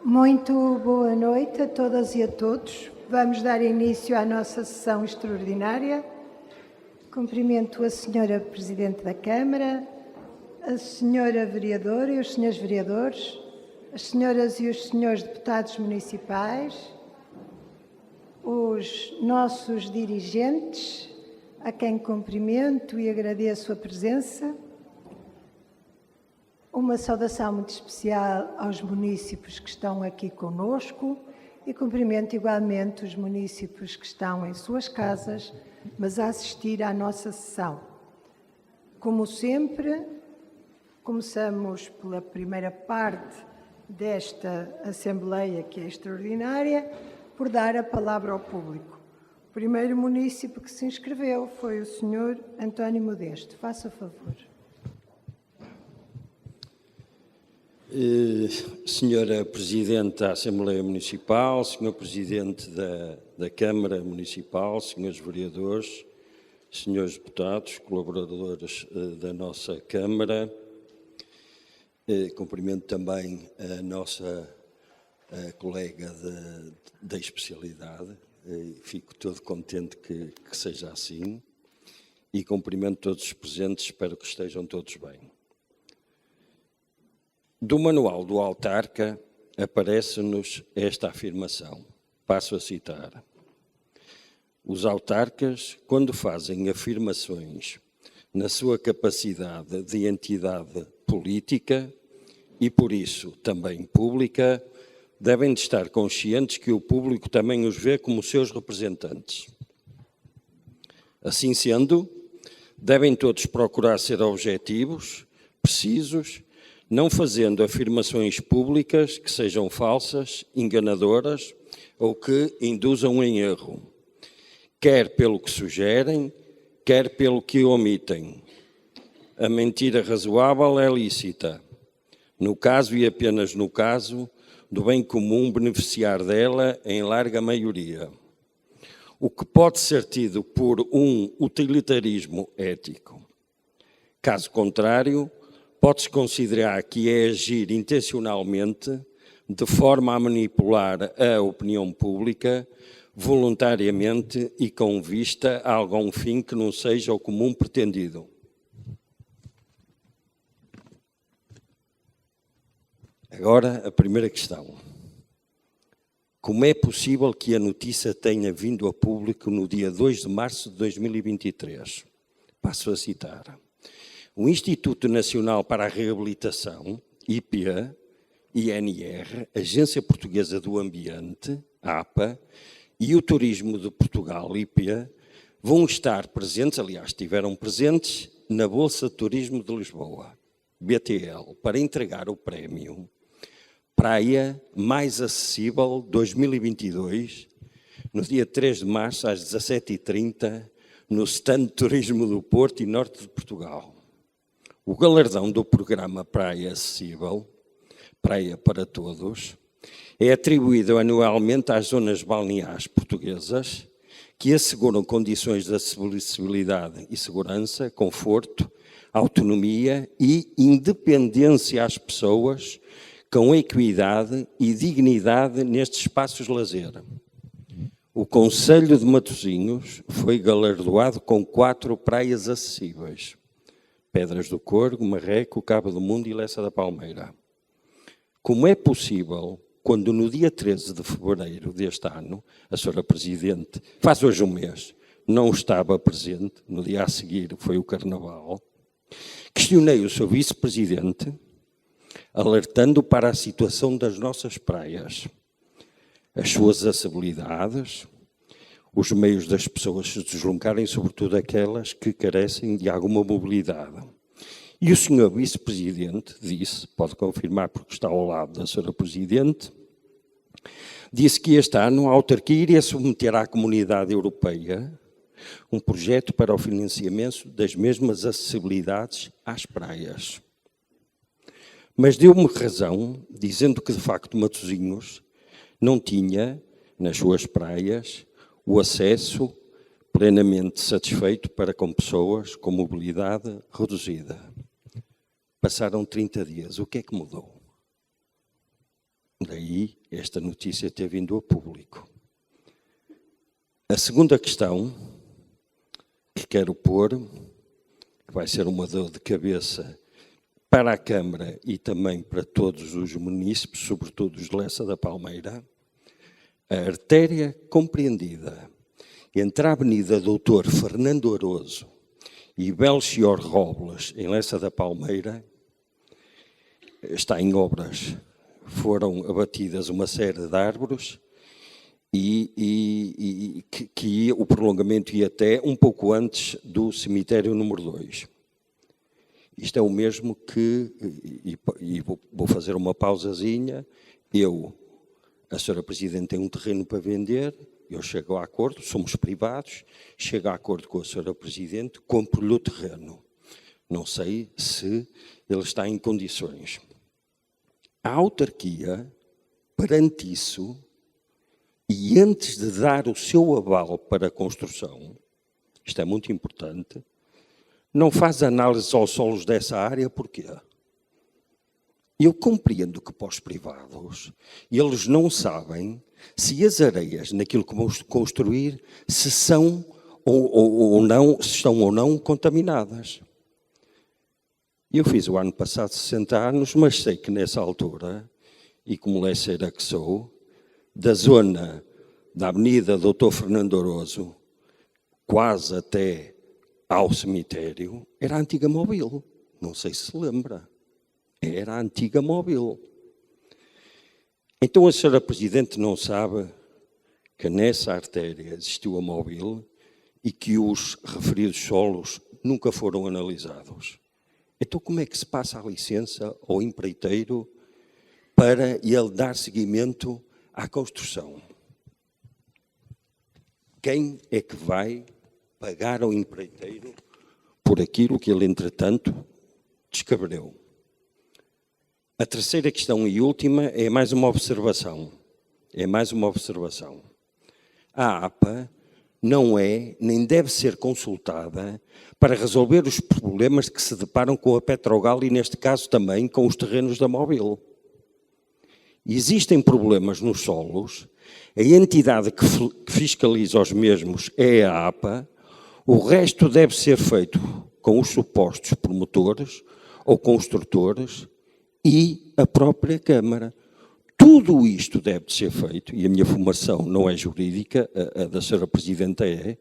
Muito boa noite a todas e a todos. Vamos dar início à nossa sessão extraordinária. Cumprimento a Senhora Presidente da Câmara, a Senhora Vereadora e os Senhores Vereadores, as Senhoras e os Senhores Deputados Municipais, os nossos dirigentes, a quem cumprimento e agradeço a presença. Uma saudação muito especial aos munícipes que estão aqui conosco e cumprimento igualmente os munícipes que estão em suas casas, mas a assistir à nossa sessão. Como sempre, começamos pela primeira parte desta Assembleia, que é extraordinária, por dar a palavra ao público. O primeiro munícipe que se inscreveu foi o Sr. António Modesto. Faça favor. Senhora Presidente da Assembleia Municipal, Senhor Presidente da Câmara Municipal, Senhores Vereadores, Senhores Deputados, colaboradores da nossa Câmara, cumprimento também a nossa colega da especialidade, fico todo contente que seja assim, e cumprimento todos os presentes, espero que estejam todos bem. Do manual do autarca aparece-nos esta afirmação, passo a citar. Os autarcas, quando fazem afirmações na sua capacidade de entidade política e, por isso, também pública, devem de estar conscientes que o público também os vê como seus representantes. Assim sendo, devem todos procurar ser objetivos, precisos, não fazendo afirmações públicas que sejam falsas, enganadoras ou que induzam em erro, quer pelo que sugerem, quer pelo que omitem. A mentira razoável é lícita, no caso e apenas no caso do bem comum beneficiar dela em larga maioria, o que pode ser tido por um utilitarismo ético. Caso contrário, pode-se considerar que é agir intencionalmente, de forma a manipular a opinião pública, voluntariamente e com vista a algum fim que não seja o comum pretendido. Agora, a primeira questão. Como é possível que a notícia tenha vindo a público no dia 2 de março de 2023? Passo a citar. O Instituto Nacional para a Reabilitação, IPA, INR, Agência Portuguesa do Ambiente, APA, e o Turismo de Portugal, IPA, vão estar presentes, aliás, estiveram presentes, na Bolsa de Turismo de Lisboa, BTL, para entregar o prémio Praia Mais Acessível 2022, no dia 3 de março, às 17h30, no stand de Turismo do Porto e Norte de Portugal. O galardão do programa Praia Acessível, Praia para Todos, é atribuído anualmente às zonas balneares portuguesas que asseguram condições de acessibilidade e segurança, conforto, autonomia e independência às pessoas com equidade e dignidade nestes espaços de lazer. O Concelho de Matosinhos foi galardoado com 4 praias acessíveis. Pedras do Corgo, Marreco, Cabo do Mundo e Lessa da Palmeira. Como é possível, quando no dia 13 de fevereiro deste ano, a Sra. Presidente, faz hoje um mês, não estava presente, no dia a seguir foi o Carnaval, questionei o Sr. Vice-Presidente, alertando para a situação das nossas praias, as suas acessibilidades, os meios das pessoas se deslocarem, sobretudo aquelas que carecem de alguma mobilidade. E o Sr. Vice-Presidente disse, pode confirmar porque está ao lado da Sra. Presidente, disse que este ano a autarquia iria submeter à Comunidade Europeia um projeto para o financiamento das mesmas acessibilidades às praias. Mas deu-me razão, dizendo que de facto Matosinhos não tinha, nas suas praias, o acesso plenamente satisfeito para com pessoas com mobilidade reduzida. Passaram 30 dias. O que é que mudou? Daí esta notícia ter vindo a público. A segunda questão que quero pôr, que vai ser uma dor de cabeça para a Câmara e também para todos os munícipes, sobretudo os de Lessa da Palmeira, a artéria compreendida entre a Avenida Doutor Fernando Aroso e Belchior Robles, em Lessa da Palmeira, está em obras. Foram abatidas uma série de árvores e o prolongamento ia até um pouco antes do cemitério número 2. Isto é o mesmo que, e vou fazer uma pausazinha, a senhora Presidente tem um terreno para vender, eu chego a acordo, somos privados, chego a acordo com a senhora Presidente, compro-lhe o terreno. Não sei se ele está em condições. A autarquia, perante isso, e antes de dar o seu aval para a construção, isto é muito importante, não faz análise aos solos dessa área, porquê? Eu compreendo que para os privados, eles não sabem se as areias, naquilo que vão construir, se são ou não, se estão ou não contaminadas. Eu fiz o ano passado 60 anos, mas sei que nessa altura, e como leceira que sou, da zona da Avenida Doutor Fernando Aroso, quase até ao cemitério, era a antiga Móvel. Não sei se lembra. Era a antiga Móvel. Então a senhora Presidente não sabe que nessa artéria existiu a Móvel e que os referidos solos nunca foram analisados. Então como é que se passa a licença ao empreiteiro para ele dar seguimento à construção? Quem é que vai pagar ao empreiteiro por aquilo que ele, entretanto, descabreu? A terceira questão e última é mais uma observação. A APA não é, nem deve ser consultada para resolver os problemas que se deparam com a Petrogal e, neste caso, também com os terrenos da Móvel. Existem problemas nos solos, a entidade que fiscaliza os mesmos é a APA, o resto deve ser feito com os supostos promotores ou construtores e a própria Câmara. Tudo isto deve ser feito, e a minha formação não é jurídica, a da senhora Presidenta é,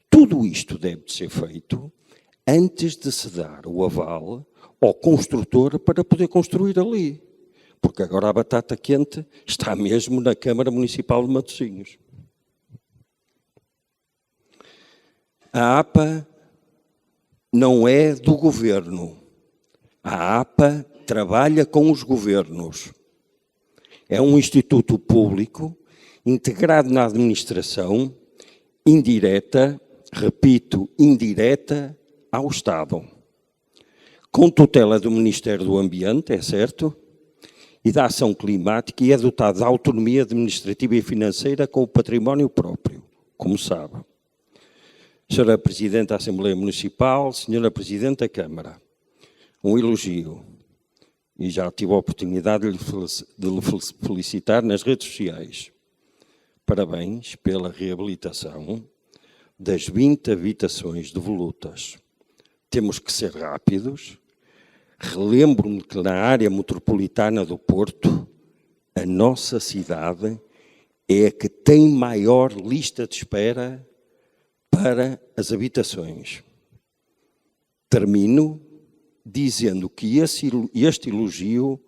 tudo isto deve ser feito antes de se dar o aval ao construtor para poder construir ali. Porque agora a batata quente está mesmo na Câmara Municipal de Matosinhos. A APA não é do governo. A APA trabalha com os governos. É um instituto público integrado na administração, indireta, repito, indireta ao Estado. Com tutela do Ministério do Ambiente, é certo? E da ação climática, e é dotado de autonomia administrativa e financeira com o património próprio, como sabe. Senhora Presidente da Assembleia Municipal, Senhora Presidente da Câmara, um elogio, e já tive a oportunidade de lhe felicitar nas redes sociais. Parabéns pela reabilitação das 20 habitações devolutas. Temos que ser rápidos. Relembro-me que na área metropolitana do Porto, a nossa cidade é a que tem maior lista de espera para as habitações. Termino dizendo que este elogio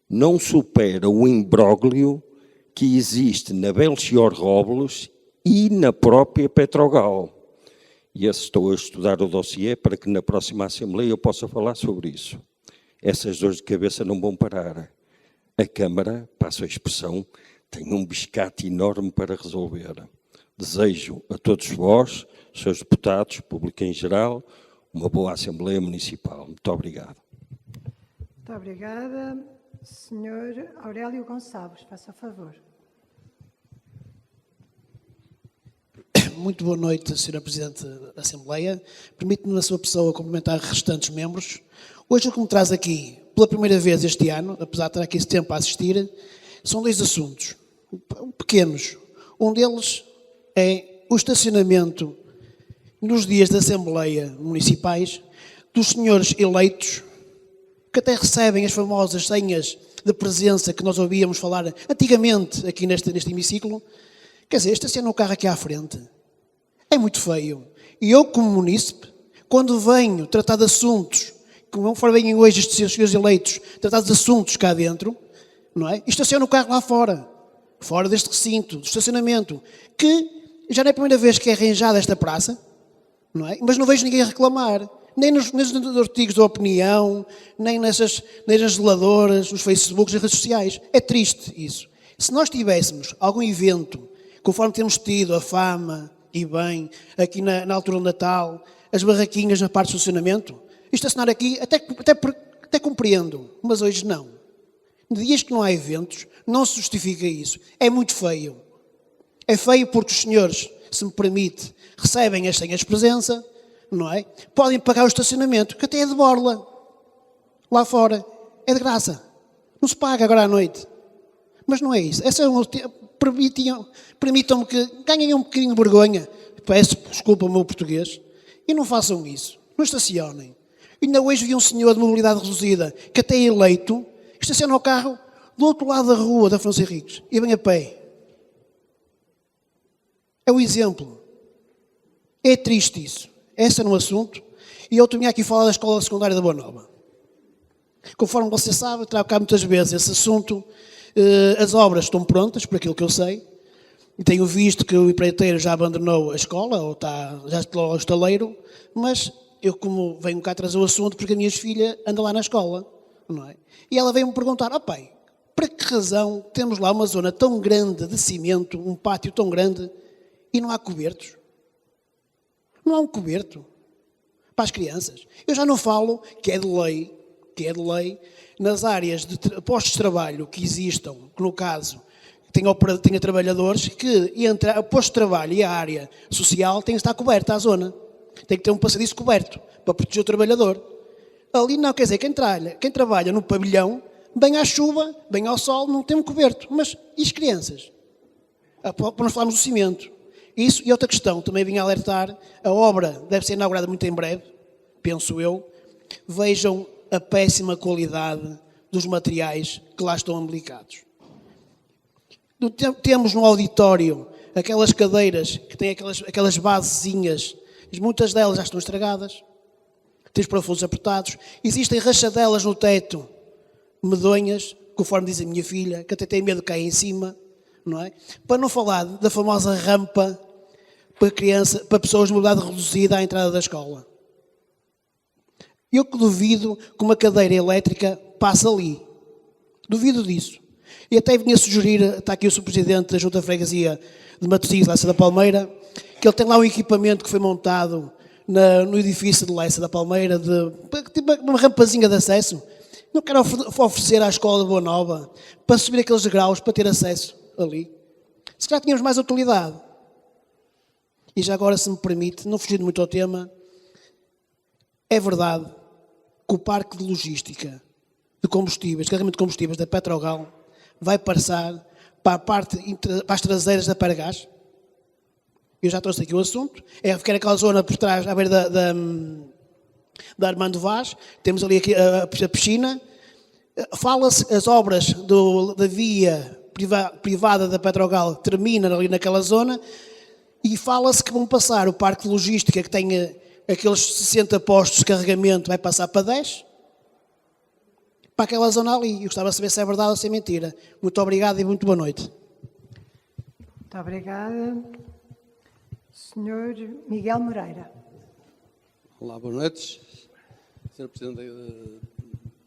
não supera o imbróglio que existe na Belchior Robles e na própria Petrogal. E estou a estudar o dossiê para que na próxima Assembleia eu possa falar sobre isso. Essas dores de cabeça não vão parar. A Câmara, passo a expressão, tem um biscate enorme para resolver. Desejo a todos vós, seus deputados, público em geral, uma boa Assembleia Municipal. Muito obrigado. Muito obrigada. Senhor Aurélio Gonçalves, faça favor. Muito boa noite, Sra. Presidente da Assembleia. Permite-me, na sua pessoa, cumprimentar os restantes membros. Hoje o que me traz aqui, pela primeira vez este ano, apesar de estar aqui esse tempo a assistir, São 2 assuntos pequenos. Um deles é o estacionamento nos dias da Assembleia Municipais dos senhores eleitos, que até recebem as famosas senhas de presença que nós ouvíamos falar antigamente aqui neste hemiciclo. Quer dizer, estacionam o carro aqui à frente. É muito feio. E eu, como munícipe, quando venho tratar de assuntos, como vêm hoje estes senhores eleitos, tratar de assuntos cá dentro, não é? Estaciono o carro lá fora, fora deste recinto, do estacionamento, que já não é a primeira vez que é arranjada esta praça, não é? Mas não vejo ninguém reclamar, nem nos artigos da opinião, nem nas geladoras, nos Facebooks, nas redes sociais. É triste isso. Se nós tivéssemos algum evento, conforme temos tido a Fama e bem, aqui na altura do Natal, as barraquinhas na parte do estacionamento, estacionar aqui até compreendo, mas hoje não. De dias que não há eventos, não se justifica isso. É muito feio. É feio porque os senhores, se me permite, recebem as senhas de presença, não é? Podem pagar o estacionamento, que até é de borla. Lá fora. É de graça. Não se paga agora à noite. Mas não é isso. Permitam-me que ganhem um bocadinho de vergonha. Peço desculpa o meu português. E não façam isso. Não estacionem. Ainda hoje vi um senhor de mobilidade reduzida, que até é eleito, estaciona o carro do outro lado da rua da Afonso Henriques e vem a pé. É o exemplo. É triste isso. Esse era um assunto. E eu tinha aqui falado da Escola Secundária da Boa Nova. Conforme você sabe, trago cá muitas vezes esse assunto. As obras estão prontas, por aquilo que eu sei. E tenho visto que o empreiteiro já abandonou a escola, ou já está ao estaleiro, mas eu, como venho cá trazer o assunto, porque a minha filha anda lá na escola, não é? E ela veio-me perguntar, pai, por que razão temos lá uma zona tão grande de cimento, um pátio tão grande, e não há cobertos? Não há um coberto para as crianças. Eu já não falo que é de lei, nas áreas de postos de trabalho que existam, que no caso tenha trabalhadores, que entre o posto de trabalho e a área social tem que estar coberta a zona. Tem que ter um passadiço coberto para proteger o trabalhador. Ali não, quer dizer, quem trabalha no pavilhão, bem à chuva, bem ao sol, não tem um coberto. Mas e as crianças? Para nós falarmos do cimento. Isso e outra questão, também vim alertar, a obra deve ser inaugurada muito em breve, penso eu. Vejam a péssima qualidade dos materiais que lá estão aplicados. Temos no auditório aquelas cadeiras que têm aquelas basezinhas, muitas delas já estão estragadas, têm os parafusos apertados, existem rachadelas no teto, medonhas, conforme diz a minha filha, que até tem medo de cair em cima, não é? Para não falar da famosa rampa para pessoas de mobilidade reduzida à entrada da escola. Eu que duvido que uma cadeira elétrica passe ali. Duvido disso. E até vinha sugerir, está aqui o Sr. Presidente da Junta de Freguesia de Matosinhos, Lessa da Palmeira, que ele tem lá um equipamento que foi montado no edifício de Lessa da Palmeira, tipo uma rampazinha de acesso. Não quero oferecer à Escola de Boa Nova para subir aqueles degraus para ter acesso ali. Se calhar tínhamos mais utilidade. E já agora, se me permite, não fugindo muito ao tema, é verdade que o parque de logística de combustíveis, carregamento de combustíveis da Petrogal, vai passar para as traseiras da Paragás. Eu já trouxe aqui o assunto. É aquela zona por trás, à beira da Armando Vaz. Temos ali a piscina. Fala-se, as obras da via privada da Petrogal terminam ali naquela zona. E fala-se que vão passar o parque de logística, que tem aqueles 60 postos de carregamento, vai passar para 10. Para aquela zona ali. Eu gostava de saber se é verdade ou se é mentira. Muito obrigado e muito boa noite. Muito obrigada. Senhor Miguel Moreira. Olá, boas noites. Sr. Presidente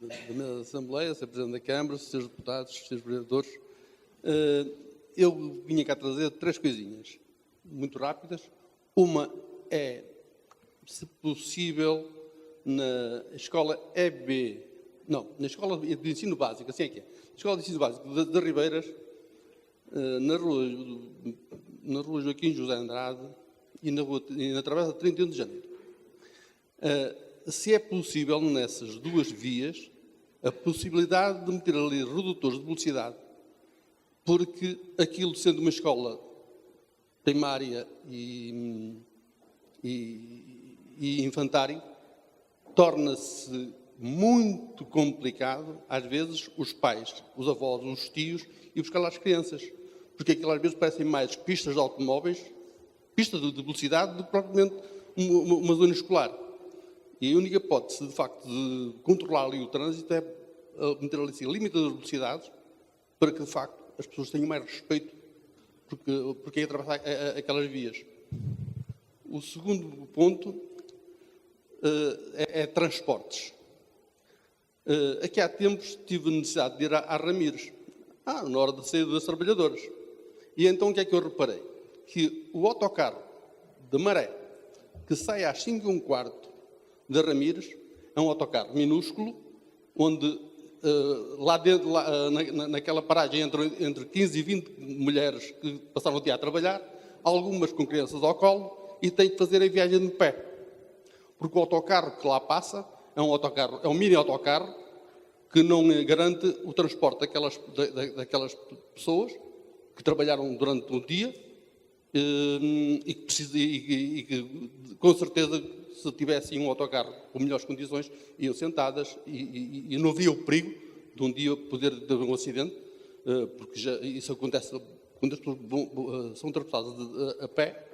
da Mesa da Assembleia, Sr. Presidente da Câmara, Srs. Deputados, Srs. Vereadores. Eu vinha cá trazer 3 coisinhas muito rápidas. Uma é, se possível, na escola EB, não, na escola de ensino básico, assim é que é. Escola de ensino básico de Ribeiras, na rua Joaquim José Andrade e na travessa 31 de janeiro. Se é possível, nessas 2 vias, a possibilidade de meter ali redutores de velocidade porque aquilo sendo uma escola primária e infantário, torna-se muito complicado, às vezes, os pais, os avós, os tios, ir buscar lá as crianças. Porque aquilo às vezes parecem mais pistas de automóveis, pistas de velocidade, do que propriamente uma zona escolar. E a única hipótese, de facto, de controlar ali o trânsito é meter ali assim, limitadores de velocidades, para que, de facto, as pessoas tenham mais respeito porque é atravessar aquelas vias. O segundo ponto é transportes. Aqui há tempos tive necessidade de ir a Ramires, na hora de sair das trabalhadoras. E então o que é que eu reparei? Que o autocarro de Maré, que sai às 5h15 de Ramires, é um autocarro minúsculo, onde lá dentro, naquela paragem entre 15 e 20 mulheres que passaram o dia a trabalhar, algumas com crianças ao colo, e têm que fazer a viagem de pé. Porque o autocarro que lá passa é um mini autocarro que não garante o transporte daquelas pessoas que trabalharam durante o dia e que com certeza, se tivessem um autocarro com melhores condições, iam sentadas e não havia o perigo de um dia poder ter um acidente, porque isso acontece quando as pessoas são transportadas a pé,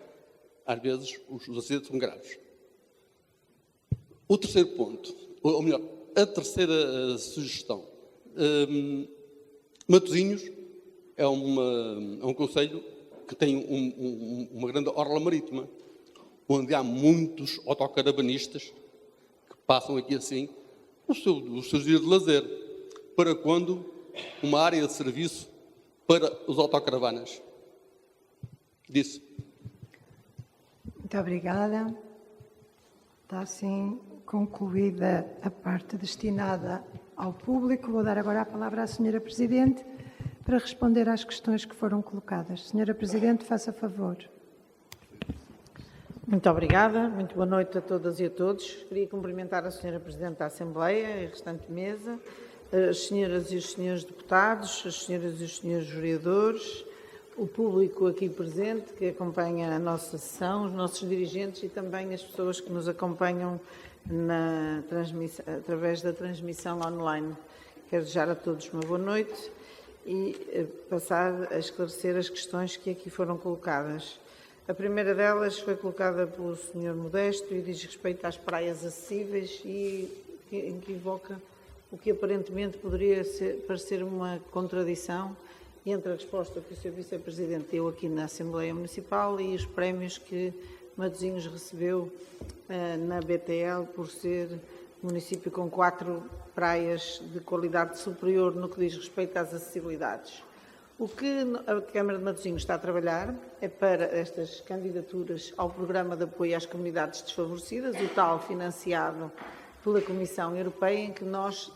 às vezes os acidentes são graves. O terceiro ponto, ou melhor, a terceira sugestão. Matosinhos é um concelho que tem uma grande orla marítima, onde há muitos autocaravanistas que passam aqui assim os seus dias de lazer, para quando uma área de serviço para os autocaravanas. Disse. Muito obrigada. Está assim concluída a parte destinada ao público. Vou dar agora a palavra à Sra. Presidente para responder às questões que foram colocadas. Sra. Presidente, faça favor. Muito obrigada. Muito boa noite a todas e a todos. Queria cumprimentar a Sra. Presidente da Assembleia e a restante mesa, as senhoras e os senhores deputados, as senhoras e os senhores vereadores, o público aqui presente que acompanha a nossa sessão, os nossos dirigentes e também as pessoas que nos acompanham através da transmissão online. Quero desejar a todos uma boa noite e passar a esclarecer as questões que aqui foram colocadas. A primeira delas foi colocada pelo Sr. Modesto e diz respeito às praias acessíveis e em que invoca o que aparentemente poderia parecer uma contradição entre a resposta que o Sr. Vice-Presidente deu aqui na Assembleia Municipal e os prémios que Matosinhos recebeu na BTL por ser município com 4 praias de qualidade superior no que diz respeito às acessibilidades. O que a Câmara de Matosinhos está a trabalhar é para estas candidaturas ao Programa de Apoio às Comunidades Desfavorecidas, o tal financiado pela Comissão Europeia, em que nós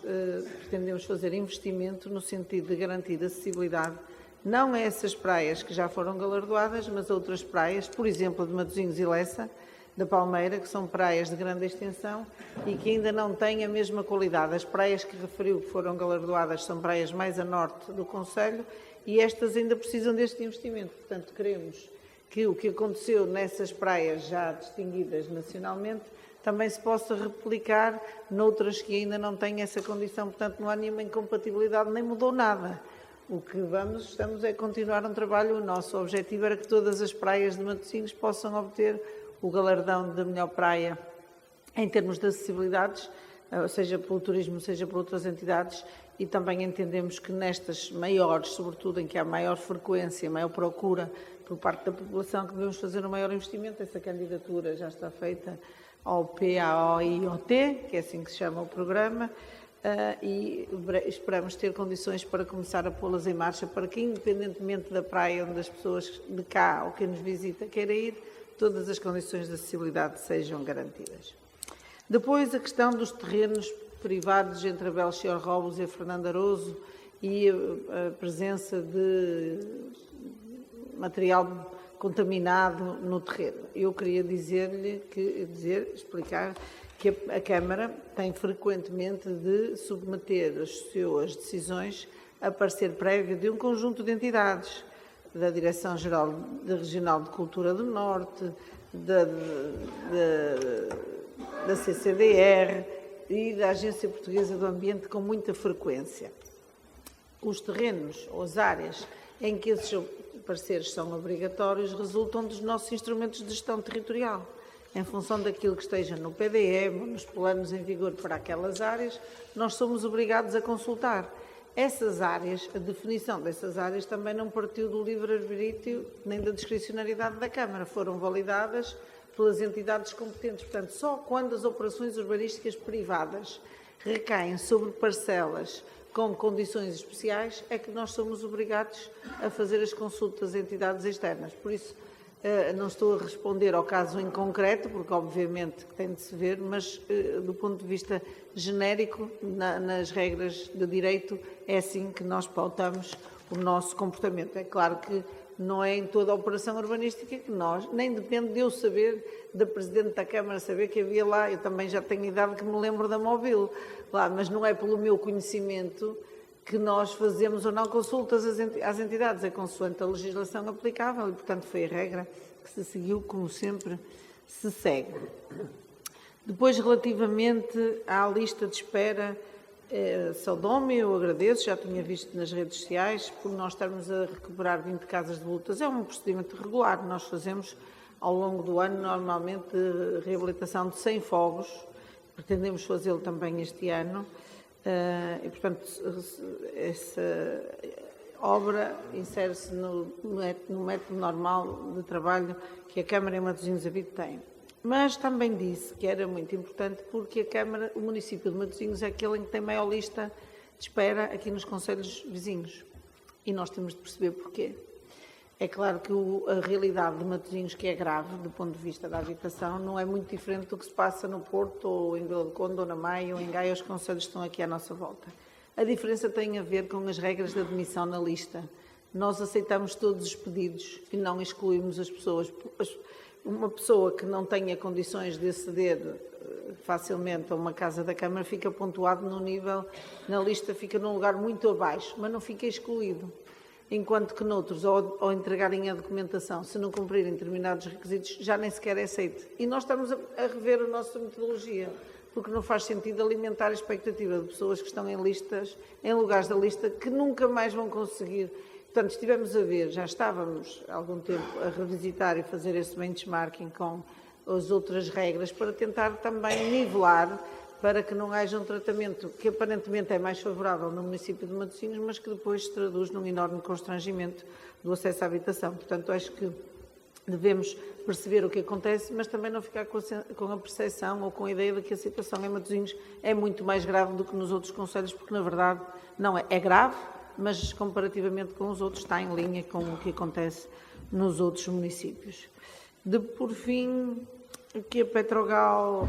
pretendemos fazer investimento no sentido de garantir acessibilidade não a essas praias que já foram galardoadas, mas a outras praias, por exemplo, de Matosinhos e Lessa, da Palmeira, que são praias de grande extensão e que ainda não têm a mesma qualidade. As praias que referiu que foram galardoadas são praias mais a norte do concelho e estas ainda precisam deste investimento. Portanto, queremos que o que aconteceu nessas praias já distinguidas nacionalmente também se possa replicar noutras que ainda não têm essa condição. Portanto, não há nenhuma incompatibilidade, nem mudou nada. O que estamos é continuar um trabalho. O nosso objetivo era que todas as praias de Matosinhos possam obter o galardão da melhor praia em termos de acessibilidades, seja pelo turismo, seja por outras entidades, e também entendemos que nestas maiores, sobretudo em que há maior frequência, maior procura por parte da população, que devemos fazer um maior investimento. Essa candidatura já está feita ao PAOIOT, que é assim que se chama o programa, e esperamos ter condições para começar a pô-las em marcha, para que, independentemente da praia onde as pessoas de cá ou quem nos visita queira ir, todas as condições de acessibilidade sejam garantidas. Depois, a questão dos terrenos privados entre a Belchior Robles e a Fernando Aroso e a presença de material contaminado no terreno. Eu queria explicar que a Câmara tem frequentemente de submeter as suas decisões a parecer prévio de um conjunto de entidades, da Direção-Geral Regional de Cultura do Norte, da CCDR e da Agência Portuguesa do Ambiente com muita frequência. Os terrenos ou as áreas em que esses pareceres são obrigatórios resultam dos nossos instrumentos de gestão territorial. Em função daquilo que esteja no PDM ou nos planos em vigor para aquelas áreas, nós somos obrigados a consultar. Essas áreas, a definição dessas áreas também não partiu do livre-arbítrio nem da discricionariedade da Câmara, foram validadas pelas entidades competentes. Portanto, só quando as operações urbanísticas privadas recaem sobre parcelas com condições especiais é que nós somos obrigados a fazer as consultas a entidades externas. Por isso, não estou a responder ao caso em concreto, porque obviamente tem de se ver, mas do ponto de vista genérico, nas regras de direito, é assim que nós pautamos o nosso comportamento. É claro que não é em toda a operação urbanística que nós, nem depende de eu saber, da Presidente da Câmara saber que havia lá, eu também já tenho idade que me lembro da Móvel lá, mas não é pelo meu conhecimento que nós fazemos ou não consultas às entidades, é consoante a legislação aplicável e, portanto, foi a regra que se seguiu, como sempre se segue. Depois, relativamente à lista de espera, saudou-me, eu agradeço, já tinha visto nas redes sociais, por nós estarmos a recuperar 20 casas de lutas. É um procedimento regular, nós fazemos ao longo do ano, normalmente, reabilitação de 100 fogos, pretendemos fazê-lo também este ano, e, portanto, essa obra insere-se no método normal de trabalho que a Câmara em Matosinhos tem. Mas também disse que era muito importante porque a Câmara, o município de Matosinhos é aquele em que tem maior lista de espera aqui nos concelhos vizinhos. E nós temos de perceber porquê. É claro que a realidade de Matosinhos, que é grave do ponto de vista da habitação, não é muito diferente do que se passa no Porto, ou em Vila do Conde, ou na Maia, ou em Gaia, os concelhos estão aqui à nossa volta. A diferença tem a ver com as regras de admissão na lista. Nós aceitamos todos os pedidos e não excluímos as pessoas. Uma pessoa que não tenha condições de aceder facilmente a uma casa da Câmara fica pontuado no nível, na lista fica num lugar muito abaixo, mas não fica excluído. Enquanto que noutros, ao entregarem a documentação, se não cumprirem determinados requisitos, já nem sequer é aceito. E nós estamos a rever a nossa metodologia, porque não faz sentido alimentar a expectativa de pessoas que estão em listas, em lugares da lista, que nunca mais vão conseguir. Portanto, estivemos a ver, já estávamos há algum tempo a revisitar e fazer esse benchmarking com as outras regras para tentar também nivelar para que não haja um tratamento que aparentemente é mais favorável no município de Matosinhos, mas que depois se traduz num enorme constrangimento do acesso à habitação. Portanto, acho que devemos perceber o que acontece, mas também não ficar com a percepção ou com a ideia de que a situação em Matosinhos é muito mais grave do que nos outros concelhos, porque na verdade não é. É grave, mas comparativamente com os outros está em linha com o que acontece nos outros municípios. Por fim, que a Petrogal,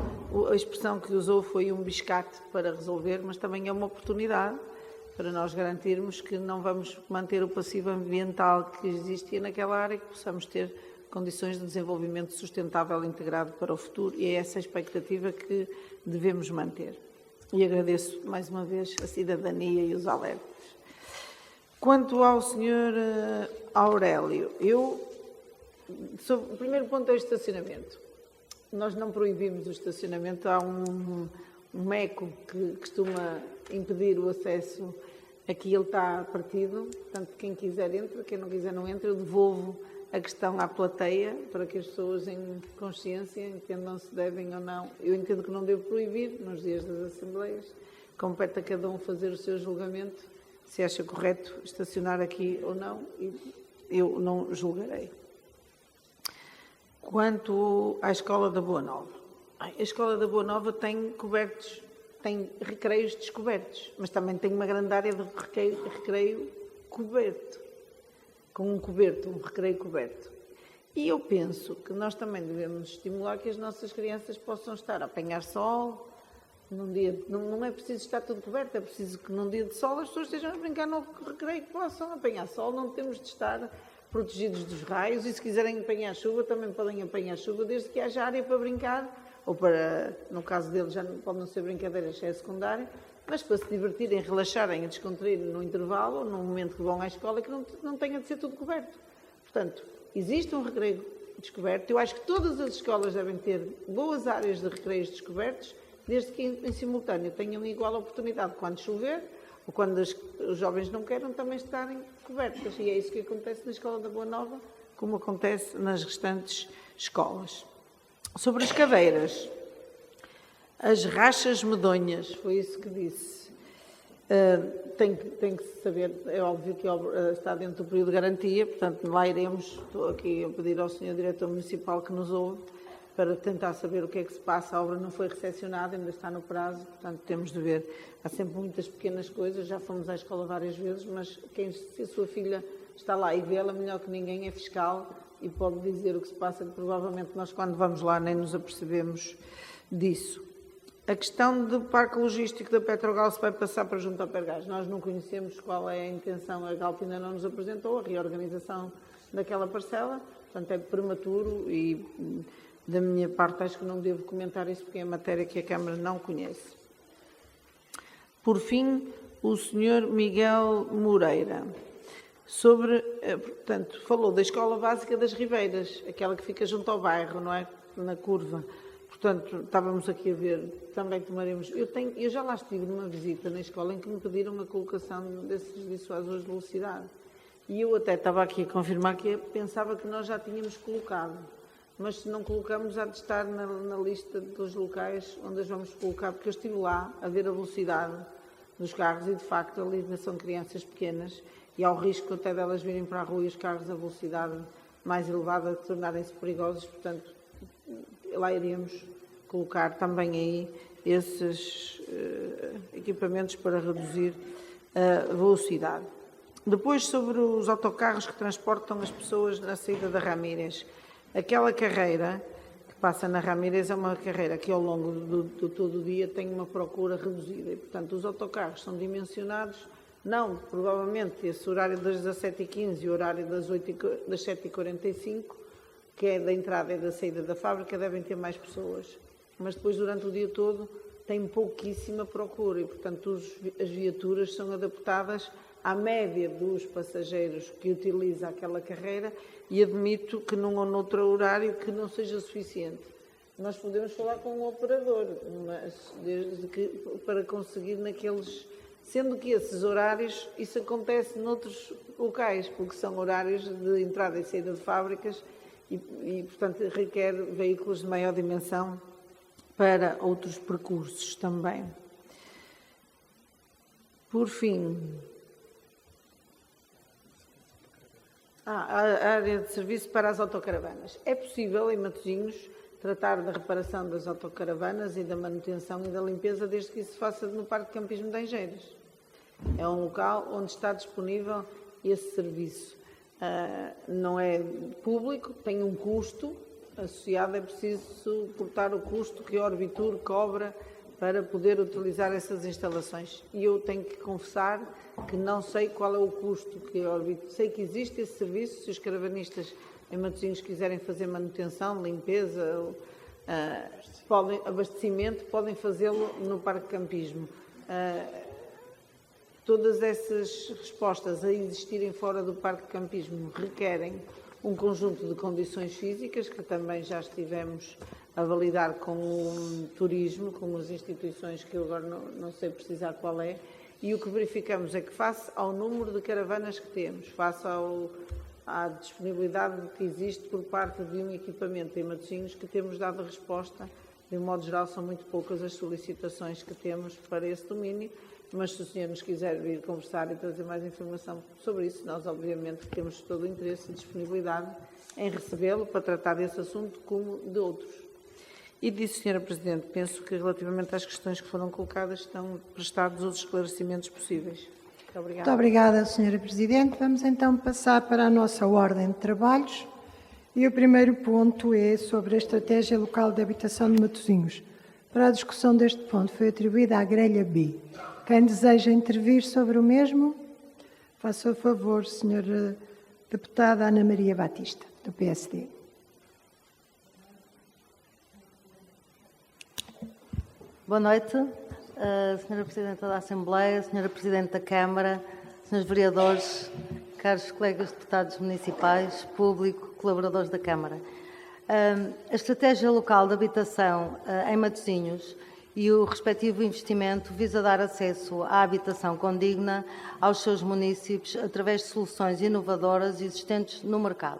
a expressão que usou foi um biscate para resolver, mas também é uma oportunidade para nós garantirmos que não vamos manter o passivo ambiental que existia naquela área, que possamos ter condições de desenvolvimento sustentável integrado para o futuro, e é essa a expectativa que devemos manter. E agradeço mais uma vez a cidadania e os alertas. Quanto ao Sr. Aurélio, o primeiro ponto é o estacionamento. Nós não proibimos o estacionamento, há um meco que costuma impedir o acesso, aqui ele está partido, portanto quem quiser entra, quem não quiser não entra. Eu devolvo a questão à plateia para que as pessoas em consciência entendam se devem ou não. Eu entendo que não devo proibir nos dias das Assembleias, compete a cada um fazer o seu julgamento, se acha correto estacionar aqui ou não, e eu não julgarei. Quanto à Escola da Boa Nova, a Escola da Boa Nova tem recreios descobertos, mas também tem uma grande área de recreio coberto, com um recreio coberto. E eu penso que nós também devemos estimular que as nossas crianças possam estar a apanhar sol, num dia, não é preciso estar tudo coberto, é preciso que num dia de sol as pessoas estejam a brincar no recreio, que possam apanhar sol, não temos de estar protegidos dos raios, e se quiserem apanhar chuva, também podem apanhar chuva, desde que haja área para brincar, ou para, no caso deles, já pode não ser brincadeira, já é secundária, mas para se divertirem, relaxarem e descontraírem no intervalo, ou no momento que vão à escola, que não tenha de ser tudo coberto. Portanto, existe um recreio descoberto. Eu acho que todas as escolas devem ter boas áreas de recreios descobertos, desde que em simultâneo tenham igual oportunidade quando chover, ou quando os jovens não queiram também estarem cobertas. E é isso que acontece na Escola da Boa Nova, como acontece nas restantes escolas. Sobre as cadeiras, as rachas medonhas, foi isso que disse. Tem que saber, é óbvio que a obra está dentro do período de garantia, portanto lá iremos, estou aqui a pedir ao Sr. Diretor Municipal que nos ouve, para tentar saber o que é que se passa. A obra não foi recepcionada, ainda está no prazo, portanto temos de ver. Há sempre muitas pequenas coisas, já fomos à escola várias vezes, mas se a sua filha está lá e vê-la melhor que ninguém, é fiscal e pode dizer o que se passa, que provavelmente nós quando vamos lá nem nos apercebemos disso. A questão do parque logístico da Petrogal se vai passar para junto ao Pergás. Nós não conhecemos qual é a intenção, a Galp ainda não nos apresentou a reorganização daquela parcela, portanto é prematuro e da minha parte acho que não devo comentar isso porque é matéria que a Câmara não conhece. Por fim, o Sr. Miguel Moreira, portanto, falou da Escola Básica das Ribeiras, aquela que fica junto ao bairro, não é? Na curva. Portanto, estávamos aqui a ver, também tomaremos... Eu já lá estive numa visita na escola em que me pediram a colocação desses dissuasores de velocidade. E eu até estava aqui a confirmar que pensava que nós já tínhamos colocado. Mas se não colocamos, há de estar na lista dos locais onde as vamos colocar, porque eu estive lá a ver a velocidade dos carros e, de facto, ali são crianças pequenas e há o risco até delas virem para a rua e os carros a velocidade mais elevada tornarem-se perigosos, portanto, lá iremos colocar também aí esses equipamentos para reduzir a velocidade. Depois, sobre os autocarros que transportam as pessoas na saída da Ramírez. Aquela carreira que passa na Ramírez é uma carreira que ao longo do todo o dia tem uma procura reduzida e, portanto, os autocarros são dimensionados, não, provavelmente, esse horário das 17h15 e o horário das 7h45, que é da entrada e da saída da fábrica, devem ter mais pessoas. Mas depois, durante o dia todo, tem pouquíssima procura e, portanto, as viaturas são adaptadas à média dos passageiros que utiliza aquela carreira e admito que num ou noutro horário que não seja suficiente. Nós podemos falar com o operador, mas para conseguir naqueles... Sendo que esses horários, isso acontece noutros locais, porque são horários de entrada e saída de fábricas e portanto, requer veículos de maior dimensão para outros percursos também. Por fim... a área de serviço para as autocaravanas. É possível, em Matosinhos, tratar da reparação das autocaravanas e da manutenção e da limpeza, desde que isso se faça no Parque de Campismo de Angeiras. É um local onde está disponível esse serviço. Não é público, tem um custo associado, é preciso suportar o custo que a Orbitur cobra para poder utilizar essas instalações. E eu tenho que confessar que não sei qual é o custo que a Orbitur... Sei que existe esse serviço, se os caravanistas em Matosinhos quiserem fazer manutenção, limpeza, abastecimento, podem fazê-lo no Parque de Campismo. Todas essas respostas a existirem fora do Parque de Campismo requerem um conjunto de condições físicas que também já estivemos a validar com o turismo, com as instituições que eu agora não sei precisar qual é, e o que verificamos é que face ao número de caravanas que temos, face à disponibilidade que existe por parte de um equipamento em Matosinhos, que temos dado a resposta, de um modo geral são muito poucas as solicitações que temos para esse domínio, mas se o senhor nos quiser vir conversar e trazer mais informação sobre isso, nós obviamente temos todo o interesse e disponibilidade em recebê-lo para tratar desse assunto como de outros. E disse, Sra. Presidente, penso que relativamente às questões que foram colocadas estão prestados os esclarecimentos possíveis. Muito obrigada. Muito obrigada, Sra. Presidente. Vamos então passar para a nossa ordem de trabalhos. E o primeiro ponto é sobre a Estratégia Local de Habitação de Matosinhos. Para a discussão deste ponto foi atribuída à grelha B. Quem deseja intervir sobre o mesmo, faça o favor, Sra. Deputada Ana Maria Batista, do PSD. Boa noite. Senhora Presidenta da Assembleia, Senhora Presidente da Câmara, Senhores Vereadores, caros colegas deputados municipais, público, colaboradores da Câmara. A Estratégia Local de Habitação em Matosinhos e o respectivo investimento visa dar acesso à habitação condigna aos seus municípios através de soluções inovadoras existentes no mercado.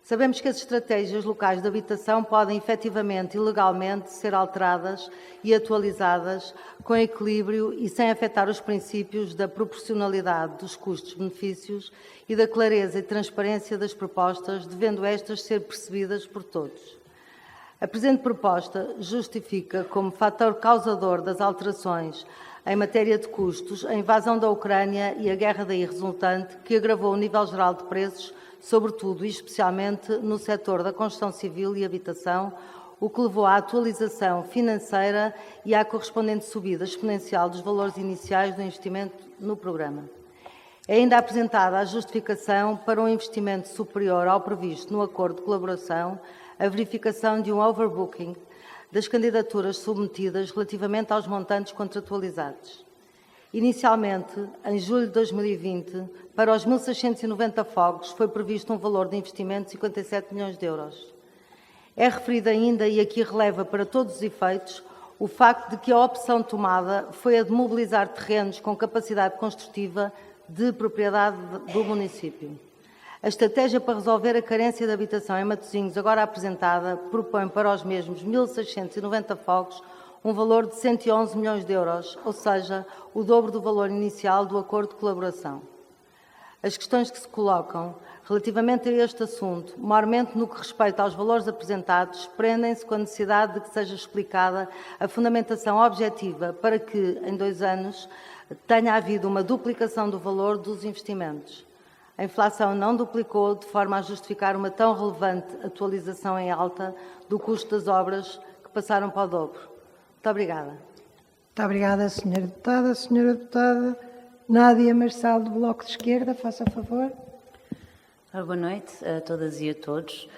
Sabemos que as estratégias locais de habitação podem efetivamente e legalmente ser alteradas e atualizadas com equilíbrio e sem afetar os princípios da proporcionalidade dos custos-benefícios e da clareza e transparência das propostas, devendo estas ser percebidas por todos. A presente proposta justifica como fator causador das alterações em matéria de custos a invasão da Ucrânia e a guerra daí resultante, que agravou o nível geral de preços, sobretudo e especialmente no setor da construção civil e habitação, o que levou à atualização financeira e à correspondente subida exponencial dos valores iniciais do investimento no programa. É ainda apresentada a justificação para um investimento superior ao previsto no acordo de colaboração, a verificação de um overbooking das candidaturas submetidas relativamente aos montantes contratualizados. Inicialmente, em julho de 2020, para os 1.690 fogos foi previsto um valor de investimento de 57 milhões de euros. É referido ainda, e aqui releva para todos os efeitos, o facto de que a opção tomada foi a de mobilizar terrenos com capacidade construtiva de propriedade do município. A estratégia para resolver a carência de habitação em Matosinhos, agora apresentada, propõe para os mesmos 1.690 fogos um valor de 111 milhões de euros, ou seja, o dobro do valor inicial do acordo de colaboração. As questões que se colocam relativamente a este assunto, maiormente no que respeita aos valores apresentados, prendem-se com a necessidade de que seja explicada a fundamentação objetiva para que, em 2 anos, tenha havido uma duplicação do valor dos investimentos. A inflação não duplicou de forma a justificar uma tão relevante atualização em alta do custo das obras, que passaram para o dobro. Muito obrigada. Muito obrigada, Sra. Deputada. Sra. Deputada Nádia Marçal, do Bloco de Esquerda, faça favor. Boa noite a todas e a todos.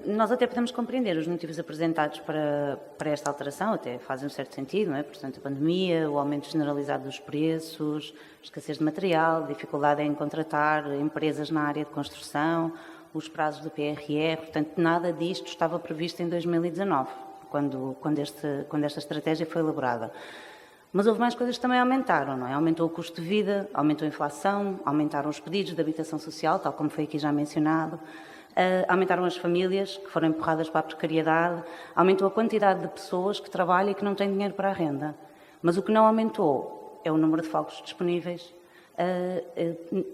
Nós até podemos compreender os motivos apresentados para esta alteração, até fazem um certo sentido, não é? Portanto, a pandemia, o aumento generalizado dos preços, escassez de material, dificuldade em contratar empresas na área de construção, os prazos do PRR, portanto, nada disto estava previsto em 2019, quando esta estratégia foi elaborada. Mas houve mais coisas que também aumentaram, não é? Aumentou o custo de vida, aumentou a inflação, aumentaram os pedidos de habitação social, tal como foi aqui já mencionado, aumentaram as famílias que foram empurradas para a precariedade, aumentou a quantidade de pessoas que trabalham e que não têm dinheiro para a renda. Mas o que não aumentou é o número de fogos disponíveis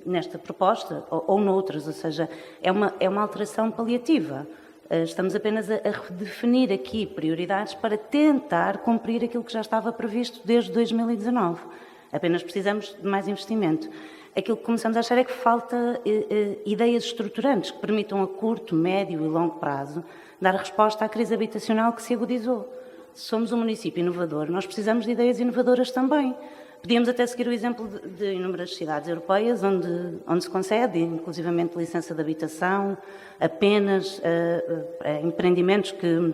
nesta proposta ou noutras, ou seja, é uma alteração paliativa. Estamos apenas a redefinir aqui prioridades para tentar cumprir aquilo que já estava previsto desde 2019. Apenas precisamos de mais investimento. Aquilo que começamos a achar é que falta ideias estruturantes que permitam a curto, médio e longo prazo dar resposta à crise habitacional que se agudizou. Se somos um município inovador, nós precisamos de ideias inovadoras também. Podíamos até seguir o exemplo de inúmeras cidades europeias onde se concede, inclusivamente, licença de habitação, apenas empreendimentos que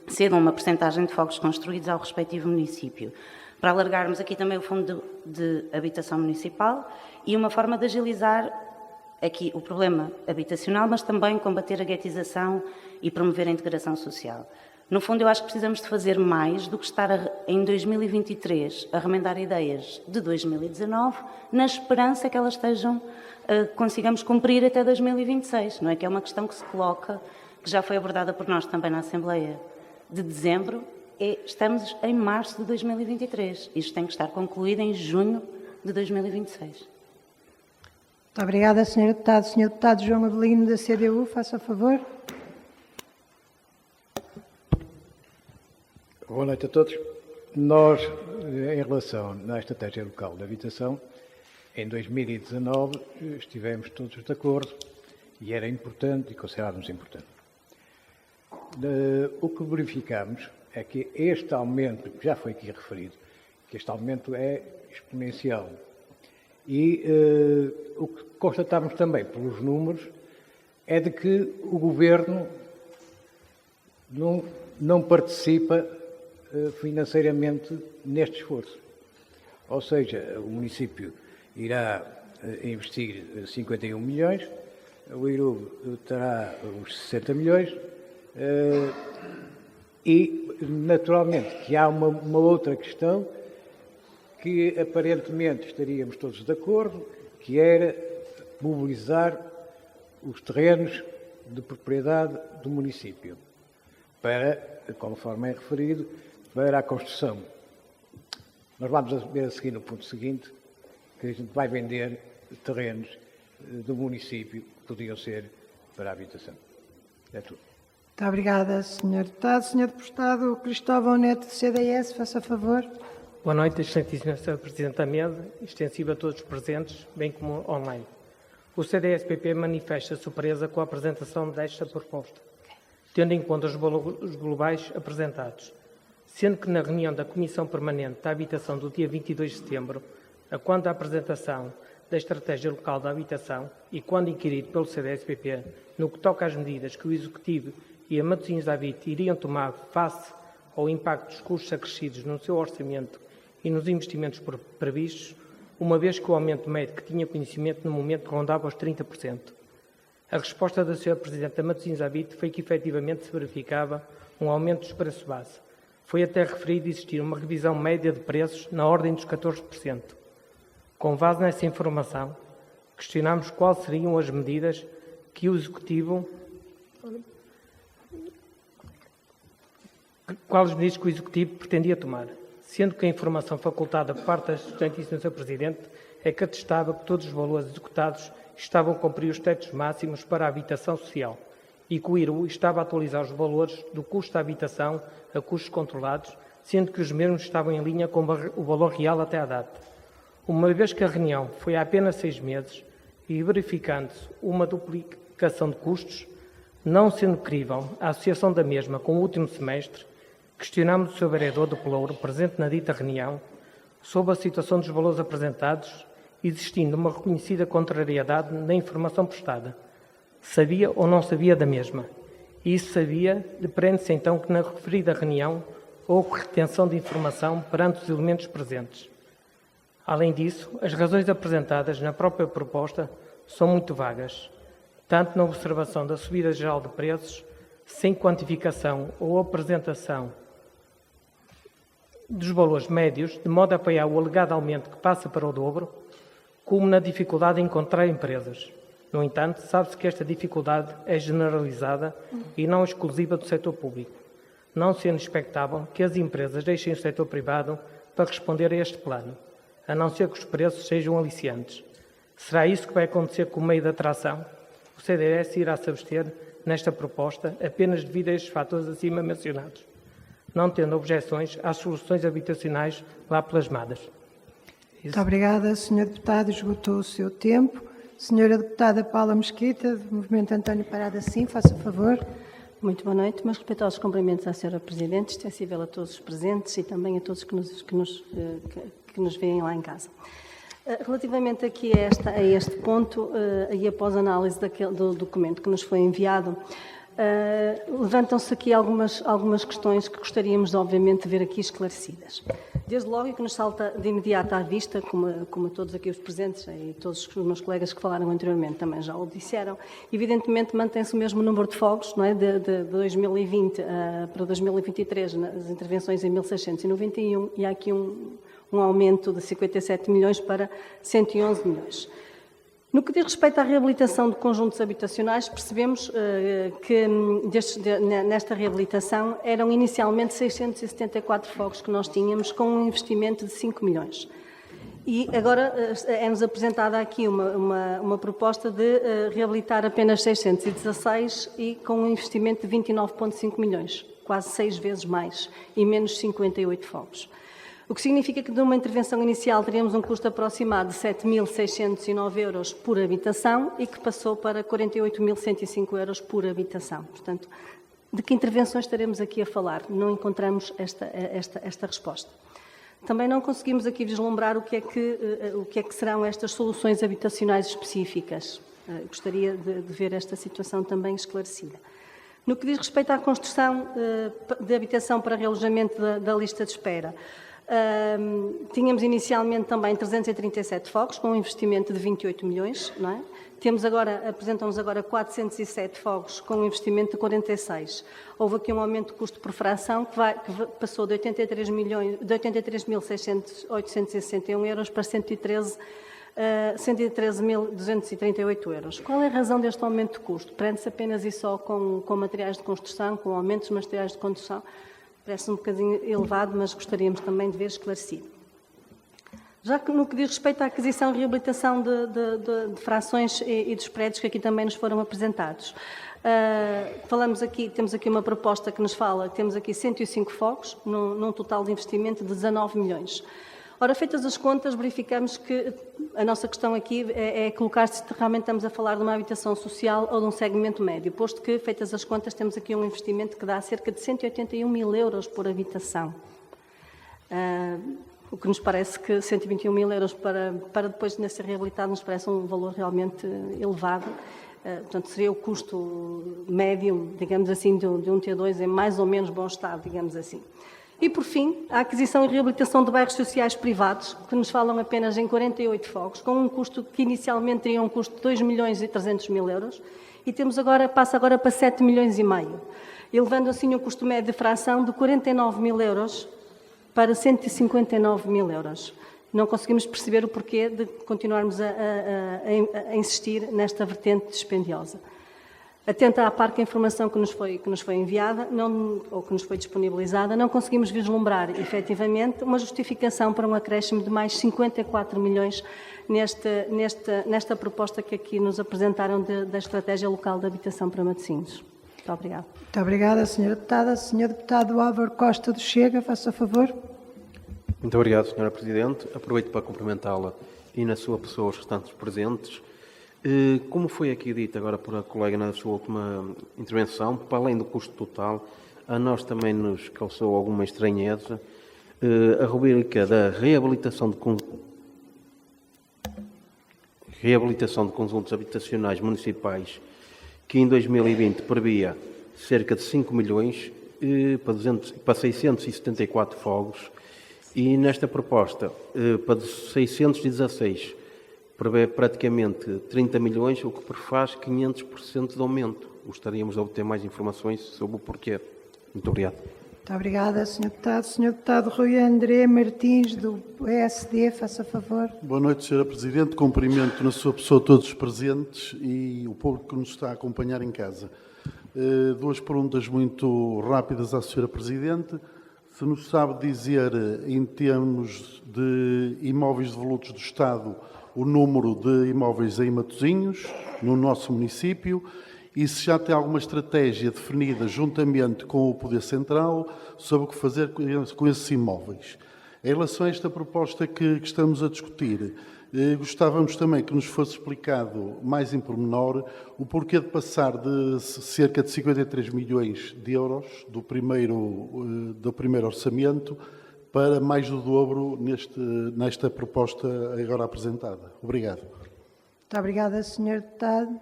cedam uma percentagem de fogos construídos ao respectivo município. Para alargarmos aqui também o Fundo de Habitação Municipal e uma forma de agilizar aqui o problema habitacional, mas também combater a guetização e promover a integração social. No fundo, eu acho que precisamos de fazer mais do que estar em 2023 a remendar ideias de 2019, na esperança que elas consigamos cumprir até 2026. Não é que é uma questão que se coloca, que já foi abordada por nós também na Assembleia de dezembro. Estamos em março de 2023. Isto tem que estar concluído em junho de 2026. Muito obrigada, Sr. Deputado. Sr. Deputado João Avelino, da CDU, faça favor. Boa noite a todos. Nós, em relação à Estratégia Local de Habitação, em 2019 estivemos todos de acordo e era importante e considerávamos importante. O que verificamos é que este aumento, que já foi aqui referido, que este aumento é exponencial. E o que constatamos também pelos números é de que o Governo não participa financeiramente neste esforço. Ou seja, o município irá investir 51 milhões, o IRUB terá uns 60 milhões e, naturalmente, que há uma outra questão que aparentemente estaríamos todos de acordo, que era mobilizar os terrenos de propriedade do município para, conforme é referido, para a construção. Nós vamos ver a seguir no ponto seguinte que a gente vai vender terrenos do município que podiam ser para a habitação. É tudo. Muito obrigada, Sr. Deputado. Sr. Deputado Cristóvão Neto, do CDS, faça favor. Boa noite, Excelentíssima Sra. Presidente da Mesa, extensiva a todos os presentes, bem como online. O CDS-PP manifesta surpresa com a apresentação desta proposta, tendo em conta os valores globais apresentados, sendo que na reunião da Comissão Permanente da Habitação do dia 22 de setembro, a quando da apresentação da Estratégia Local da Habitação e quando inquirido pelo CDS-PP no que toca às medidas que o Executivo e a Matosinhos da Habite iriam tomar face ao impacto dos custos acrescidos no seu orçamento e nos investimentos previstos, uma vez que o aumento médio que tinha conhecimento no momento rondava os 30%. A resposta da Sra. Presidente da Matosinhos da Habite foi que efetivamente se verificava um aumento dos preços base. Foi até referido existir uma revisão média de preços na ordem dos 14%. Com base nessa informação, questionámos quais seriam as medidas que o Executivo pretendia tomar, sendo que a informação facultada por parte da Excelentíssima Sra. Presidente é que atestava que todos os valores executados estavam a cumprir os tetos máximos para a habitação social e que o IRU estava a atualizar os valores do custo da habitação a custos controlados, sendo que os mesmos estavam em linha com o valor real até à data. Uma vez que a reunião foi há apenas 6 meses e verificando-se uma duplicação de custos, não sendo crível a associação da mesma com o último semestre, questionámos o Sr. Vereador do Pelouro, presente na dita reunião, sobre a situação dos valores apresentados, existindo uma reconhecida contrariedade na informação prestada. Sabia ou não sabia da mesma? E isso sabia, depreende-se então que na referida reunião houve retenção de informação perante os elementos presentes. Além disso, as razões apresentadas na própria proposta são muito vagas, tanto na observação da subida geral de preços, sem quantificação ou apresentação dos valores médios, de modo a apoiar o alegado aumento que passa para o dobro, como na dificuldade em encontrar empresas. No entanto, sabe-se que esta dificuldade é generalizada e não exclusiva do setor público, não sendo expectável que as empresas deixem o setor privado para responder a este plano, a não ser que os preços sejam aliciantes. Será isso que vai acontecer com o meio de atração? O CDS irá se abster nesta proposta apenas devido a estes fatores acima mencionados, não tendo objeções às soluções habitacionais lá plasmadas. Muito obrigada, Sr. Deputado. Esgotou o seu tempo. Senhora Deputada Paula Mesquita, do Movimento António Parada, sim, faça favor. Muito boa noite. Meus respeitosos cumprimentos à Sra. Presidente, extensível a todos os presentes e também a todos que nos veem lá em casa. Relativamente aqui a este ponto, e após a análise do documento que nos foi enviado, levantam-se aqui algumas questões que gostaríamos, obviamente, de ver aqui esclarecidas. Desde logo, e que nos salta de imediato à vista, como todos aqui os presentes e todos os meus colegas que falaram anteriormente também já o disseram, evidentemente mantém-se o mesmo número de fogos, não é? De 2020 para 2023, nas intervenções em 1.691, e há aqui um aumento de 57 milhões para 111 milhões. No que diz respeito à reabilitação de conjuntos habitacionais, percebemos que nesta reabilitação eram inicialmente 674 fogos que nós tínhamos, com um investimento de 5 milhões. E agora é-nos apresentada aqui uma proposta de reabilitar apenas 616 e com um investimento de 29,5 milhões, quase 6 vezes mais, e menos 58 fogos. O que significa que de uma intervenção inicial teríamos um custo aproximado de 7.609 euros por habitação e que passou para 48.105 euros por habitação. Portanto, de que intervenções estaremos aqui a falar? Não encontramos esta resposta. Também não conseguimos aqui vislumbrar o que é que serão estas soluções habitacionais específicas. Gostaria de ver esta situação também esclarecida. No que diz respeito à construção de habitação para realojamento da lista de espera, tínhamos inicialmente também 337 fogos, com um investimento de 28 milhões, não é? Apresentam-nos agora 407 fogos, com um investimento de 46. Houve aqui um aumento de custo por fração, que passou de 83.861 euros para 113.238 euros. Qual é a razão deste aumento de custo? Prende-se apenas e só com materiais de construção, com aumentos de materiais de construção? Parece um bocadinho elevado, mas gostaríamos também de ver esclarecido. Já que no que diz respeito à aquisição e reabilitação de frações e dos prédios que aqui também nos foram apresentados, temos aqui uma proposta que nos fala, temos aqui 105 fogos, num total de investimento de 19 milhões. Ora, feitas as contas, verificamos que a nossa questão aqui é colocar se realmente estamos a falar de uma habitação social ou de um segmento médio, posto que, feitas as contas, temos aqui um investimento que dá cerca de 181 mil euros por habitação. O que nos parece que 121 mil euros para depois de ser reabilitado nos parece um valor realmente elevado. Portanto, seria o custo médio, digamos assim, de um T2 em mais ou menos bom estado, digamos assim. E, por fim, a aquisição e reabilitação de bairros sociais privados, que nos falam apenas em 48 fogos, com um custo que inicialmente teria um custo de 2 milhões e 300 mil euros, e passa agora para 7 milhões e meio, elevando assim o custo médio de fração de 49 mil euros para 159 mil euros. Não conseguimos perceber o porquê de continuarmos a insistir nesta vertente dispendiosa. Atenta à par que a informação que nos foi enviada ou que nos foi disponibilizada, não conseguimos vislumbrar, efetivamente, uma justificação para um acréscimo de mais 54 milhões nesta proposta que aqui nos apresentaram da Estratégia Local de Habitação para Matosinhos. Muito obrigada. Muito obrigada, Sra. Deputada. Sr. Deputado Álvaro Costa do Chega, faça favor. Muito obrigado, Sra. Presidente. Aproveito para cumprimentá-la e, na sua pessoa, os restantes presentes. Como foi aqui dito agora por a colega na sua última intervenção, para além do custo total, a nós também nos causou alguma estranheza a rubrica da reabilitação de conjuntos habitacionais municipais, que em 2020 previa cerca de 5 milhões para 674 fogos, e nesta proposta para 616 prevê praticamente 30 milhões, o que prefaz 500% de aumento. Gostaríamos de obter mais informações sobre o porquê. Muito obrigado. Muito obrigada, Sr. Deputado. Sr. Deputado Rui André Martins, do PSD, faça favor. Boa noite, Sra. Presidente. Cumprimento na sua pessoa todos os presentes e o público que nos está a acompanhar em casa. Duas perguntas muito rápidas à Sra. Presidente. Se nos sabe dizer, em termos de imóveis devolutos do Estado, o número de imóveis em Matosinhos, no nosso município, e se já tem alguma estratégia definida juntamente com o Poder Central sobre o que fazer com esses imóveis. Em relação a esta proposta que estamos a discutir, gostávamos também que nos fosse explicado mais em pormenor o porquê de passar de cerca de 53 milhões de euros do primeiro orçamento para mais do dobro nesta proposta agora apresentada. Obrigado. Muito obrigada, Sr. Deputado.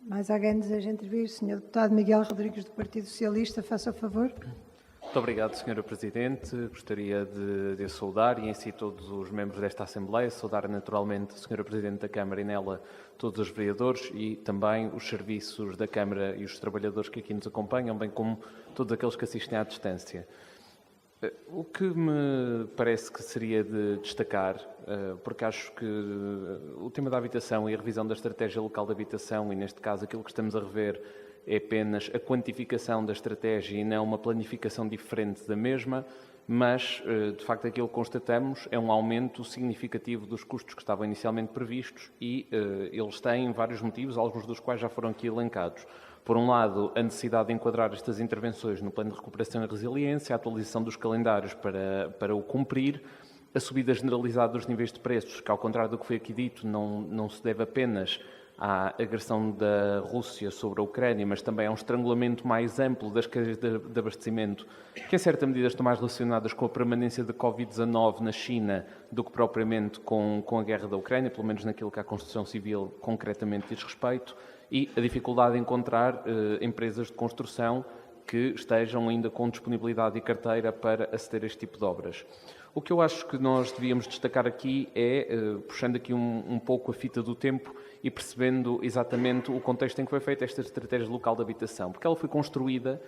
Mais alguém deseja intervir? Sr. Deputado Miguel Rodrigues, do Partido Socialista, faça favor. Muito obrigado, Sra. Presidente. Gostaria de saudar, e em si todos os membros desta Assembleia, saudar naturalmente a Sra. Presidente da Câmara e nela todos os vereadores e também os serviços da Câmara e os trabalhadores que aqui nos acompanham, bem como todos aqueles que assistem à distância. O que me parece que seria de destacar, porque acho que o tema da habitação e a revisão da estratégia local de habitação, e neste caso aquilo que estamos a rever é apenas a quantificação da estratégia e não uma planificação diferente da mesma, mas de facto aquilo que constatamos é um aumento significativo dos custos que estavam inicialmente previstos e eles têm vários motivos, alguns dos quais já foram aqui elencados. Por um lado, a necessidade de enquadrar estas intervenções no Plano de Recuperação e Resiliência, a atualização dos calendários para o cumprir, a subida generalizada dos níveis de preços, que, ao contrário do que foi aqui dito, não se deve apenas à agressão da Rússia sobre a Ucrânia, mas também a um estrangulamento mais amplo das cadeias de abastecimento, que em certa medida estão mais relacionadas com a permanência da Covid-19 na China do que propriamente com a guerra da Ucrânia, pelo menos naquilo que a construção civil concretamente diz respeito, e a dificuldade de encontrar empresas de construção que estejam ainda com disponibilidade e carteira para aceder a este tipo de obras. O que eu acho que nós devíamos destacar aqui é, puxando aqui um pouco a fita do tempo e percebendo exatamente o contexto em que foi feita esta estratégia local de habitação, porque ela foi construída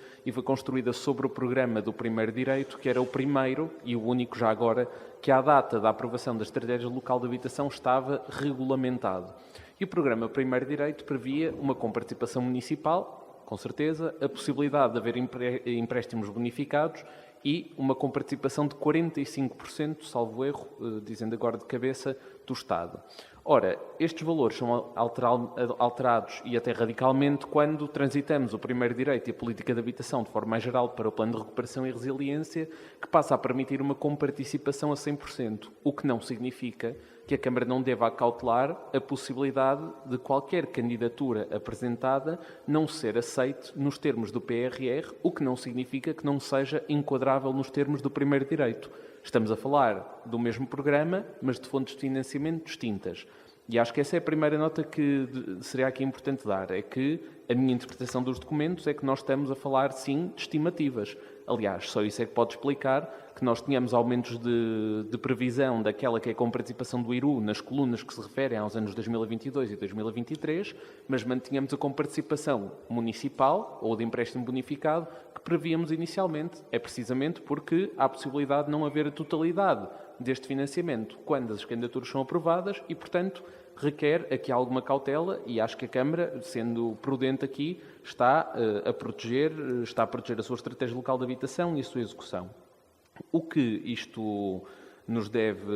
sobre o programa do primeiro direito, que era o primeiro e o único já agora, que à data da aprovação da estratégia local de habitação estava regulamentado. E o programa Primeiro Direito previa uma comparticipação municipal, com certeza, a possibilidade de haver empréstimos bonificados e uma comparticipação de 45%, salvo erro, dizendo agora de cabeça, do Estado. Ora, estes valores são alterados e até radicalmente quando transitamos o primeiro direito e a política de habitação de forma mais geral para o Plano de Recuperação e Resiliência, que passa a permitir uma comparticipação a 100%, o que não significa que a Câmara não deva acautelar a possibilidade de qualquer candidatura apresentada não ser aceite nos termos do PRR, o que não significa que não seja enquadrável nos termos do primeiro direito. Estamos a falar do mesmo programa, mas de fontes de financiamento distintas. E acho que essa é a primeira nota que seria aqui importante dar, é que a minha interpretação dos documentos é que nós estamos a falar, sim, de estimativas. Aliás, só isso é que pode explicar que nós tínhamos aumentos de previsão daquela que é a comparticipação do IRU nas colunas que se referem aos anos 2022 e 2023, mas mantínhamos a comparticipação municipal ou de empréstimo bonificado que prevíamos inicialmente. É precisamente porque há a possibilidade de não haver a totalidade deste financiamento quando as candidaturas são aprovadas e, portanto, requer aqui alguma cautela e acho que a Câmara, sendo prudente aqui, está a proteger a sua estratégia local de habitação e a sua execução. O que isto nos deve,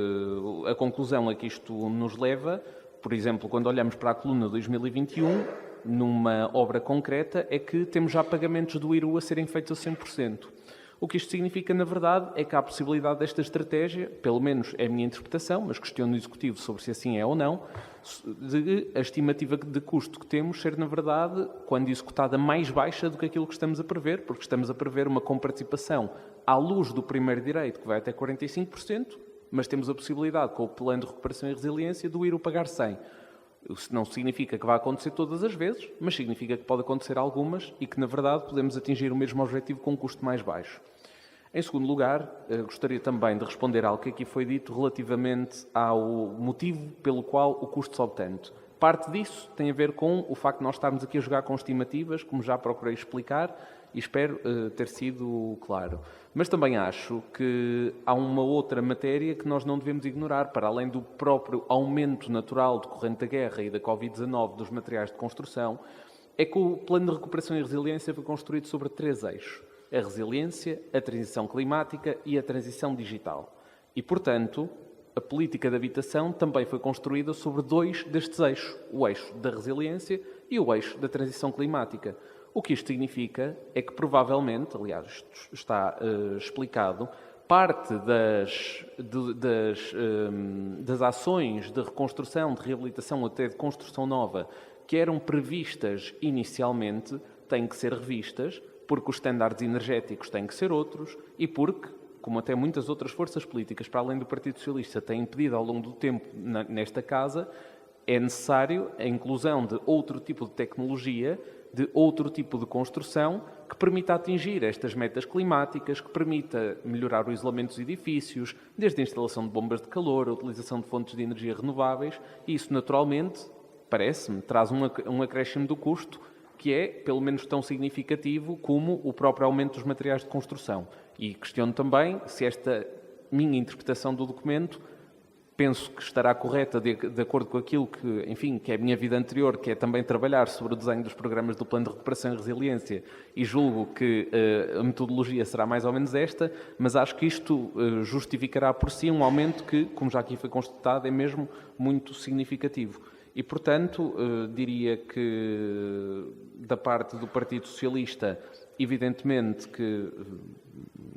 a conclusão a que isto nos leva, por exemplo, quando olhamos para a coluna 2021, numa obra concreta, é que temos já pagamentos do IRU a serem feitos a 100%. O que isto significa, na verdade, é que há a possibilidade desta estratégia, pelo menos é a minha interpretação, mas questiono o Executivo sobre se assim é ou não, de a estimativa de custo que temos ser, na verdade, quando executada, mais baixa do que aquilo que estamos a prever, porque estamos a prever uma comparticipação à luz do primeiro direito, que vai até 45%, mas temos a possibilidade, com o Plano de Recuperação e Resiliência, do IRU pagar 100%. Isso não significa que vai acontecer todas as vezes, mas significa que pode acontecer algumas e que, na verdade, podemos atingir o mesmo objetivo com um custo mais baixo. Em segundo lugar, gostaria também de responder algo que aqui foi dito relativamente ao motivo pelo qual o custo sobe tanto. Parte disso tem a ver com o facto de nós estarmos aqui a jogar com estimativas, como já procurei explicar, e espero ter sido claro. Mas também acho que há uma outra matéria que nós não devemos ignorar, para além do próprio aumento natural decorrente da guerra e da Covid-19 dos materiais de construção, é que o Plano de Recuperação e Resiliência foi construído sobre 3 eixos: a resiliência, a transição climática e a transição digital. E, portanto, a política de habitação também foi construída sobre 2 destes eixos, o eixo da resiliência e o eixo da transição climática. O que isto significa é que, provavelmente, aliás, isto está explicado, parte das ações de reconstrução, de reabilitação, até de construção nova, que eram previstas inicialmente, têm que ser revistas, porque os estándares energéticos têm que ser outros e porque, como até muitas outras forças políticas, para além do Partido Socialista, têm impedido ao longo do tempo nesta Casa, é necessário a inclusão de outro tipo de tecnologia, de outro tipo de construção que permita atingir estas metas climáticas, que permita melhorar o isolamento dos edifícios, desde a instalação de bombas de calor, a utilização de fontes de energia renováveis, e isso naturalmente, parece-me, traz um acréscimo do custo que é, pelo menos, tão significativo como o próprio aumento dos materiais de construção. E questiono também se esta minha interpretação do documento, penso que estará correta de acordo com aquilo que, enfim, que é a minha vida anterior, que é também trabalhar sobre o desenho dos programas do Plano de Recuperação e Resiliência, e julgo que a metodologia será mais ou menos esta, mas acho que isto justificará por si um aumento que, como já aqui foi constatado, é mesmo muito significativo. E, portanto, diria que, da parte do Partido Socialista, evidentemente que,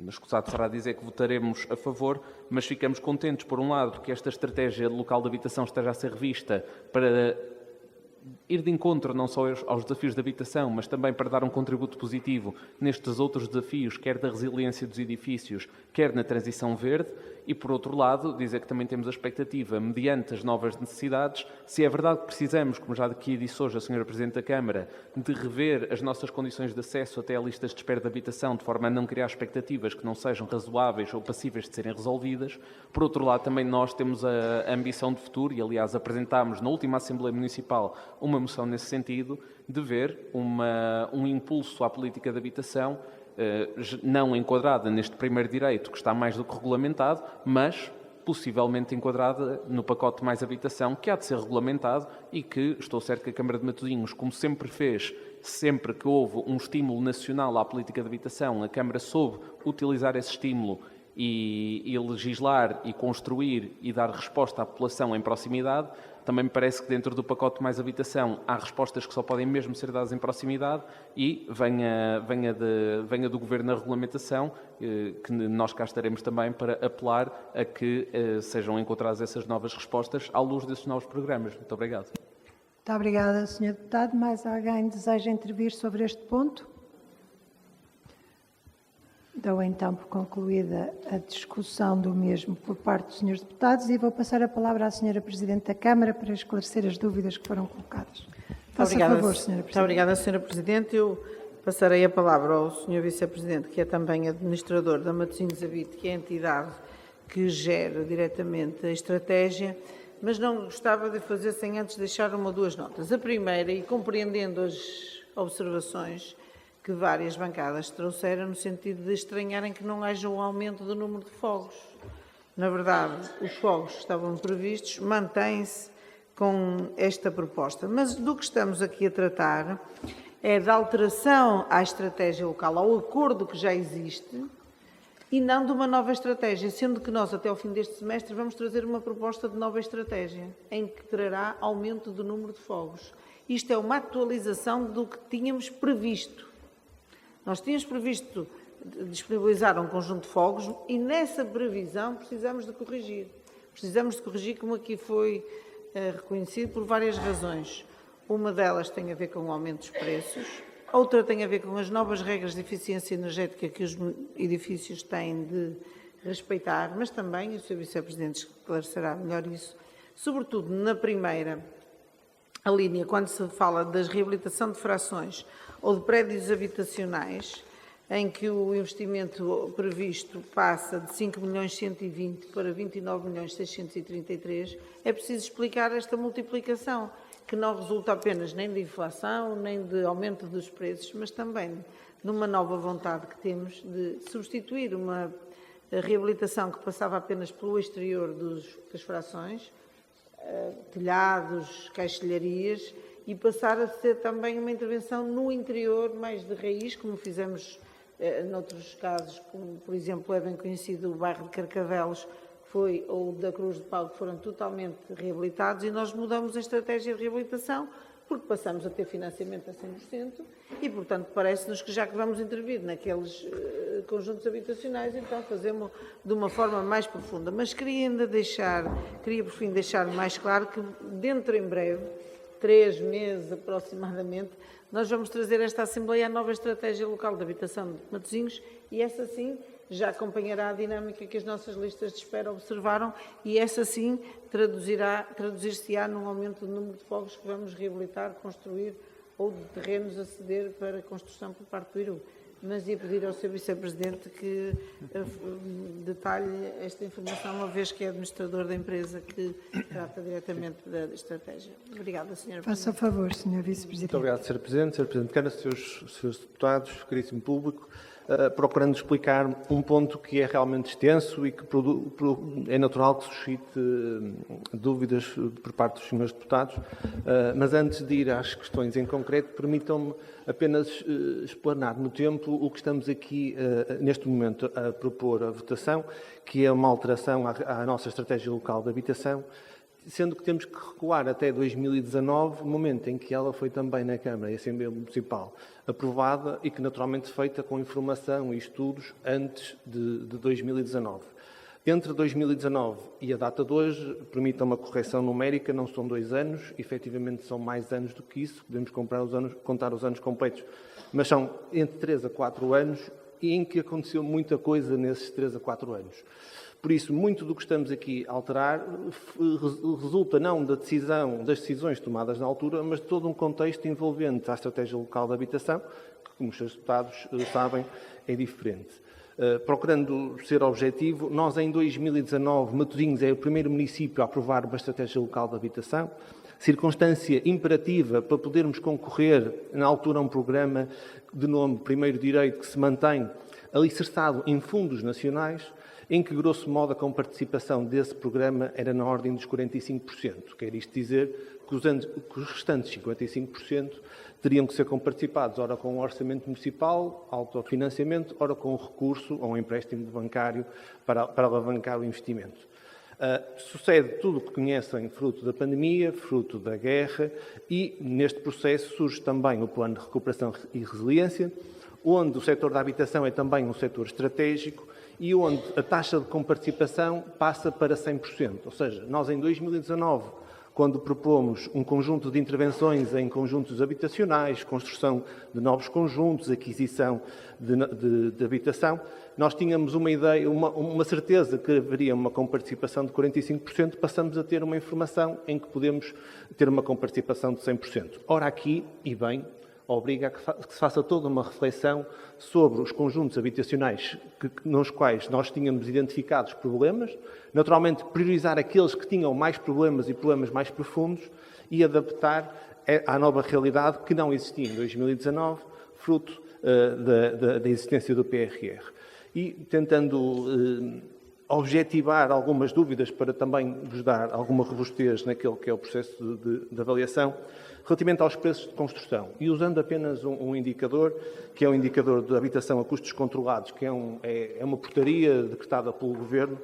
escusado será dizer que votaremos a favor, mas ficamos contentes, por um lado, que esta estratégia local de habitação esteja a ser revista para ir de encontro não só aos desafios da habitação, mas também para dar um contributo positivo nestes outros desafios, quer da resiliência dos edifícios, quer na transição verde. E, por outro lado, dizer que também temos a expectativa, mediante as novas necessidades, se é verdade que precisamos, como já aqui disse hoje a Sra. Presidente da Câmara, de rever as nossas condições de acesso até a listas de espera de habitação, de forma a não criar expectativas que não sejam razoáveis ou passíveis de serem resolvidas. Por outro lado, também nós temos a ambição de futuro, e aliás apresentámos na última Assembleia Municipal uma moção nesse sentido, de ver um impulso à política de habitação, não enquadrada neste primeiro direito, que está mais do que regulamentado, mas possivelmente enquadrada no pacote Mais Habitação, que há de ser regulamentado e que estou certo que a Câmara de Matosinhos, como sempre fez, sempre que houve um estímulo nacional à política de habitação, a Câmara soube utilizar esse estímulo e legislar e construir e dar resposta à população em proximidade. Também me parece que dentro do pacote Mais Habitação há respostas que só podem mesmo ser dadas em proximidade e venha do Governo na regulamentação, que nós cá estaremos também para apelar a que sejam encontradas essas novas respostas à luz desses novos programas. Muito obrigado. Muito obrigada, Sr. Deputado. Mais alguém deseja intervir sobre este ponto? Dou então por concluída a discussão do mesmo por parte dos senhores deputados e vou passar a palavra à Sra. Presidente da Câmara para esclarecer as dúvidas que foram colocadas. Faça favor, Sra. Presidente. Muito obrigada, Sra. Presidente. Eu passarei a palavra ao Sr. Vice-Presidente, que é também administrador da Matosinhos Habite, que é a entidade que gera diretamente a estratégia, mas não gostava de fazer sem antes deixar uma ou duas notas. A primeira, e compreendendo as observações que várias bancadas trouxeram, no sentido de estranharem que não haja um aumento do número de fogos. Na verdade, os fogos que estavam previstos mantêm-se com esta proposta. Mas do que estamos aqui a tratar é da alteração à estratégia local, ao acordo que já existe, e não de uma nova estratégia, sendo que nós, até ao fim deste semestre, vamos trazer uma proposta de nova estratégia, em que trará aumento do número de fogos. Isto é uma atualização do que tínhamos previsto. Nós tínhamos previsto disponibilizar um conjunto de fogos e nessa previsão precisamos de corrigir. Precisamos de corrigir, como aqui foi reconhecido, por várias razões. Uma delas tem a ver com o aumento dos preços, outra tem a ver com as novas regras de eficiência energética que os edifícios têm de respeitar, mas também, e o Sr. Vice-Presidente esclarecerá melhor isso, sobretudo na primeira a linha, quando se fala da reabilitação de frações ou de prédios habitacionais, em que o investimento previsto passa de 5.120 para 29.633, é preciso explicar esta multiplicação, que não resulta apenas nem de inflação, nem de aumento dos preços, mas também de uma nova vontade que temos de substituir uma reabilitação que passava apenas pelo exterior das frações, telhados, caixilharias, e passar a ser também uma intervenção no interior, mais de raiz, como fizemos noutros casos, como por exemplo é bem conhecido o bairro de Carcavelos, ou da Cruz de Pau, que foram totalmente reabilitados, e nós mudamos a estratégia de reabilitação, porque passamos a ter financiamento a 100%, e portanto parece-nos que já que vamos intervir naqueles conjuntos habitacionais, então fazemos de uma forma mais profunda. Mas queria por fim deixar mais claro que dentro em breve, 3 meses aproximadamente, nós vamos trazer a esta Assembleia a nova estratégia local de habitação de Matosinhos e essa sim já acompanhará a dinâmica que as nossas listas de espera observaram e essa sim traduzir-se-á num aumento do número de fogos que vamos reabilitar, construir ou de terrenos a ceder para construção por parte do IRU. Mas ia pedir ao Sr. Vice-Presidente que detalhe esta informação, uma vez que é administrador da empresa que trata diretamente da estratégia. Obrigada, Sra. Presidente. Faça favor, Sr. Vice-Presidente. Muito obrigado, Sr. Presidente. Sr. Presidente, Câmara, Srs. Deputados, caríssimo público, procurando explicar um ponto que é realmente extenso e que é natural que suscite dúvidas por parte dos Srs. Deputados, mas antes de ir às questões em concreto, permitam-me apenas explanar no tempo o que estamos aqui, neste momento, a propor a votação, que é uma alteração à nossa estratégia local de habitação, sendo que temos que recuar até 2019, momento em que ela foi também na Câmara e Assembleia Municipal aprovada e que naturalmente feita com informação e estudos antes de 2019. Entre 2019 e a data de hoje, permitam uma correção numérica, não são 2 anos, efetivamente são mais anos do que isso, podemos contar os anos completos, mas são entre 3 a 4 anos e em que aconteceu muita coisa nesses 3 a 4 anos. Por isso, muito do que estamos aqui a alterar resulta não das decisões tomadas na altura, mas de todo um contexto envolvente a estratégia local de habitação, que, como os seus deputados sabem, é diferente. Procurando ser objetivo, nós em 2019, Matosinhos é o primeiro município a aprovar uma estratégia local de habitação, circunstância imperativa para podermos concorrer, na altura, a um programa de nome Primeiro Direito, que se mantém alicerçado em fundos nacionais, em que, grosso modo, a comparticipação desse programa era na ordem dos 45%. Quer isto dizer que os restantes 55% teriam que ser comparticipados, ora com o orçamento municipal, autofinanciamento, ora com o recurso ou um empréstimo bancário para alavancar o investimento. Sucede tudo o que conhecem, fruto da pandemia, fruto da guerra, e neste processo surge também o Plano de Recuperação e Resiliência, onde o setor da habitação é também um setor estratégico e onde a taxa de comparticipação passa para 100%. Ou seja, nós em 2019, quando propomos um conjunto de intervenções em conjuntos habitacionais, construção de novos conjuntos, aquisição de habitação, nós tínhamos uma ideia, uma certeza que haveria uma comparticipação de 45%, passamos a ter uma informação em que podemos ter uma comparticipação de 100%. Ora, aqui, e bem, obriga a que se faça toda uma reflexão sobre os conjuntos habitacionais nos quais nós tínhamos identificados problemas, naturalmente priorizar aqueles que tinham mais problemas e problemas mais profundos e adaptar à nova realidade que não existia em 2019, fruto da existência do PRR. E tentando objetivar algumas dúvidas para também vos dar alguma robustez naquele que é o processo de avaliação, relativamente aos preços de construção, e usando apenas um indicador, que é o indicador de habitação a custos controlados, que é uma portaria decretada pelo Governo,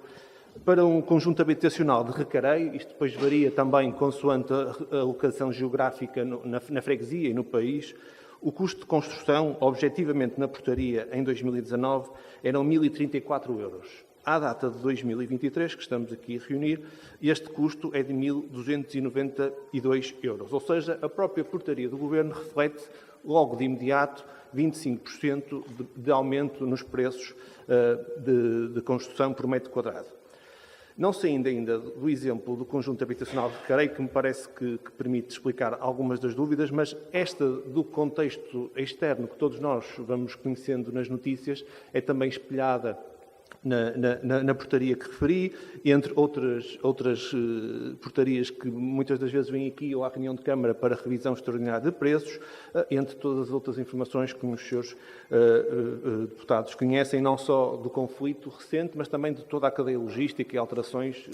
para um conjunto habitacional de Recareio, isto depois varia também consoante a locação geográfica na freguesia e no país, o custo de construção, objetivamente na portaria, em 2019, eram 1.034 euros. À data de 2023, que estamos aqui a reunir, este custo é de 1.292 euros. Ou seja, a própria portaria do Governo reflete, logo de imediato, 25% de aumento nos preços de construção por metro quadrado. Não saindo ainda do exemplo do conjunto habitacional de Recareio, que me parece que permite explicar algumas das dúvidas, mas esta do contexto externo que todos nós vamos conhecendo nas notícias é também espelhada na portaria que referi, entre outras portarias que muitas das vezes vêm aqui ou à reunião de Câmara para revisão extraordinária de preços, entre todas as outras informações que os senhores deputados conhecem, não só do conflito recente, mas também de toda a cadeia logística e alterações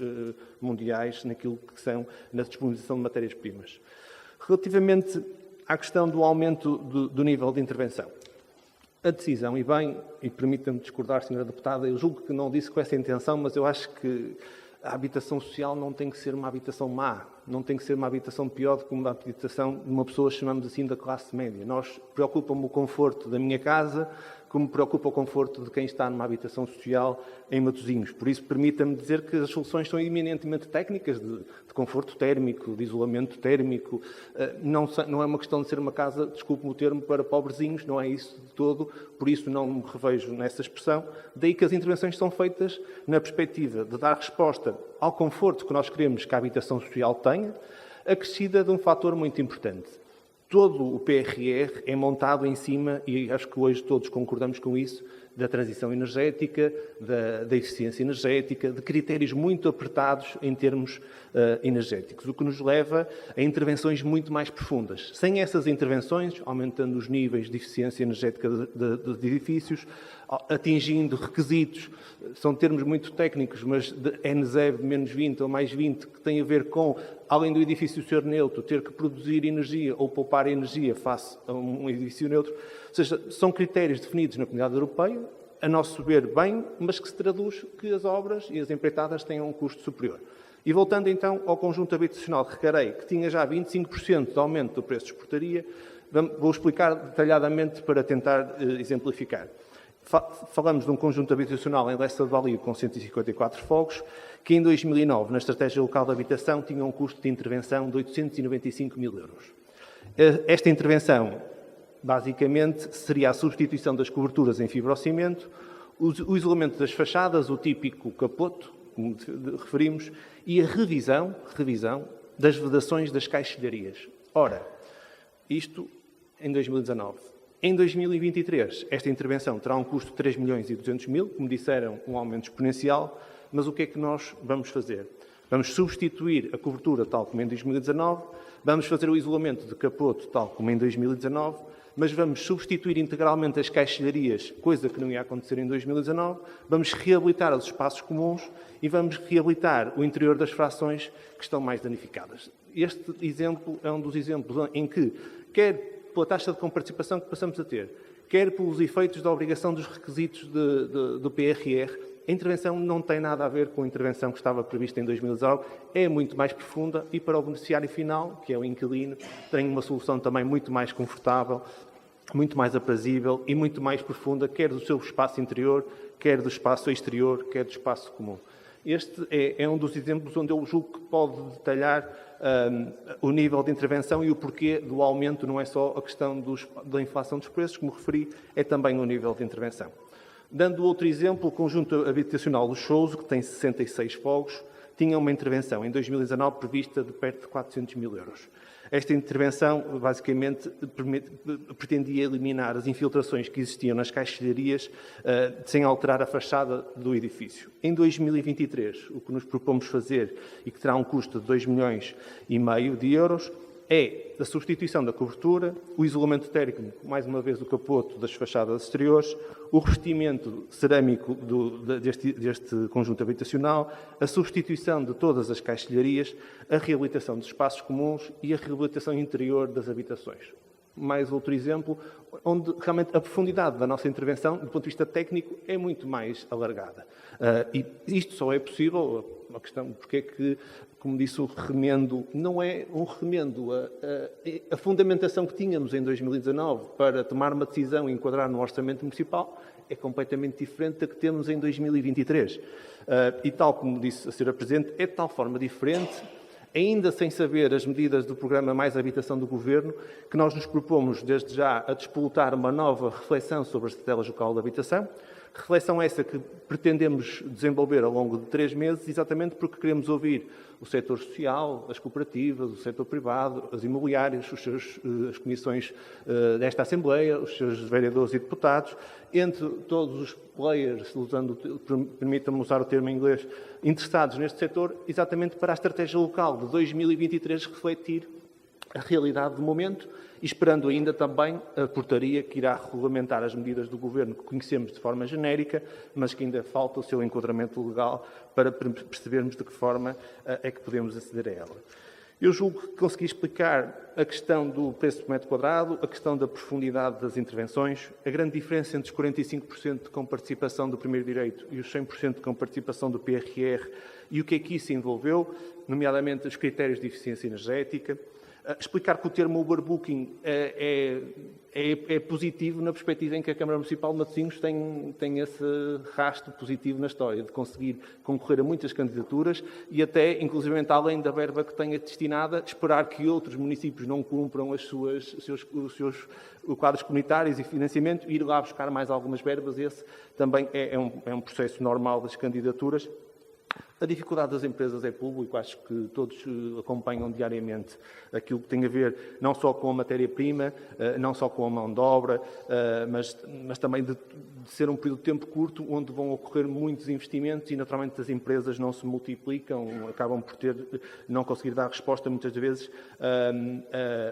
mundiais naquilo que são na disponibilização de matérias-primas. Relativamente à questão do aumento do nível de intervenção, a decisão, e bem, e permita-me discordar, Sra. Deputada, eu julgo que não disse com essa intenção, mas eu acho que a habitação social não tem que ser uma habitação má, não tem que ser uma habitação pior do que uma habitação de uma pessoa, chamamos assim, da classe média. Nós preocupa-me o conforto da minha casa, como me preocupa o conforto de quem está numa habitação social em Matosinhos. Por isso, permita-me dizer que as soluções são eminentemente técnicas, de conforto térmico, de isolamento térmico. Não é uma questão de ser uma casa, desculpe-me o termo, para pobrezinhos, não é isso de todo, por isso não me revejo nessa expressão. Daí que as intervenções são feitas na perspectiva de dar resposta ao conforto que nós queremos que a habitação social tenha, acrescida de um fator muito importante. Todo o PRR é montado em cima, e acho que hoje todos concordamos com isso, da transição energética, da eficiência energética, de critérios muito apertados em termos energéticos, o que nos leva a intervenções muito mais profundas. Sem essas intervenções, aumentando os níveis de eficiência energética de edifícios, atingindo requisitos, são termos muito técnicos, mas de NZEB menos 20 ou mais 20, que tem a ver com, além do edifício ser neutro, ter que produzir energia ou poupar energia face a um edifício neutro. Ou seja, são critérios definidos na Comunidade Europeia, a nosso ver bem, mas que se traduz que as obras e as empreitadas tenham um custo superior. E voltando então ao conjunto habitacional de Recareio, que tinha já 25% de aumento do preço de portaria, vou explicar detalhadamente para tentar exemplificar. Falamos de um conjunto habitacional em Lessa de Valio com 154 fogos, que em 2009, na Estratégia Local de Habitação, tinha um custo de intervenção de 895 mil euros. Esta intervenção, basicamente, seria a substituição das coberturas em fibrocimento, o isolamento das fachadas, o típico capoto, como referimos, e a revisão das vedações das caixilharias. Ora, isto em 2019. Em 2023, esta intervenção terá um custo de 3.200.000, como disseram, um aumento exponencial, mas o que é que nós vamos fazer? Vamos substituir a cobertura tal como em 2019, vamos fazer o isolamento de capoto tal como em 2019, mas vamos substituir integralmente as caixilharias, coisa que não ia acontecer em 2019, vamos reabilitar os espaços comuns e vamos reabilitar o interior das frações que estão mais danificadas. Este exemplo é um dos exemplos em que, quer pela taxa de comparticipação que passamos a ter, quer pelos efeitos da obrigação dos requisitos do PRR, a intervenção não tem nada a ver com a intervenção que estava prevista em 2019, é muito mais profunda e para o beneficiário final, que é o inquilino, tem uma solução também muito mais confortável, muito mais aprazível e muito mais profunda, quer do seu espaço interior, quer do espaço exterior, quer do espaço comum. Este é um dos exemplos onde eu julgo que pode detalhar o nível de intervenção e o porquê do aumento, não é só a questão da inflação dos preços, como referi, é também o nível de intervenção. Dando outro exemplo, o conjunto habitacional luxuoso, que tem 66 fogos, tinha uma intervenção em 2019 prevista de perto de 400 mil euros. Esta intervenção, basicamente, pretendia eliminar as infiltrações que existiam nas caixilharias sem alterar a fachada do edifício. Em 2023, o que nos propomos fazer, e que terá um custo de 2,5 milhões de euros, é a substituição da cobertura, o isolamento térmico, mais uma vez, do capoto das fachadas exteriores, o revestimento cerâmico deste conjunto habitacional, a substituição de todas as caixilharias, a reabilitação dos espaços comuns e a reabilitação interior das habitações. Mais outro exemplo, onde realmente a profundidade da nossa intervenção, do ponto de vista técnico, é muito mais alargada. E isto só é possível, uma questão, porque é que, como disse, o remendo não é um remendo. A fundamentação que tínhamos em 2019 para tomar uma decisão e enquadrar no orçamento municipal é completamente diferente da que temos em 2023. E tal como disse a Sra. Presidente, é de tal forma diferente, ainda sem saber as medidas do programa Mais Habitação do Governo, que nós nos propomos, desde já, a disputar uma nova reflexão sobre a estratégia local de habitação. Reflexão essa que pretendemos desenvolver ao longo de 3 meses, exatamente porque queremos ouvir o setor social, as cooperativas, o setor privado, as imobiliárias, as comissões desta Assembleia, os seus vereadores e deputados, entre todos os players, permitam-me usar o termo em inglês, interessados neste setor, exatamente para a estratégia local de 2023 refletir a realidade do momento e esperando ainda também a portaria que irá regulamentar as medidas do Governo que conhecemos de forma genérica, mas que ainda falta o seu enquadramento legal para percebermos de que forma é que podemos aceder a ela. Eu julgo que consegui explicar a questão do preço por metro quadrado, a questão da profundidade das intervenções, a grande diferença entre os 45% de comparticipação do primeiro direito e os 100% de comparticipação do PRR e o que é que isso envolveu, nomeadamente os critérios de eficiência energética. Explicar que o termo overbooking é positivo na perspectiva em que a Câmara Municipal de Matosinhos tem esse rastro positivo na história, de conseguir concorrer a muitas candidaturas e até, inclusivamente, além da verba que tenha destinada, esperar que outros municípios não cumpram os seus quadros comunitários e financiamento e ir lá buscar mais algumas verbas. Esse também é um processo normal das candidaturas. A dificuldade das empresas é público, acho que todos acompanham diariamente aquilo que tem a ver não só com a matéria-prima, não só com a mão de obra, mas também de ser um período de tempo curto onde vão ocorrer muitos investimentos e naturalmente as empresas não se multiplicam, acabam por não conseguir dar resposta muitas vezes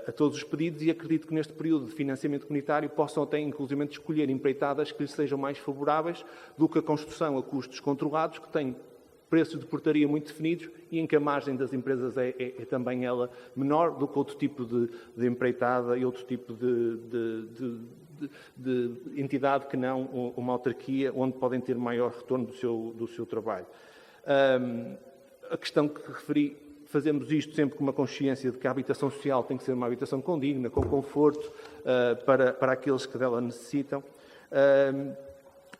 a todos os pedidos e acredito que neste período de financiamento comunitário possam até inclusivamente escolher empreitadas que lhes sejam mais favoráveis do que a construção a custos controlados que têm preços de portaria muito definidos e em que a margem das empresas é também ela menor do que outro tipo de empreitada e outro tipo de entidade que não uma autarquia, onde podem ter maior retorno do seu trabalho. A questão que referi, fazemos isto sempre com uma consciência de que a habitação social tem que ser uma habitação condigna, com conforto para aqueles que dela necessitam.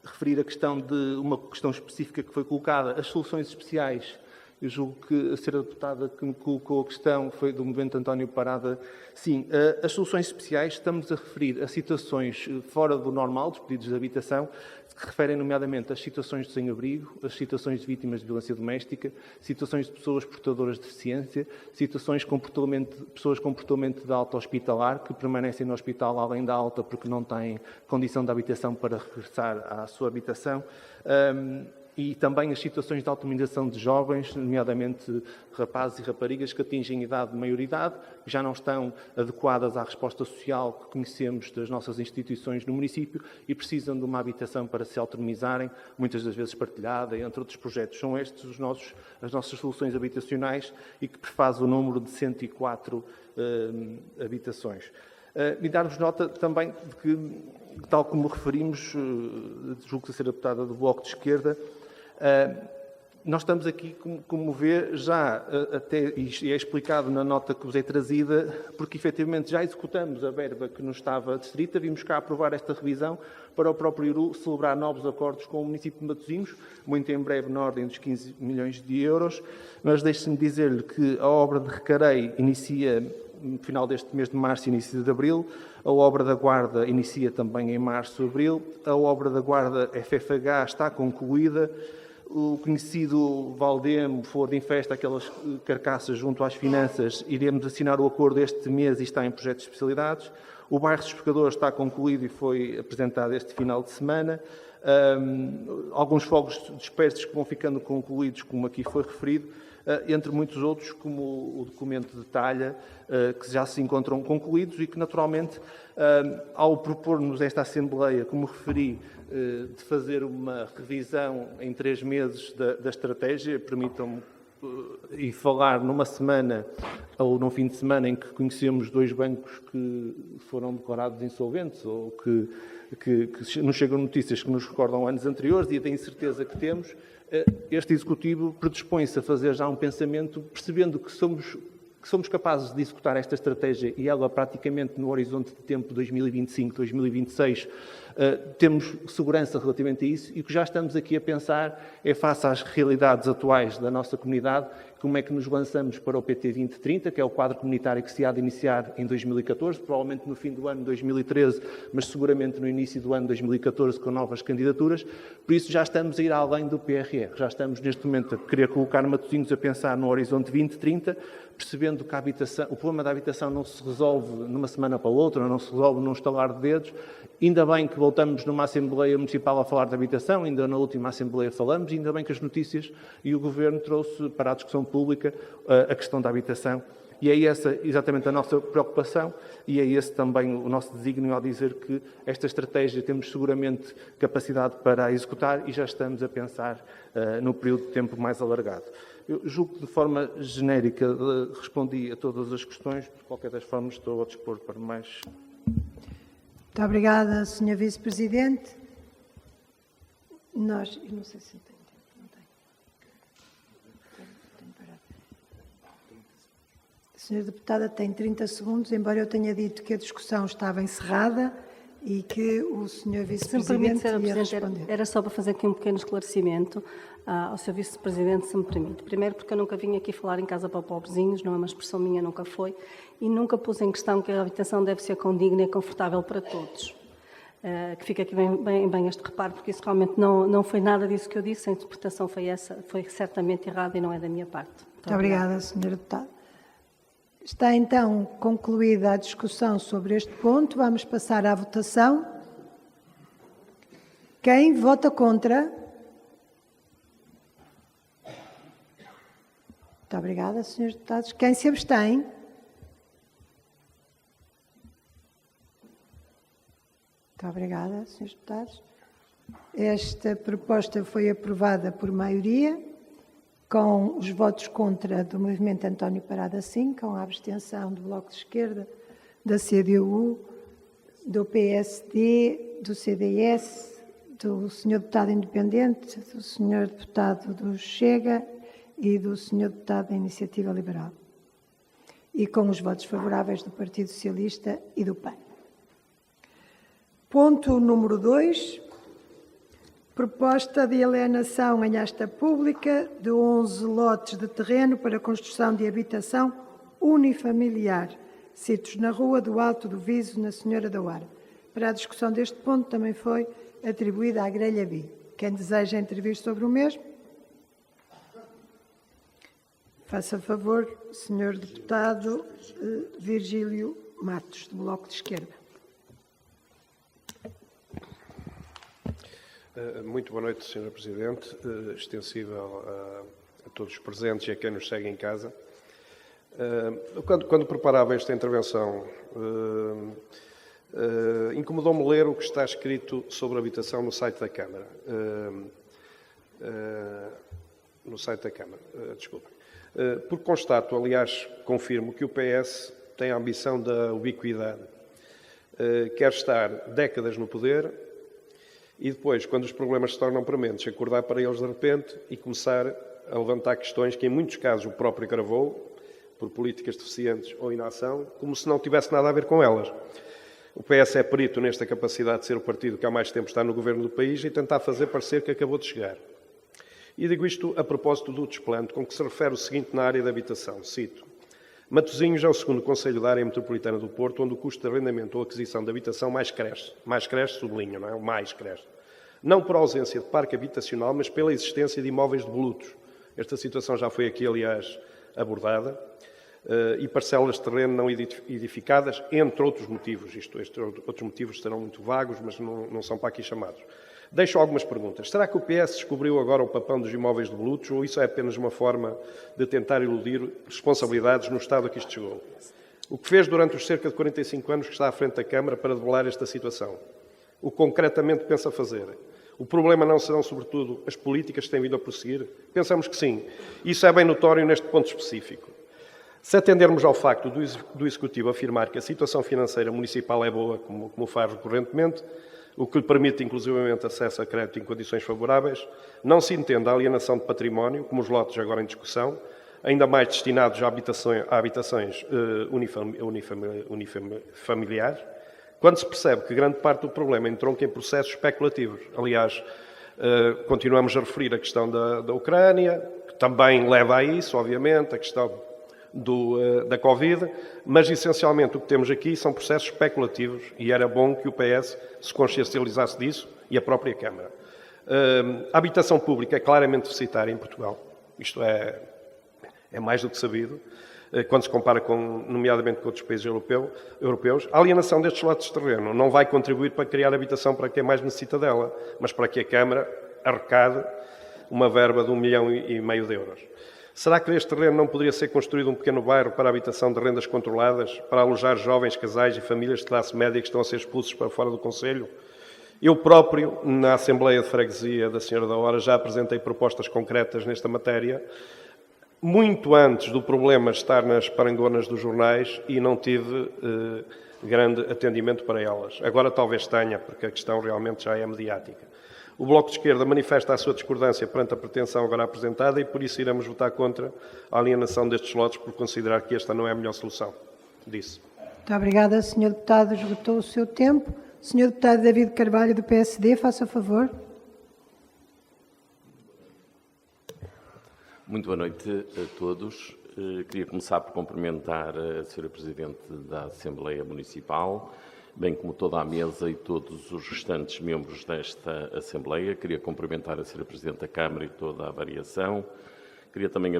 referir a questão de uma questão específica que foi colocada, as soluções especiais. Eu julgo que a senhora deputada que me colocou a questão foi do movimento António Parada. Sim, as soluções especiais estamos a referir a situações fora do normal, dos pedidos de habitação, que referem nomeadamente às situações de sem-abrigo, as situações de vítimas de violência doméstica, situações de pessoas portadoras de deficiência, situações de pessoas com comportamento de alta hospitalar, que permanecem no hospital além da alta porque não têm condição de habitação para regressar à sua habitação. E também as situações de autonomização de jovens, nomeadamente rapazes e raparigas que atingem idade de maioridade, já não estão adequadas à resposta social que conhecemos das nossas instituições no município e precisam de uma habitação para se autonomizarem, muitas das vezes partilhada, entre outros projetos. São estes as nossas soluções habitacionais e que prefaz o número de 104 habitações. E dar-vos nota também de que, tal como referimos, julgo que a ser deputada do Bloco de Esquerda, nós estamos aqui, como vê, já até, e é explicado na nota que vos é trazida, porque efetivamente já executamos a verba que nos estava distrita, vimos cá aprovar esta revisão para o próprio IRU celebrar novos acordos com o município de Matosinhos, muito em breve na ordem dos 15 milhões de euros, mas deixe-me dizer-lhe que a obra de Recarei inicia no final deste mês de março e início de abril, a obra da Guarda inicia também em março e abril, a obra da Guarda FFH está concluída, o conhecido Valdemo, Ford em Festa, aquelas carcaças junto às finanças, iremos assinar o acordo este mês e está em projetos de especialidades, o bairro dos Pescadores está concluído e foi apresentado este final de semana, alguns fogos dispersos que vão ficando concluídos, como aqui foi referido, entre muitos outros, como o documento de talha, que já se encontram concluídos e que, naturalmente, ao propor-nos esta Assembleia, como referi, de fazer uma revisão em 3 meses da estratégia, permitam-me e falar numa semana ou num fim de semana em que conhecemos 2 bancos que foram declarados insolventes ou que nos chegam notícias que nos recordam anos anteriores e da incerteza que temos, este Executivo predispõe-se a fazer já um pensamento, percebendo que somos capazes de executar esta estratégia e ela praticamente no horizonte de tempo 2025, 2026, temos segurança relativamente a isso e o que já estamos aqui a pensar é, face às realidades atuais da nossa comunidade, como é que nos lançamos para o PT 2030, que é o quadro comunitário que se há de iniciar em 2014, provavelmente no fim do ano 2013, mas seguramente no início do ano 2014 com novas candidaturas. Por isso já estamos a ir além do PRR, já estamos neste momento a querer colocar Matosinhos a pensar no horizonte 2030, percebendo que o problema da habitação não se resolve numa semana para a outra, não se resolve num estalar de dedos. Ainda bem que voltamos numa Assembleia Municipal a falar de habitação, ainda na última Assembleia falamos, ainda bem que as notícias e o Governo trouxe para a discussão pública a questão da habitação. E é essa exatamente a nossa preocupação e é esse também o nosso desígnio ao dizer que esta estratégia temos seguramente capacidade para a executar e já estamos a pensar no período de tempo mais alargado. Eu julgo que de forma genérica respondi a todas as questões, de qualquer das formas estou a dispor para mais. Muito obrigada, Sr. Vice-Presidente. Eu não sei se tem tempo, não tem. Tenho parado. A Sra. Deputada tem 30 segundos, embora eu tenha dito que a discussão estava encerrada e que o Sr. Vice-Presidente ia responder. Era só para fazer aqui um pequeno esclarecimento ao Sr. Vice-Presidente, se me permite. Primeiro, porque eu nunca vim aqui falar em casa para pobrezinhos, não é uma expressão minha, nunca foi, e nunca pus em questão que a habitação deve ser condigna e confortável para todos. Que fica aqui bem este reparo, porque isso realmente não foi nada disso que eu disse, a interpretação foi essa, foi certamente errada e não é da minha parte. Muito obrigada, Sra. Deputada. Está então concluída a discussão sobre este ponto. Vamos passar à votação. Quem vota contra? Muito obrigada, Srs. Deputados. Quem se abstém? Muito obrigada, Srs. Deputados. Esta proposta foi aprovada por maioria, com os votos contra do Movimento António Parada, sim, com a abstenção do Bloco de Esquerda, da CDU, do PSD, do CDS, do Sr. Deputado Independente, do Sr. Deputado do Chega e do Sr. Deputado da Iniciativa Liberal. E com os votos favoráveis do Partido Socialista e do PAN. Ponto número 2. Proposta de alienação em asta pública de 11 lotes de terreno para construção de habitação unifamiliar, sítios na Rua do Alto do Viso, na Senhora da Hora. Para a discussão deste ponto também foi atribuída à grelha B. Quem deseja intervir sobre o mesmo? Faça favor, Sr. Deputado Virgílio Matos, do Bloco de Esquerda. Muito boa noite, Sra. Presidente, extensível a todos os presentes e a quem nos segue em casa. Quando preparava esta intervenção, incomodou-me ler o que está escrito sobre habitação no site da Câmara. Desculpem. Porque constato, aliás, confirmo que o PS tem a ambição da ubiquidade. Quer estar décadas no poder e depois, quando os problemas se tornam prementes, acordar para eles de repente e começar a levantar questões que, em muitos casos, o próprio gravou, por políticas deficientes ou inação, como se não tivesse nada a ver com elas. O PS é perito nesta capacidade de ser o partido que há mais tempo está no governo do país e tentar fazer parecer que acabou de chegar. E digo isto a propósito do desplante com que se refere o seguinte na área da habitação, cito: Matosinhos é o segundo concelho da área metropolitana do Porto onde o custo de arrendamento ou aquisição de habitação mais cresce, sublinho, não é? O mais cresce. Não por ausência de parque habitacional, mas pela existência de imóveis devolutos. Esta situação já foi aqui, aliás, abordada. E parcelas de terreno não edificadas, entre outros motivos. Estes outros motivos serão muito vagos, mas não são para aqui chamados. Deixo algumas perguntas. Será que o PS descobriu agora o papão dos imóveis devolutos ou isso é apenas uma forma de tentar eludir responsabilidades no estado a que isto chegou? O que fez durante os cerca de 45 anos que está à frente da Câmara para debelar esta situação? O que concretamente pensa fazer? O problema não serão, sobretudo, as políticas que têm vindo a prosseguir? Pensamos que sim. Isso é bem notório neste ponto específico. Se atendermos ao facto do Executivo afirmar que a situação financeira municipal é boa, como faz recorrentemente, o que lhe permite, inclusivamente, acesso a crédito em condições favoráveis, não se entende a alienação de património, como os lotes agora em discussão, ainda mais destinados a habitações unifamiliares, quando se percebe que grande parte do problema entronca em processos especulativos. Aliás, continuamos a referir a questão da Ucrânia, que também leva a isso, obviamente, a questão da Covid, mas essencialmente o que temos aqui são processos especulativos e era bom que o PS se consciencializasse disso e a própria Câmara. A habitação pública é claramente deficitária em Portugal. Isto é mais do que sabido, quando se compara nomeadamente com outros países europeus. A alienação destes lotes de terreno não vai contribuir para criar habitação para quem mais necessita dela, mas para que a Câmara arrecade uma verba de 1,5 milhão de euros. Será que neste terreno não poderia ser construído um pequeno bairro para a habitação de rendas controladas, para alojar jovens, casais e famílias de classe média que estão a ser expulsos para fora do Conselho? Eu próprio, na Assembleia de Freguesia da Senhora da Hora, já apresentei propostas concretas nesta matéria, muito antes do problema estar nas parangonas dos jornais e não tive grande atendimento para elas. Agora talvez tenha, porque a questão realmente já é mediática. O Bloco de Esquerda manifesta a sua discordância perante a pretensão agora apresentada e por isso iremos votar contra a alienação destes lotes por considerar que esta não é a melhor solução. Disse. Muito obrigada, Sr. Deputado. Esgotou o seu tempo. Sr. Deputado David Carvalho, do PSD, faça favor. Muito boa noite a todos. Queria começar por cumprimentar a Sra. Presidente da Assembleia Municipal, bem como toda a mesa e todos os restantes membros desta Assembleia. Queria cumprimentar a Sra. Presidente da Câmara e toda a variação. Queria também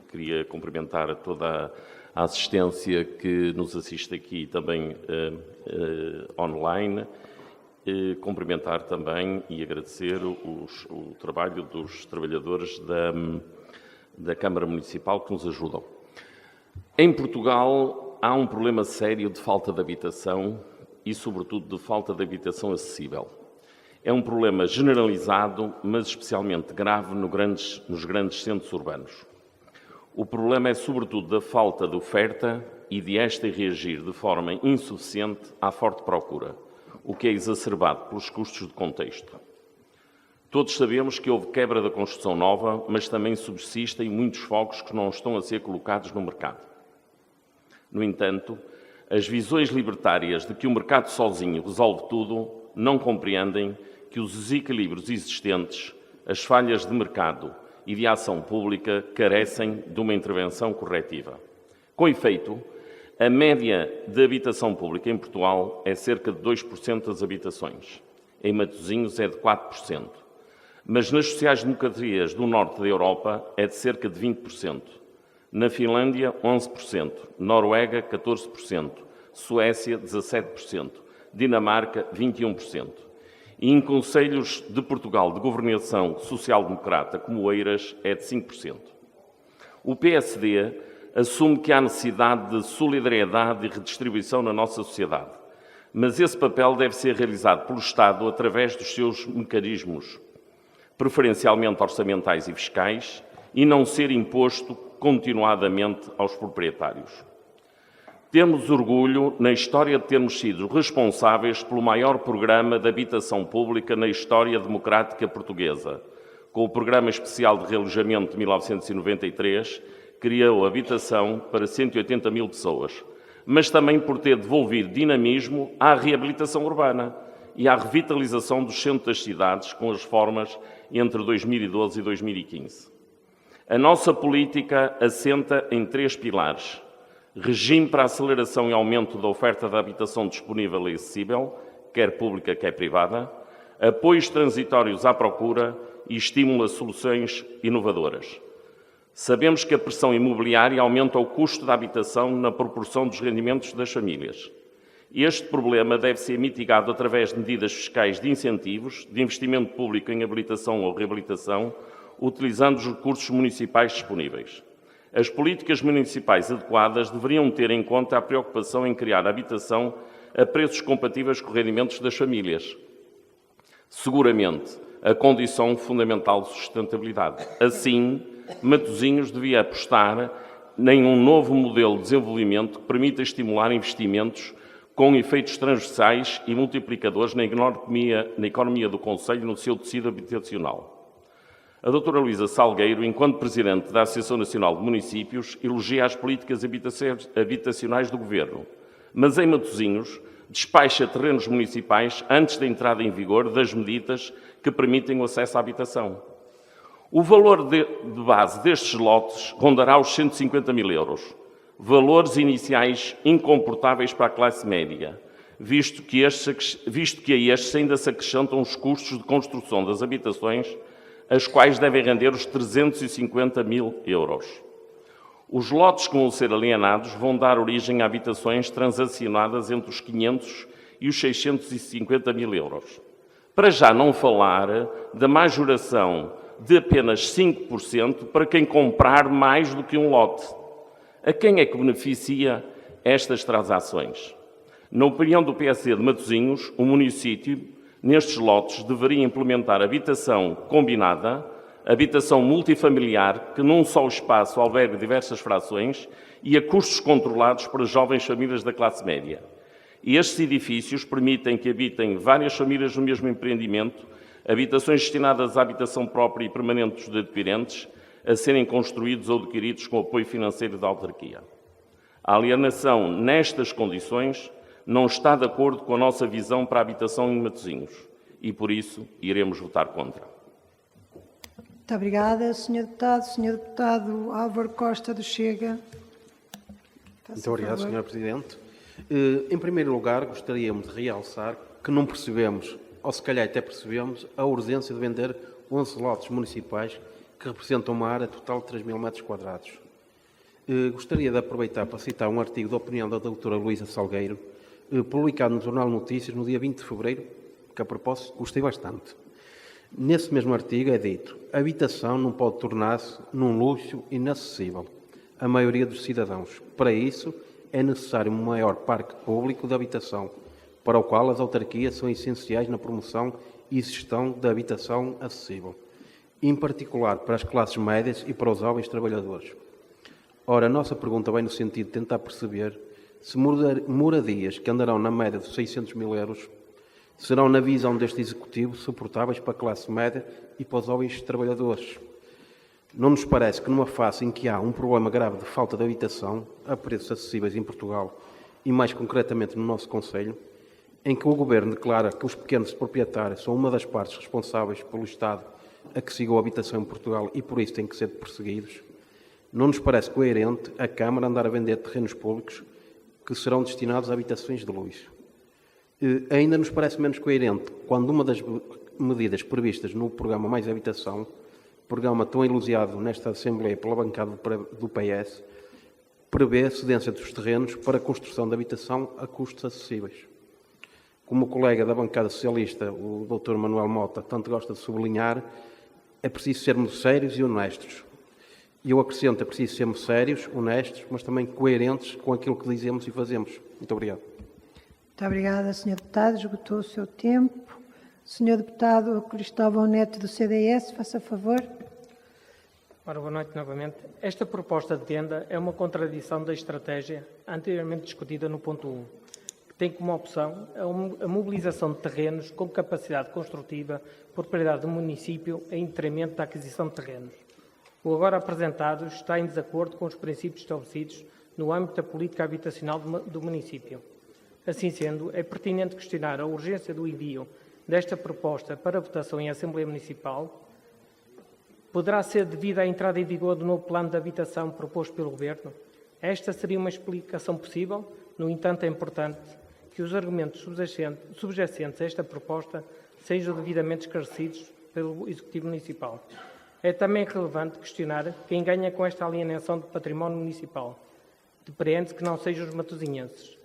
queria cumprimentar toda a assistência que nos assiste aqui também online. Cumprimentar também e agradecer o trabalho dos trabalhadores da Câmara Municipal que nos ajudam. Em Portugal há um problema sério de falta de habitação e, sobretudo, de falta de habitação acessível. É um problema generalizado, mas especialmente grave nos grandes centros urbanos. O problema é, sobretudo, da falta de oferta e de esta reagir de forma insuficiente à forte procura, o que é exacerbado pelos custos de contexto. Todos sabemos que houve quebra da construção nova, mas também subsistem muitos fogos que não estão a ser colocados no mercado. No entanto, As visões libertárias de que o mercado sozinho resolve tudo não compreendem que os desequilíbrios existentes, as falhas de mercado e de ação pública carecem de uma intervenção corretiva. Com efeito, a média de habitação pública em Portugal é cerca de 2% das habitações. Em Matosinhos é de 4%. Mas nas sociais-democracias do norte da Europa é de cerca de 20%. Na Finlândia, 11%. Noruega, 14%. Suécia, 17%. Dinamarca, 21%. E em concelhos de Portugal de governação social-democrata, como Eiras, é de 5%. O PSD assume que há necessidade de solidariedade e redistribuição na nossa sociedade, mas esse papel deve ser realizado pelo Estado através dos seus mecanismos, preferencialmente orçamentais e fiscais, e não ser imposto continuadamente aos proprietários. Temos orgulho na história de termos sido responsáveis pelo maior programa de habitação pública na história democrática portuguesa. Com o Programa Especial de Realojamento de 1993, criou habitação para 180 mil pessoas, mas também por ter devolvido dinamismo à reabilitação urbana e à revitalização dos centros das cidades com as reformas entre 2012 e 2015. A nossa política assenta em 3 pilares: regime para a aceleração e aumento da oferta de habitação disponível e acessível, quer pública, quer privada, apoios transitórios à procura e estímulo a soluções inovadoras. Sabemos que a pressão imobiliária aumenta o custo da habitação na proporção dos rendimentos das famílias. Este problema deve ser mitigado através de medidas fiscais de incentivos, de investimento público em habilitação ou reabilitação, utilizando os recursos municipais disponíveis. As políticas municipais adequadas deveriam ter em conta a preocupação em criar habitação a preços compatíveis com os rendimentos das famílias. Seguramente, a condição fundamental de sustentabilidade. Assim, Matosinhos devia apostar em um novo modelo de desenvolvimento que permita estimular investimentos com efeitos transversais e multiplicadores na economia do concelho no seu tecido habitacional. A doutora Luísa Salgueiro, enquanto Presidente da Associação Nacional de Municípios, elogia as políticas habitacionais do Governo, mas em Matosinhos despacha terrenos municipais antes da entrada em vigor das medidas que permitem o acesso à habitação. O valor de base destes lotes rondará os 150 mil euros, valores iniciais incomportáveis para a classe média, visto que a estes ainda se acrescentam os custos de construção das habitações, as quais devem render os 350 mil euros. Os lotes que vão ser alienados vão dar origem a habitações transacionadas entre os 500 e os 650 mil euros. Para já não falar da majoração de apenas 5% para quem comprar mais do que um lote. A quem é que beneficia estas transações? Na opinião do PSD de Matosinhos, o município, nestes lotes, deveria implementar habitação combinada, habitação multifamiliar, que num só espaço albergue diversas frações e a custos controlados para jovens famílias da classe média. E estes edifícios permitem que habitem várias famílias no mesmo empreendimento, habitações destinadas à habitação própria e permanente dos adquirentes, a serem construídos ou adquiridos com apoio financeiro da autarquia. A alienação nestas condições não está de acordo com a nossa visão para a habitação em Matosinhos e, por isso, iremos votar contra. Muito obrigada, Sr. Deputado. Sr. Deputado Álvaro Costa do Chega. Muito obrigado, Sr. Presidente. Em primeiro lugar, gostaríamos de realçar que não percebemos, ou se calhar até percebemos, a urgência de vender 11 lotes municipais que representam uma área total de 3 mil metros quadrados. Gostaria de aproveitar para citar um artigo de opinião da doutora Luísa Salgueiro, publicado no Jornal Notícias no dia 20 de fevereiro, que a propósito gostei bastante. Nesse mesmo artigo é dito: a habitação não pode tornar-se num luxo inacessível à maioria dos cidadãos. Para isso, é necessário um maior parque público de habitação, para o qual as autarquias são essenciais na promoção e gestão da habitação acessível, em particular para as classes médias e para os jovens trabalhadores. Ora, a nossa pergunta vai no sentido de tentar perceber se moradias que andarão na média de 600 mil euros serão, na visão deste Executivo, suportáveis para a classe média e para os jovens trabalhadores. Não nos parece que numa fase em que há um problema grave de falta de habitação a preços acessíveis em Portugal e mais concretamente no nosso Conselho, em que o Governo declara que os pequenos proprietários são uma das partes responsáveis pelo Estado a que sigam a habitação em Portugal e por isso têm que ser perseguidos, não nos parece coerente a Câmara andar a vender terrenos públicos que serão destinados a habitações de luxo. Ainda nos parece menos coerente quando uma das medidas previstas no programa Mais Habitação, programa tão elogiado nesta Assembleia pela bancada do PS, prevê a cedência dos terrenos para a construção de habitação a custos acessíveis. Como o colega da bancada socialista, o Dr. Manuel Mota, tanto gosta de sublinhar, é preciso sermos sérios e honestos. E eu acrescento, é preciso sermos sérios, honestos, mas também coerentes com aquilo que dizemos e fazemos. Muito obrigado. Muito obrigada, Sr. Deputado. Esgotou o seu tempo. Sr. Deputado Cristóvão Neto, do CDS, faça favor. Ora, boa noite novamente. Esta proposta de venda é uma contradição da estratégia anteriormente discutida no ponto 1, que tem como opção a mobilização de terrenos com capacidade construtiva, propriedade do município, em detrimento da aquisição de terrenos. O agora apresentado está em desacordo com os princípios estabelecidos no âmbito da política habitacional do município. Assim sendo, é pertinente questionar a urgência do envio desta proposta para votação em Assembleia Municipal. Poderá ser devido à entrada em vigor do novo plano de habitação proposto pelo Governo? Esta seria uma explicação possível, no entanto é importante que os argumentos subjacentes a esta proposta sejam devidamente esclarecidos pelo Executivo Municipal. É também relevante questionar quem ganha com esta alienação de património municipal. Depreende-se que não sejam os matosinhenses.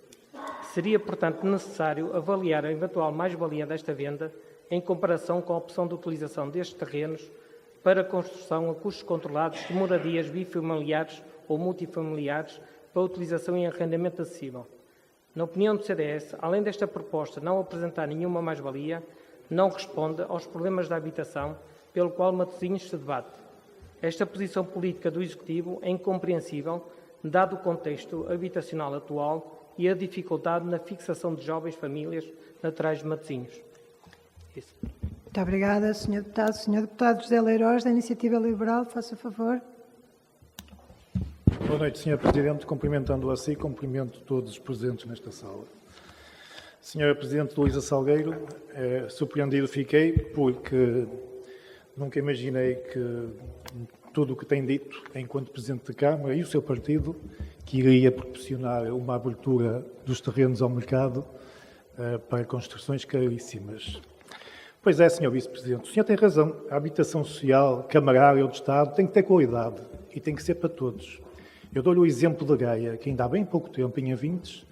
Seria, portanto, necessário avaliar a eventual mais-valia desta venda em comparação com a opção de utilização destes terrenos para construção a custos controlados de moradias bifamiliares ou multifamiliares para utilização em arrendamento acessível. Na opinião do CDS, além desta proposta não apresentar nenhuma mais-valia, não responde aos problemas da habitação pelo qual Matosinhos se debate. Esta posição política do Executivo é incompreensível, dado o contexto habitacional atual e a dificuldade na fixação de jovens famílias naturais de Matosinhos. Isso. Muito obrigada, Sr. Deputado. Sr. Deputado José Leiroz, da Iniciativa Liberal, faça favor. Boa noite, Sr. Presidente. Cumprimentando a si, cumprimento todos os presentes nesta sala. Sra. Presidente Luísa Salgueiro, surpreendido fiquei porque nunca imaginei que tudo o que tem dito enquanto Presidente da Câmara e o seu partido, que iria proporcionar uma abertura dos terrenos ao mercado para construções caríssimas. Pois é, Sr. Vice-Presidente, o senhor tem razão. A habitação social, camarária ou de Estado tem que ter qualidade e tem que ser para todos. Eu dou-lhe o exemplo da Gaia, que ainda há bem pouco tempo, em Avintes,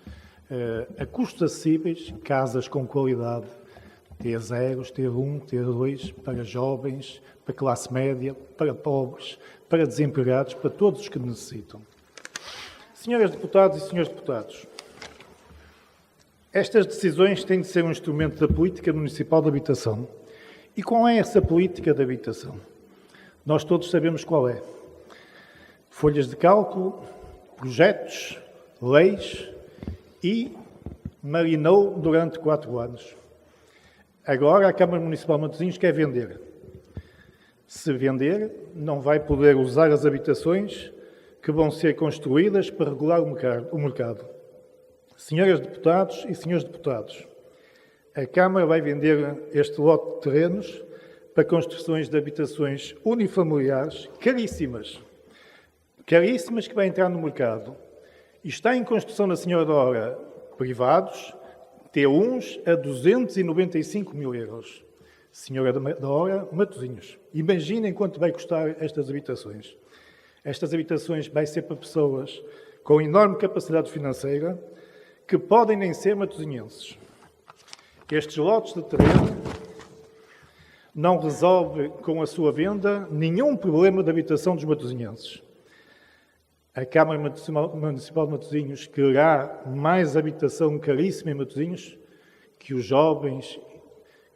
a custos acessíveis, casas com qualidade, T0, T1, T2, para jovens, para classe média, para pobres, para desempregados, para todos os que necessitam. Senhoras deputadas e senhores deputados, estas decisões têm de ser um instrumento da política municipal de habitação. E qual é essa política de habitação? Nós todos sabemos qual é. Folhas de cálculo, projetos, leis e marinou durante 4 anos. Agora a Câmara Municipal de Matosinhos quer vender. Se vender, não vai poder usar as habitações que vão ser construídas para regular o mercado. Senhoras deputados e senhores deputados, a Câmara vai vender este lote de terrenos para construções de habitações unifamiliares caríssimas. Caríssimas que vai entrar no mercado. E está em construção na Senhora da Hora privados, T1s a 295 mil euros. Senhora da Hora, Matosinhos. Imaginem quanto vai custar estas habitações. Estas habitações vai ser para pessoas com enorme capacidade financeira que podem nem ser matosinhenses. Estes lotes de terreno não resolvem com a sua venda nenhum problema de habitação dos matosinhenses. A Câmara Municipal de Matosinhos quererá mais habitação caríssima em Matosinhos, que os jovens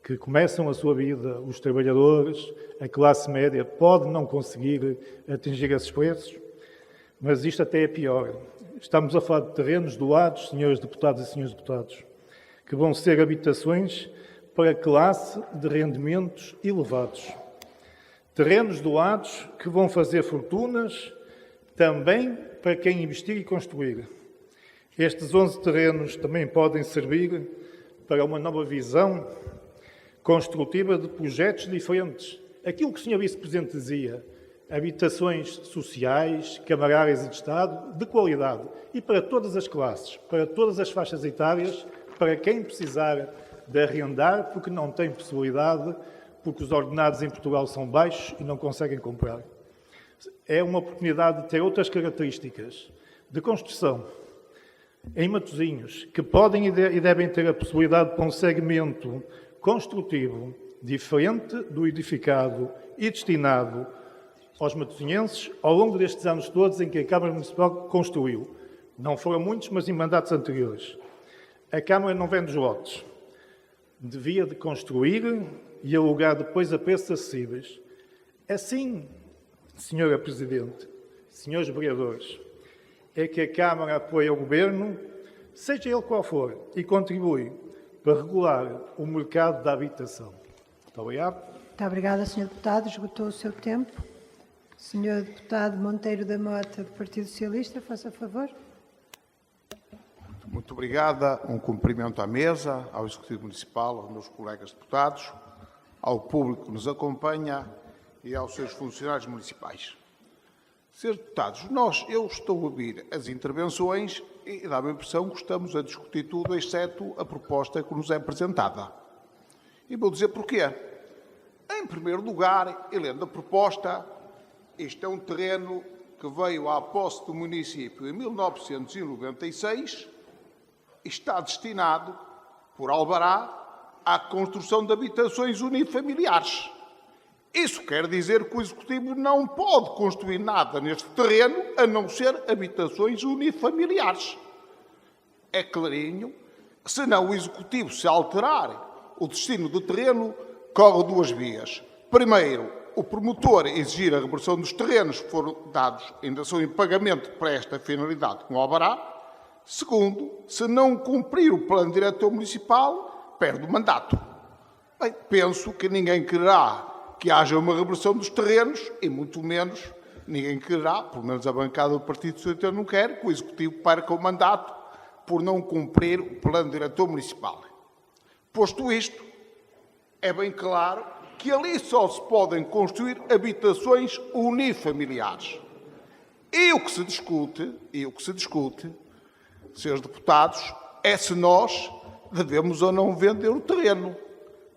que começam a sua vida, os trabalhadores, a classe média, pode não conseguir atingir esses preços, mas isto até é pior. Estamos a falar de terrenos doados, senhores deputados e senhores deputados, que vão ser habitações para classe de rendimentos elevados. Terrenos doados que vão fazer fortunas também para quem investir e construir. Estes 11 terrenos também podem servir para uma nova visão construtiva de projetos diferentes. Aquilo que o Sr. Vice-Presidente dizia, habitações sociais, camarárias e de Estado, de qualidade, e para todas as classes, para todas as faixas etárias, para quem precisar de arrendar, porque não tem possibilidade, porque os ordenados em Portugal são baixos e não conseguem comprar. É uma oportunidade de ter outras características de construção em Matosinhos, que podem e devem ter a possibilidade para um segmento construtivo diferente do edificado e destinado aos matosinhenses ao longo destes anos todos em que a Câmara Municipal construiu. Não foram muitos, mas em mandatos anteriores. A Câmara não vende os lotes. Devia de construir e alugar depois a preços acessíveis. Assim, Senhora Presidente, senhores vereadores, é que a Câmara apoia o Governo, seja ele qual for, e contribui para regular o mercado da habitação. Muito obrigado. Muito obrigada, Sr. Deputado. Esgotou o seu tempo. Sr. Deputado Monteiro da Mota, do Partido Socialista, faça favor. Muito obrigada. Um cumprimento à mesa, ao Executivo Municipal, aos meus colegas deputados, ao público que nos acompanha e aos seus funcionários municipais. Senhores deputados, eu estou a ouvir as intervenções e dá-me a impressão que estamos a discutir tudo, exceto a proposta que nos é apresentada. E vou dizer porquê. Em primeiro lugar, e lendo a proposta, isto é um terreno que veio à posse do município em 1996 e está destinado, por alvará, à construção de habitações unifamiliares. Isso quer dizer que o Executivo não pode construir nada neste terreno a não ser habitações unifamiliares. É clarinho. Senão o Executivo, se alterar o destino do terreno, corre duas vias. Primeiro, o promotor exigir a reversão dos terrenos que foram dados ainda são em pagamento para esta finalidade com o alvará. Segundo, se não cumprir o plano diretor municipal, perde o mandato. Bem, penso que ninguém quererá que haja uma reversão dos terrenos e, muito menos, ninguém quererá, pelo menos a bancada do Partido Socialista não quer, que o Executivo perca o mandato por não cumprir o plano diretor municipal. Posto isto, é bem claro que ali só se podem construir habitações unifamiliares. E o que se discute, senhores deputados, é se nós devemos ou não vender o terreno.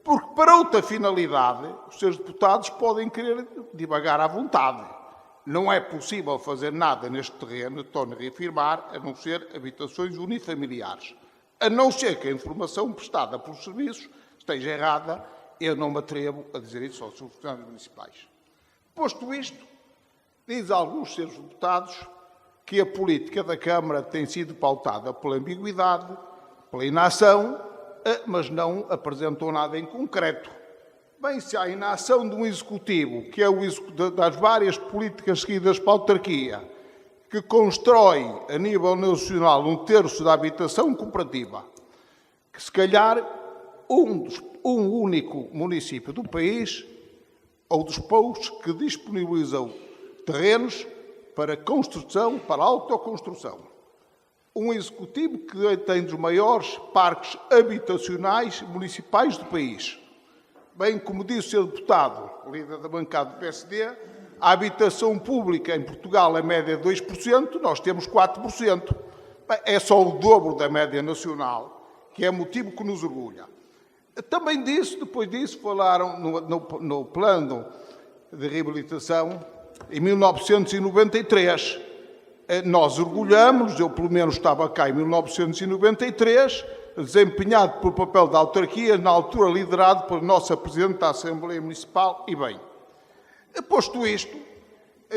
Porque para outra finalidade, os seus deputados podem querer divagar à vontade. Não é possível fazer nada neste terreno, torno a reafirmar, a não ser habitações unifamiliares. A não ser que a informação prestada pelos serviços esteja errada, eu não me atrevo a dizer isso aos funcionários municipais. Posto isto, diz alguns senhores deputados que a política da Câmara tem sido pautada pela ambiguidade, pela inação, mas não apresentou nada em concreto. Bem, se há a inação de um Executivo, que é das várias políticas seguidas para a autarquia, que constrói a nível nacional um terço da habitação cooperativa, que se calhar um único município do país, ou dos poucos que disponibilizam terrenos para construção, para autoconstrução. Um Executivo que tem dos maiores parques habitacionais municipais do país. Bem, como disse o Sr. Deputado, líder da bancada do PSD, a habitação pública em Portugal é média de 2%, nós temos 4%. Bem, é só o dobro da média nacional, que é motivo que nos orgulha. Também disse, depois disso, falaram no plano de reabilitação em 1993. Nós orgulhamos, eu pelo menos estava cá em 1993, desempenhado pelo papel da autarquia, na altura liderado pela nossa Presidente da Assembleia Municipal, e bem. Posto isto,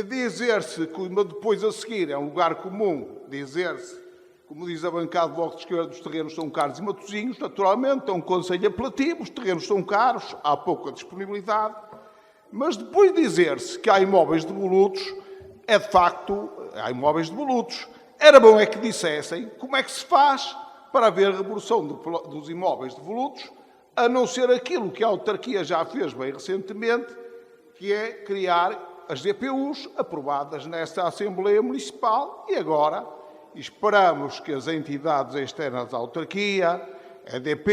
dizer-se que depois a seguir é um lugar comum, dizer-se, como diz a bancada do Bloco de Esquerda, os terrenos são caros em Matosinhos, naturalmente, é um conselho apelativo, os terrenos são caros, há pouca disponibilidade, mas depois dizer-se que há imóveis devolutos, é de facto, há imóveis devolutos. Era bom é que dissessem como é que se faz para haver revolução dos imóveis devolutos, a não ser aquilo que a autarquia já fez bem recentemente, que é criar as DPUs aprovadas nesta Assembleia Municipal e agora esperamos que as entidades externas à autarquia, a EDP,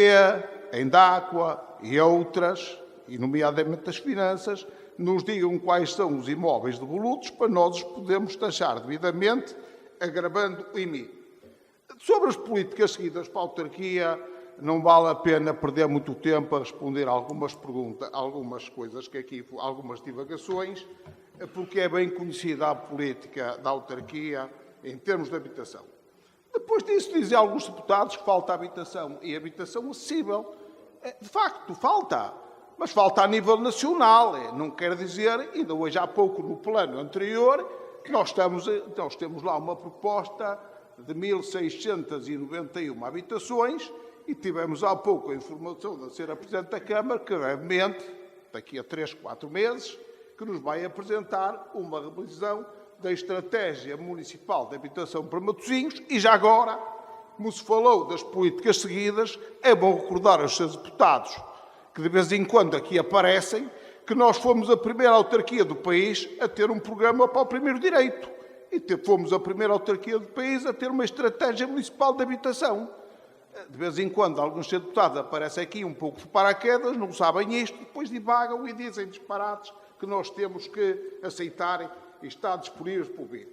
a Endáqua e outras, e nomeadamente as finanças, nos digam quais são os imóveis devolutos para nós os podermos taxar devidamente, agravando o IMI. Sobre as políticas seguidas para a autarquia, não vale a pena perder muito tempo a responder algumas perguntas, algumas coisas que aqui, algumas divagações, porque é bem conhecida a política da autarquia em termos de habitação. Depois disso, dizem alguns deputados que falta habitação, e habitação acessível. De facto, falta, mas falta a nível nacional. Não quer dizer, ainda hoje há pouco no plano anterior, que nós temos lá uma proposta de 1.691 habitações e tivemos há pouco a informação da Sra. Presidente da Câmara que brevemente, daqui a 3, 4 meses, que nos vai apresentar uma revisão da Estratégia Municipal de Habitação para Matosinhos e já agora, como se falou das políticas seguidas, é bom recordar aos seus deputados que de vez em quando aqui aparecem que nós fomos a primeira autarquia do país a ter um programa para o primeiro direito e fomos a primeira autarquia do país a ter uma Estratégia Municipal de Habitação. De vez em quando alguns deputados aparecem aqui um pouco de paraquedas, não sabem isto, depois divagam e dizem disparates que nós temos que aceitar e está disponível para ouvir.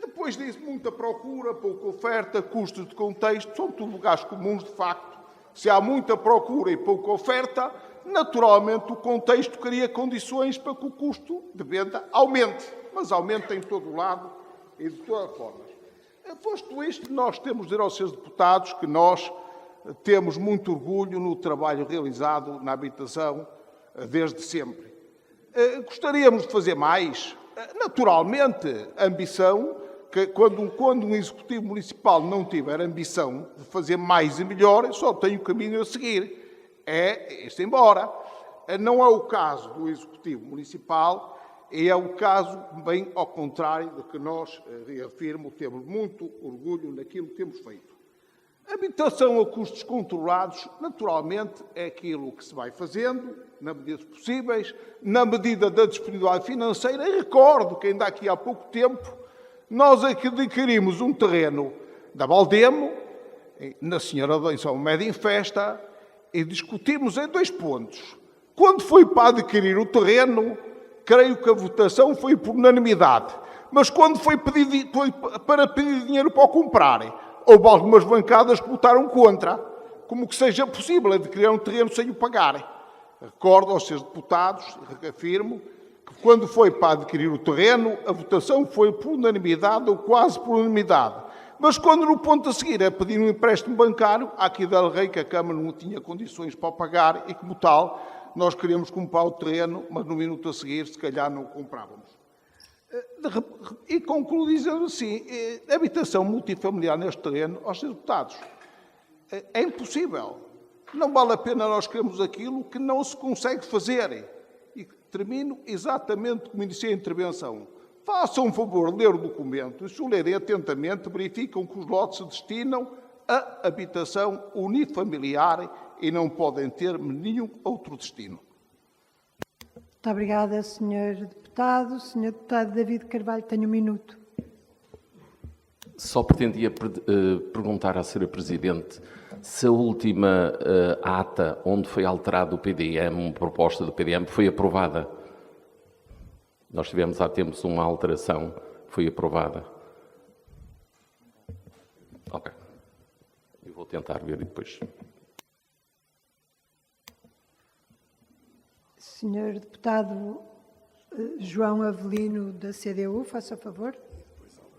Depois disso, muita procura, pouca oferta, custos de contexto, são tudo lugares comuns, de facto. Se há muita procura e pouca oferta, naturalmente o contexto cria condições para que o custo de venda aumente, mas aumenta em todo o lado e de todas as formas. Posto isto, nós temos de dizer aos seus deputados que nós temos muito orgulho no trabalho realizado na habitação desde sempre. Gostaríamos de fazer mais? Naturalmente, ambição, que quando um executivo municipal não tiver ambição de fazer mais e melhor, só tem o caminho a seguir. É ir-se embora. Não é o caso do executivo municipal, e é o caso bem ao contrário do que nós, reafirmo, temos muito orgulho naquilo que temos feito. Habitação a custos controlados, naturalmente, é aquilo que se vai fazendo, na medida dos possíveis, na medida da disponibilidade financeira. E recordo que ainda aqui há pouco tempo, nós adquirimos um terreno da Valdemo, na Senhora de São Médio em Festa, e discutimos em 2 pontos. Quando foi para adquirir o terreno, creio que a votação foi por unanimidade. Mas quando foi para pedir dinheiro para o comprarem, houve algumas bancadas que votaram contra, como que seja possível adquirir um terreno sem o pagarem. Recordo aos seus deputados, reafirmo, que quando foi para adquirir o terreno, a votação foi por unanimidade ou quase por unanimidade. Mas quando no ponto a seguir é pedir um empréstimo bancário, há aqui da lei que a Câmara não tinha condições para o pagar e, como tal, nós queríamos comprar o terreno, mas no minuto a seguir, se calhar, não o comprávamos. E concluo dizendo assim, a habitação multifamiliar neste terreno, aos seus deputados, é impossível. Não vale a pena nós queremos aquilo que não se consegue fazer. E termino exatamente como iniciei a intervenção. Façam um favor de ler o documento e, se o lerem atentamente, verificam que os lotes se destinam a habitação unifamiliar e não podem ter nenhum outro destino. Muito obrigada, Sr. Deputado. Sr. Deputado David Carvalho, tem 1 minuto. Só pretendia perguntar à Sra. Presidente se a última ata onde foi alterado o PDM, uma proposta do PDM, foi aprovada. Nós tivemos há tempos uma alteração que foi aprovada. Ok. Eu vou tentar ver e depois. Senhor Deputado João Avelino, da CDU, faça favor.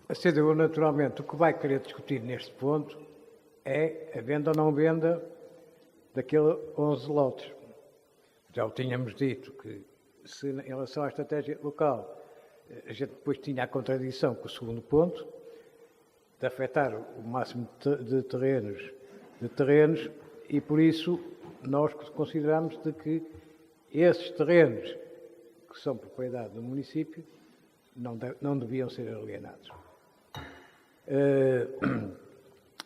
A CDU, naturalmente, o que vai querer discutir neste ponto é a venda ou não venda daqueles 11 lotes. Já o tínhamos dito que, se em relação à estratégia local, a gente depois tinha a contradição com o segundo ponto, de afetar o máximo de terrenos, e por isso nós consideramos de que esses terrenos que são propriedade do município não deviam ser alienados.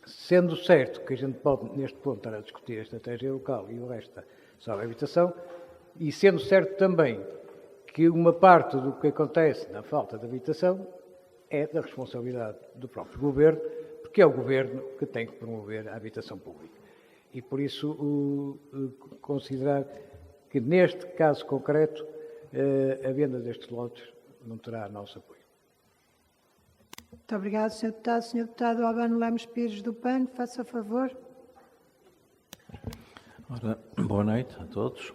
Sendo certo que a gente pode, neste ponto, estar a discutir a estratégia local e o resto sobre a habitação, e sendo certo também que uma parte do que acontece na falta de habitação é da responsabilidade do próprio Governo, porque é o Governo que tem que promover a habitação pública. E por isso considerar que neste caso concreto a venda destes lotes não terá nosso apoio. Muito obrigado, Sr. Deputado. Sr. Deputado Albano Lemos Pires do PAN, faça favor. Ora, boa noite a todos.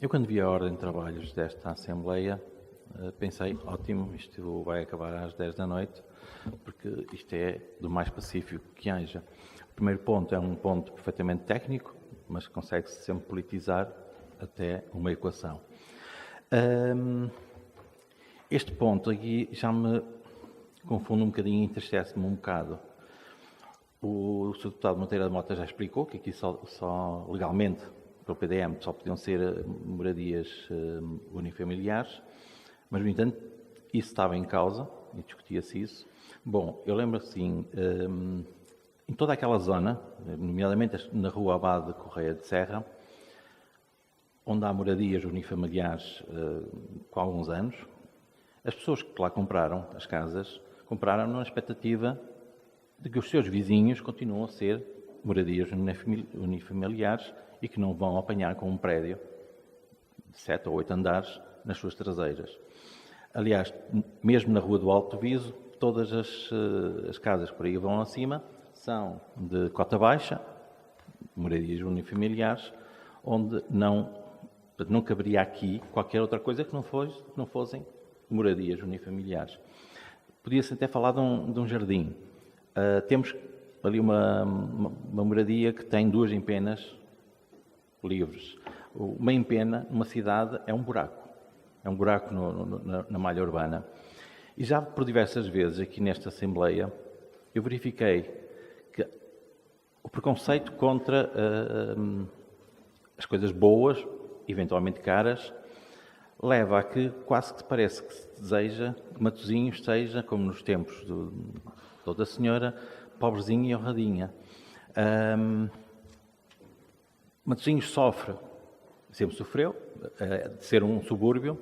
Eu, quando vi a ordem de trabalhos desta Assembleia, pensei, ótimo, isto vai acabar às 10 da noite, porque isto é do mais pacífico que haja. O primeiro ponto é um ponto perfeitamente técnico, mas consegue-se sempre politizar até uma equação. Este ponto aqui já me confunde um bocadinho, entristece-me um bocado. O Sr. Deputado Monteiro da Mota já explicou que aqui só legalmente, pelo PDM, só podiam ser moradias unifamiliares, mas, no entanto, isso estava em causa e discutia-se isso. Bom, eu lembro assim, em toda aquela zona, nomeadamente na Rua Abade de Correia de Serra, onde há moradias unifamiliares com alguns anos, as pessoas que lá compraram as casas, compraram na expectativa de que os seus vizinhos continuam a ser moradias unifamiliares e que não vão apanhar com um prédio de 7 ou 8 andares nas suas traseiras. Aliás, mesmo na Rua do Alto Viso, todas as casas que por aí vão acima são de cota baixa, moradias unifamiliares, onde não caberia aqui qualquer outra coisa que não fossem moradias unifamiliares. Podia-se até falar de um jardim. Temos ali uma moradia que tem 2 empenas livres. Uma empena, numa cidade, é um buraco. É um buraco na malha urbana. E já por diversas vezes aqui nesta Assembleia, eu verifiquei que o preconceito contra as coisas boas, eventualmente caras, leva a que quase que parece que se deseja que Matosinhos seja, como nos tempos de Toda Senhora, pobrezinha e honradinha. Matosinhos sofre, sempre sofreu, de ser um subúrbio,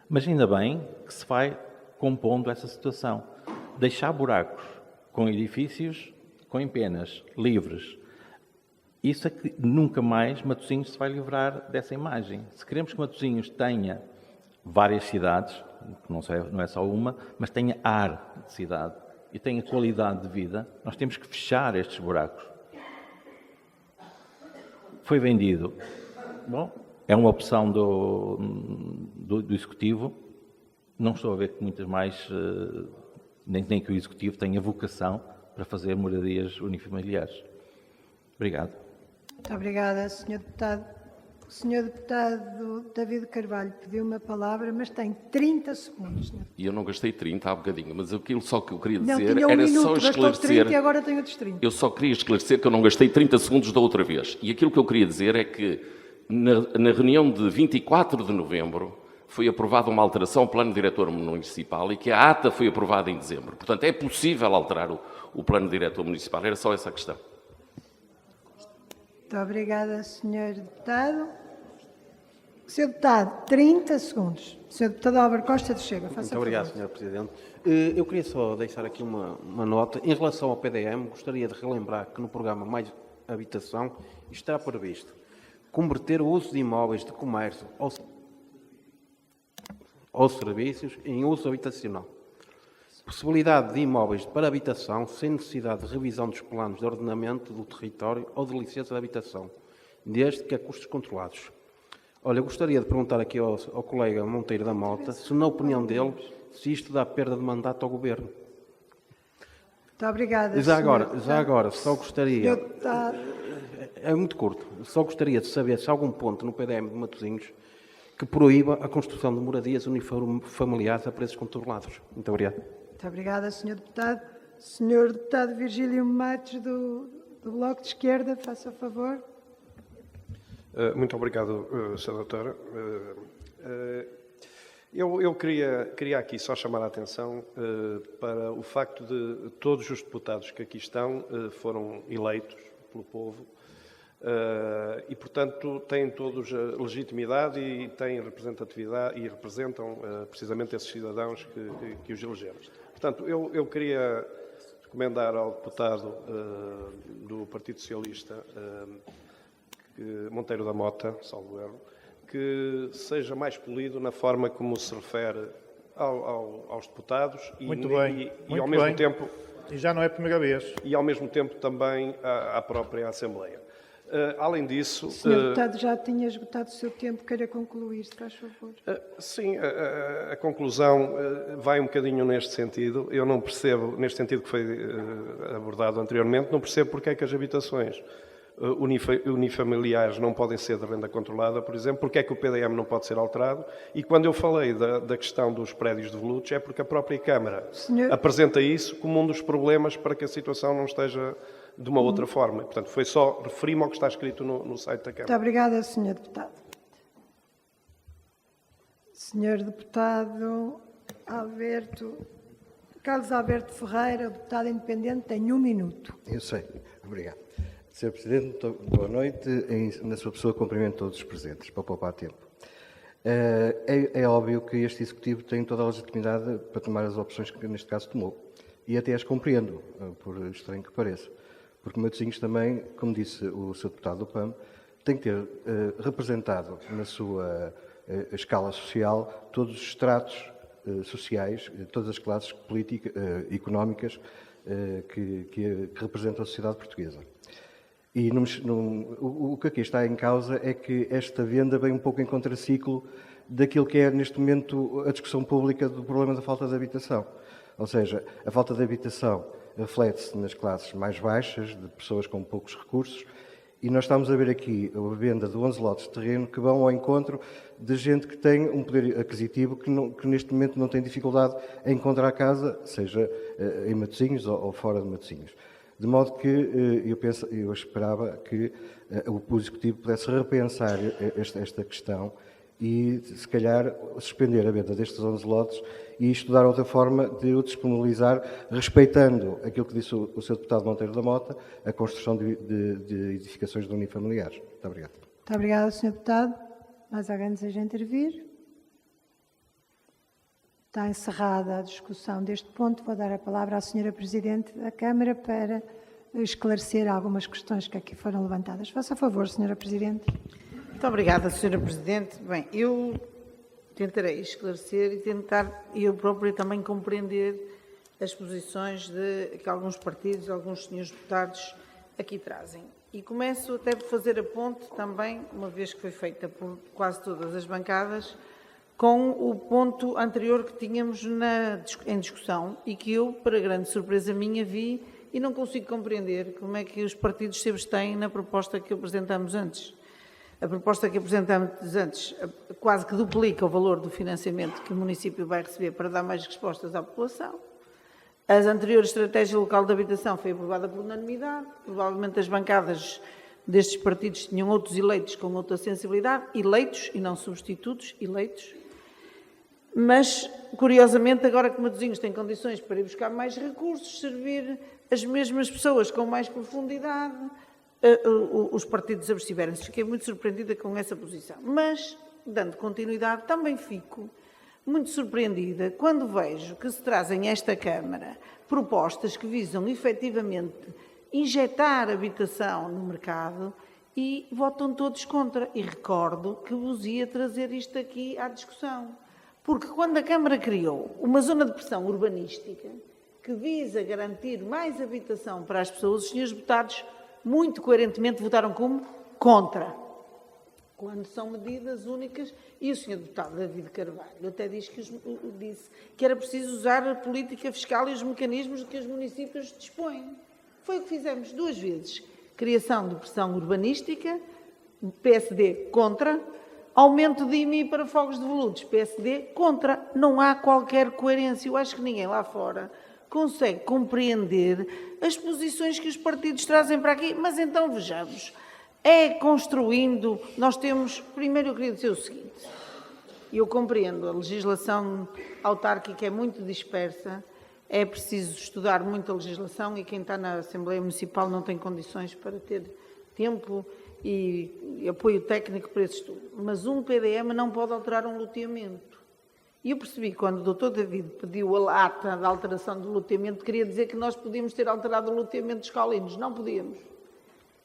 mas ainda bem que se vai compondo essa situação. Deixar buracos com edifícios, com empenas, livres. Isso é que nunca mais Matosinhos se vai livrar dessa imagem. Se queremos que Matosinhos tenha várias cidades, não é só uma, mas tenha ar de cidade e tenha qualidade de vida, nós temos que fechar estes buracos. Foi vendido. Bom, é uma opção do Executivo. Não estou a ver que muitas mais, nem que o Executivo tenha vocação para fazer moradias unifamiliares. Obrigado. Muito obrigada, Sr. Deputado. O Sr. Deputado David Carvalho pediu uma palavra, mas tem 30 segundos. Sr. E eu não gastei 30 há bocadinho, mas aquilo só que eu queria dizer Não, tinha um era minuto, só gastou esclarecer... 30 e agora tem outros 30. Eu só queria esclarecer que eu não gastei 30 segundos da outra vez. E aquilo que eu queria dizer é que na reunião de 24 de novembro foi aprovada uma alteração ao Plano Diretor Municipal e que a ata foi aprovada em dezembro. Portanto, é possível alterar o Plano Diretor Municipal. Era só essa a questão. Muito obrigada, Sr. Deputado. Sr. Deputado, 30 segundos. Sr. Deputado Álvaro Costa de Chega, faça Muito obrigado, favor. Sr. Presidente. Eu queria só deixar aqui uma nota. Em relação ao PDM, gostaria de relembrar que no programa Mais Habitação está previsto converter o uso de imóveis de comércio ou serviços em uso habitacional. Possibilidade de imóveis para habitação sem necessidade de revisão dos planos de ordenamento do território ou de licença de habitação, desde que a custos controlados. Olha, eu gostaria de perguntar aqui ao colega Monteiro da Mota se, na opinião dele, se isto dá perda de mandato ao Governo. Muito obrigada, Já agora, só gostaria... Sr. Deputado. É muito curto. Só gostaria de saber se há algum ponto no PDM de Matosinhos que proíba a construção de moradias unifamiliares a preços controlados. Muito obrigado. Muito obrigada, Sr. Deputado. Sr. Deputado Virgílio Matos, do Bloco de Esquerda, faça favor. Muito obrigado, Sra. Doutora. Eu queria aqui só chamar a atenção para o facto de todos os deputados que aqui estão foram eleitos pelo povo E, portanto, têm todos a legitimidade e têm representatividade e representam precisamente esses cidadãos que os elegeram. Portanto, eu queria recomendar ao deputado do Partido Socialista, Monteiro da Mota, salvo erro, que seja mais polido na forma como se refere aos deputados e ao mesmo tempo... E já não é a primeira vez. E ao mesmo tempo também à própria Assembleia. Além disso... O Sr. Deputado já tinha esgotado o seu tempo, queira concluir, se faz favor. Sim, a conclusão vai um bocadinho neste sentido. Eu não percebo, neste sentido que foi abordado anteriormente, não percebo porque é que as habitações unifamiliares não podem ser de renda controlada, por exemplo, porque é que o PDM não pode ser alterado. E quando eu falei da questão dos prédios devolutos, é porque a própria Câmara apresenta isso como um dos problemas para que a situação não esteja de uma outra forma. Portanto, foi só referir-me ao que está escrito no site da Câmara. Muito obrigada, Sr. Deputado. Sr. Deputado Carlos Alberto Ferreira, deputado independente, tem 1 minuto. Eu sei. Obrigado. Sr. Presidente, boa noite. Na sua pessoa, cumprimento todos os presentes, para poupar tempo. É óbvio que este Executivo tem toda a legitimidade para tomar as opções que, neste caso, tomou. E até as compreendo, por estranho que pareça. Porque Matosinhos também, como disse o Sr. Deputado do PAM, tem que ter representado na sua escala social todos os estratos sociais, todas as classes políticas, económicas que representam a sociedade portuguesa. E o que aqui está em causa é que esta venda vem um pouco em contraciclo daquilo que é, neste momento, a discussão pública do problema da falta de habitação. Ou seja, a falta de habitação reflete-se nas classes mais baixas, de pessoas com poucos recursos, e nós estamos a ver aqui a venda de 11 lotes de terreno que vão ao encontro de gente que tem um poder aquisitivo que neste momento não tem dificuldade em encontrar casa, seja em Matosinhos ou fora de Matosinhos. De modo que eu esperava que o Executivo pudesse repensar esta questão e, se calhar, suspender a venda destes 11 lotes e estudar outra forma de o disponibilizar, respeitando aquilo que disse o Sr. Deputado Monteiro da Mota, a construção de edificações de unifamiliares. Muito obrigado. Muito obrigada, Sr. Deputado. Mais alguém deseja intervir? Está encerrada a discussão deste ponto. Vou dar a palavra à Sra. Presidente da Câmara para esclarecer algumas questões que aqui foram levantadas. Faça favor, Sra. Presidente. Muito obrigada, Sra. Presidente. Bem, eu tentarei esclarecer e tentar eu própria também compreender as posições que alguns partidos, alguns senhores deputados aqui trazem. E começo até por fazer a ponte também, uma vez que foi feita por quase todas as bancadas, com o ponto anterior que tínhamos em discussão e que eu, para grande surpresa minha, vi e não consigo compreender como é que os partidos se abstêm na proposta que apresentamos antes. A proposta que apresentamos antes quase que duplica o valor do financiamento que o município vai receber para dar mais respostas à população. A anterior estratégia local de habitação foi aprovada por unanimidade. Provavelmente as bancadas destes partidos tinham outros eleitos com outra sensibilidade, eleitos e não substitutos, eleitos. Mas, curiosamente, agora que Matosinhos tem condições para ir buscar mais recursos, servir as mesmas pessoas com mais profundidade, os partidos abstiveram-se. Fiquei muito surpreendida com essa posição. Mas, dando continuidade, também fico muito surpreendida quando vejo que se trazem a esta Câmara propostas que visam efetivamente injetar habitação no mercado e votam todos contra. E recordo que vos ia trazer isto aqui à discussão. Porque quando a Câmara criou uma zona de pressão urbanística que visa garantir mais habitação para as pessoas, os senhores deputados muito coerentemente votaram como contra. Quando são medidas únicas, e o senhor deputado David Carvalho até disse que era preciso usar a política fiscal e os mecanismos de que os municípios dispõem. Foi o que fizemos 2 vezes. Criação de pressão urbanística, PSD contra. Aumento de IMI para fogos devolutos, PSD contra. Não há qualquer coerência. Eu acho que ninguém lá fora consegue compreender as posições que os partidos trazem para aqui. Mas então vejamos. É construindo, nós temos, primeiro eu queria dizer o seguinte, eu compreendo, a legislação autárquica é muito dispersa, é preciso estudar muito a legislação e quem está na Assembleia Municipal não tem condições para ter tempo e apoio técnico para esse estudo. Mas um PDM não pode alterar um loteamento. E eu percebi, quando o Dr. David pediu a ata da alteração do loteamento, queria dizer que nós podíamos ter alterado o loteamento dos Caulinos. Não podíamos.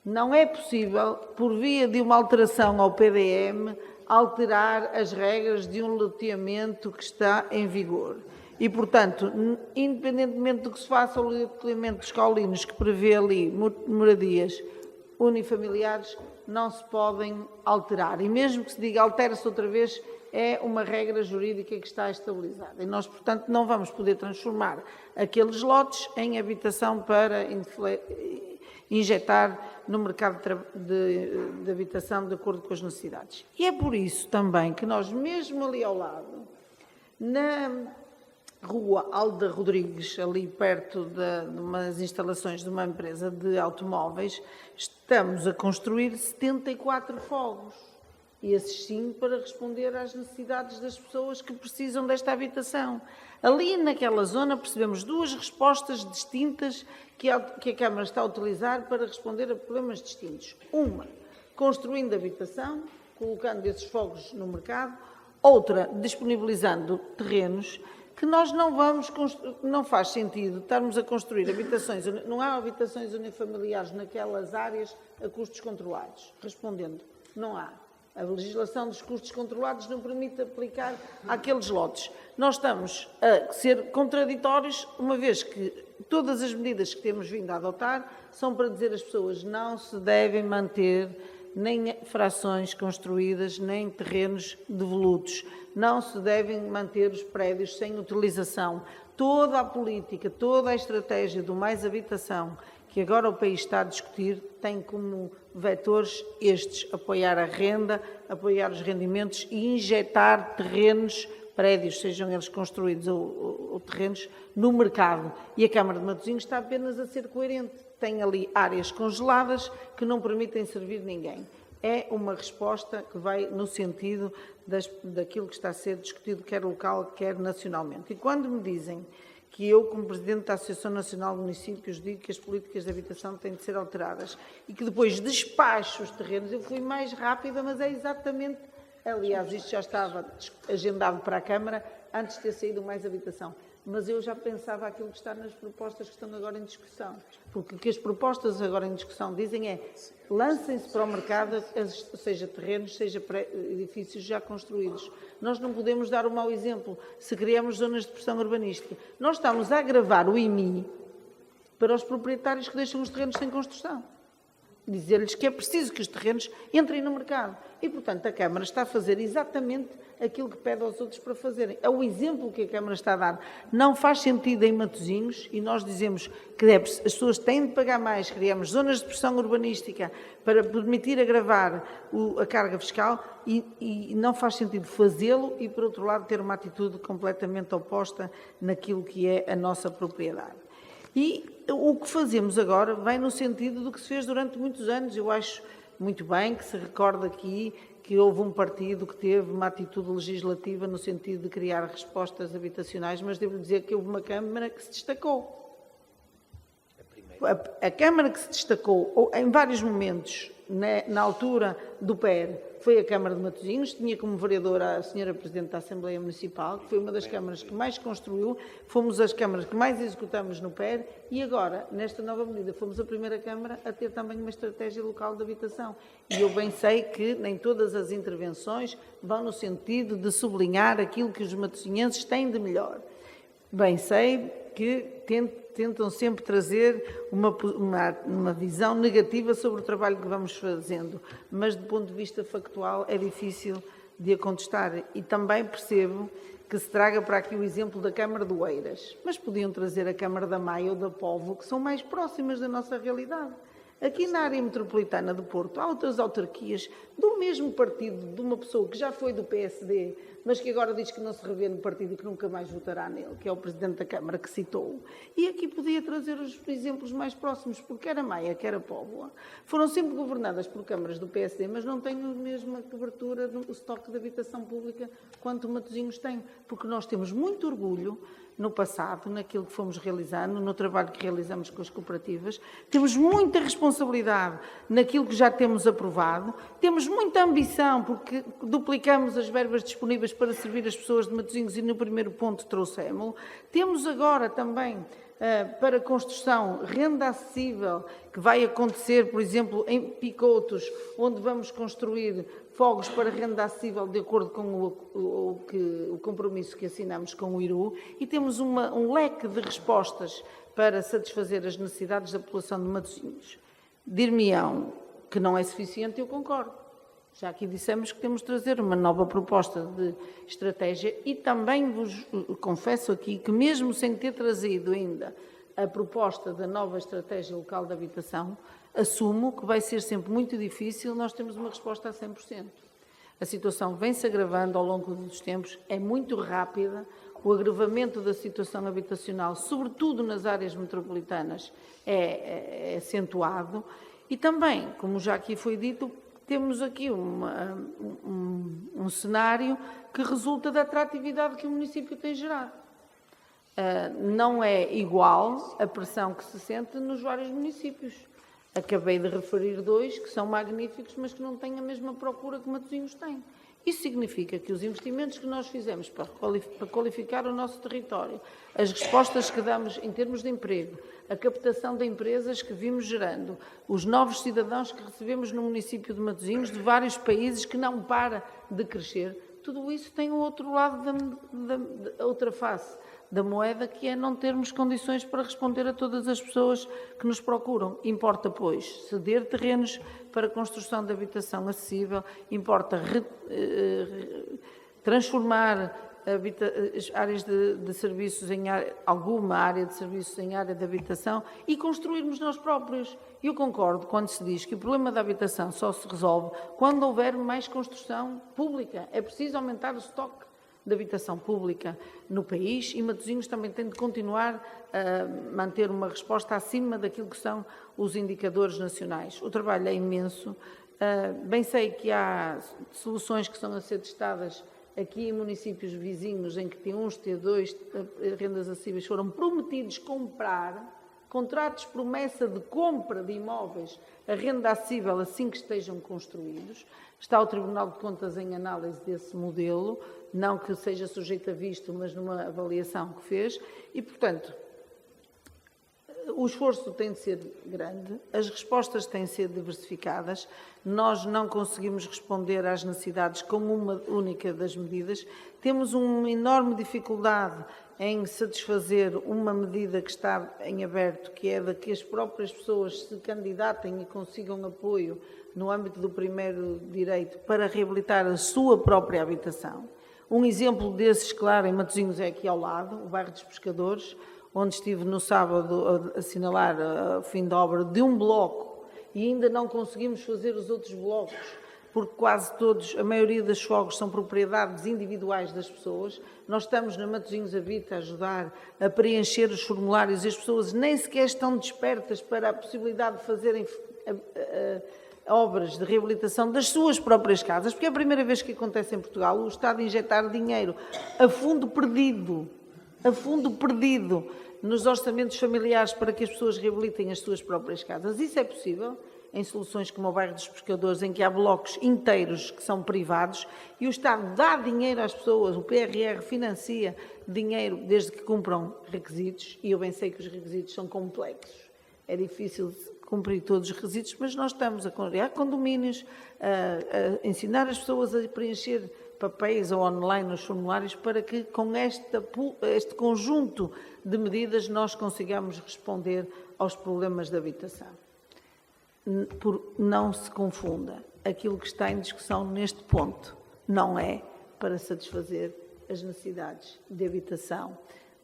Não é possível, por via de uma alteração ao PDM, alterar as regras de um loteamento que está em vigor. E, portanto, independentemente do que se faça ao loteamento dos Caulinos, que prevê ali moradias unifamiliares, não se podem alterar. E mesmo que se diga altera-se outra vez, é uma regra jurídica que está estabilizada. E nós, portanto, não vamos poder transformar aqueles lotes em habitação para injetar no mercado de habitação de acordo com as necessidades. E é por isso também que nós, mesmo ali ao lado, na Rua Alda Rodrigues, ali perto de umas instalações de uma empresa de automóveis, estamos a construir 74 fogos. E esses sim para responder às necessidades das pessoas que precisam desta habitação. Ali naquela zona percebemos duas respostas distintas que a Câmara está a utilizar para responder a problemas distintos. Uma, construindo habitação, colocando esses fogos no mercado. Outra, disponibilizando terrenos que nós não vamos, não faz sentido estarmos a construir habitações, não há habitações unifamiliares naquelas áreas a custos controlados. Respondendo, não há. A legislação dos custos controlados não permite aplicar àqueles lotes. Nós estamos a ser contraditórios, uma vez que todas as medidas que temos vindo a adotar são para dizer às pessoas não se devem manter nem frações construídas, nem terrenos devolutos. Não se devem manter os prédios sem utilização. Toda a política, toda a estratégia do Mais Habitação, que agora o país está a discutir, tem como vetores estes: apoiar a renda, apoiar os rendimentos e injetar terrenos, prédios, sejam eles construídos ou terrenos, no mercado. E a Câmara de Matosinhos está apenas a ser coerente. Tem ali áreas congeladas que não permitem servir ninguém. É uma resposta que vai no sentido daquilo que está a ser discutido, quer local, quer nacionalmente. E quando me dizem que eu, como Presidente da Associação Nacional de Municípios, digo que as políticas de habitação têm de ser alteradas e que depois despacho os terrenos, eu fui mais rápida, mas é exatamente, aliás, isto já estava agendado para a Câmara antes de ter saído Mais Habitação. Mas eu já pensava aquilo que está nas propostas que estão agora em discussão. Porque o que as propostas agora em discussão dizem é lancem-se para o mercado, seja terrenos, seja edifícios já construídos. Nós não podemos dar o mau exemplo se criamos zonas de pressão urbanística. Nós estamos a agravar o IMI para os proprietários que deixam os terrenos sem construção. Dizer-lhes que é preciso que os terrenos entrem no mercado. E, portanto, a Câmara está a fazer exatamente aquilo que pede aos outros para fazerem. É o exemplo que a Câmara está a dar. Não faz sentido em Matosinhos, e nós dizemos que as pessoas têm de pagar mais, criamos zonas de pressão urbanística para permitir agravar a carga fiscal, e não faz sentido fazê-lo e, por outro lado, ter uma atitude completamente oposta naquilo que é a nossa propriedade. E o que fazemos agora vai no sentido do que se fez durante muitos anos. Eu acho muito bem que se recorde aqui que houve um partido que teve uma atitude legislativa no sentido de criar respostas habitacionais, mas devo dizer que houve uma Câmara que se destacou. A Câmara que se destacou em vários momentos, na altura do PER, foi a Câmara de Matosinhos, tinha como vereadora a senhora Presidente da Assembleia Municipal, que foi uma das câmaras que mais construiu, fomos as câmaras que mais executamos no PER, e agora, nesta nova medida, fomos a primeira Câmara a ter também uma estratégia local de habitação. E eu bem sei que nem todas as intervenções vão no sentido de sublinhar aquilo que os matosinhenses têm de melhor. Bem sei que tentam sempre trazer uma visão negativa sobre o trabalho que vamos fazendo, mas do ponto de vista factual é difícil de a contestar. E também percebo que se traga para aqui o exemplo da Câmara de Oeiras, mas podiam trazer a Câmara da Maia ou da Póvoa, que são mais próximas da nossa realidade. Aqui na área metropolitana do Porto há outras autarquias do mesmo partido, de uma pessoa que já foi do PSD, mas que agora diz que não se revê no partido e que nunca mais votará nele, que é o Presidente da Câmara que citou. E aqui podia trazer os exemplos mais próximos, porque quer a Maia, quer a Póvoa, foram sempre governadas por câmaras do PSD, mas não têm a mesma cobertura no estoque de habitação pública quanto Matosinhos tem, porque nós temos muito orgulho no passado, naquilo que fomos realizando, no trabalho que realizamos com as cooperativas. Temos muita responsabilidade naquilo que já temos aprovado. Temos muita ambição, porque duplicamos as verbas disponíveis para servir as pessoas de Matosinhos e no primeiro ponto trouxemos-lo. Temos agora também para construção, renda acessível, que vai acontecer, por exemplo, em Picotos, onde vamos construir fogos para renda acessível de acordo com o compromisso que assinamos com o IRU, e temos um leque de respostas para satisfazer as necessidades da população de Matosinhos. Dir-me-ão que não é suficiente, eu concordo. Já aqui dissemos que temos de trazer uma nova proposta de estratégia e também vos confesso aqui que mesmo sem ter trazido ainda a proposta da nova estratégia local de habitação, assumo que vai ser sempre muito difícil nós termos uma resposta a 100%. A situação vem-se agravando ao longo dos tempos, é muito rápida, o agravamento da situação habitacional, sobretudo nas áreas metropolitanas, é acentuado e também, como já aqui foi dito, temos aqui um cenário que resulta da atratividade que o município tem gerado. Não é igual a pressão que se sente nos vários municípios. Acabei de referir 2 que são magníficos, mas que não têm a mesma procura que Matosinhos tem. Isso significa que os investimentos que nós fizemos para qualificar o nosso território, as respostas que damos em termos de emprego, a captação de empresas que vimos gerando, os novos cidadãos que recebemos no município de Matosinhos, de vários países que não para de crescer, tudo isso tem o outro lado, da outra face da moeda, que é não termos condições para responder a todas as pessoas que nos procuram. Importa, pois, ceder terrenos para construção de habitação acessível, importa transformar áreas de serviços em alguma área de serviços em área de habitação e construirmos nós próprios. Eu concordo quando se diz que o problema da habitação só se resolve quando houver mais construção pública. É preciso aumentar o estoque de habitação pública no país e Matosinhos também tem de continuar a manter uma resposta acima daquilo que são os indicadores nacionais. O trabalho é imenso. Bem sei que há soluções que estão a ser testadas aqui em municípios vizinhos em que T1, T2, rendas acessíveis, foram prometidos comprar, contratos promessa de compra de imóveis a renda acessível assim que estejam construídos. Está o Tribunal de Contas em análise desse modelo, não que seja sujeito a visto, mas numa avaliação que fez, e, portanto, o esforço tem de ser grande, as respostas têm de ser diversificadas, nós não conseguimos responder às necessidades com uma única das medidas, temos uma enorme dificuldade em satisfazer uma medida que está em aberto, que é de que as próprias pessoas se candidatem e consigam apoio no âmbito do primeiro direito para reabilitar a sua própria habitação. Um exemplo desses, claro, em Matosinhos é aqui ao lado, o bairro dos Pescadores, onde estive no sábado a assinalar o fim da obra de um bloco e ainda não conseguimos fazer os outros blocos, porque quase todos, a maioria dos fogos são propriedades individuais das pessoas. Nós estamos na Matosinhos Habita a ajudar a preencher os formulários e as pessoas nem sequer estão despertas para a possibilidade de fazerem obras de reabilitação das suas próprias casas, porque é a primeira vez que acontece em Portugal o Estado injetar dinheiro a fundo perdido nos orçamentos familiares para que as pessoas reabilitem as suas próprias casas. Isso é possível em soluções como o bairro dos Pescadores, em que há blocos inteiros que são privados e o Estado dá dinheiro às pessoas, o PRR financia dinheiro desde que cumpram requisitos, e eu bem sei que os requisitos são complexos. É difícil cumprir todos os requisitos, mas nós estamos a criar condomínios, a ensinar as pessoas a preencher papéis ou online nos formulários para que com este conjunto de medidas nós consigamos responder aos problemas da habitação. Não se confunda, aquilo que está em discussão neste ponto não é para satisfazer as necessidades de habitação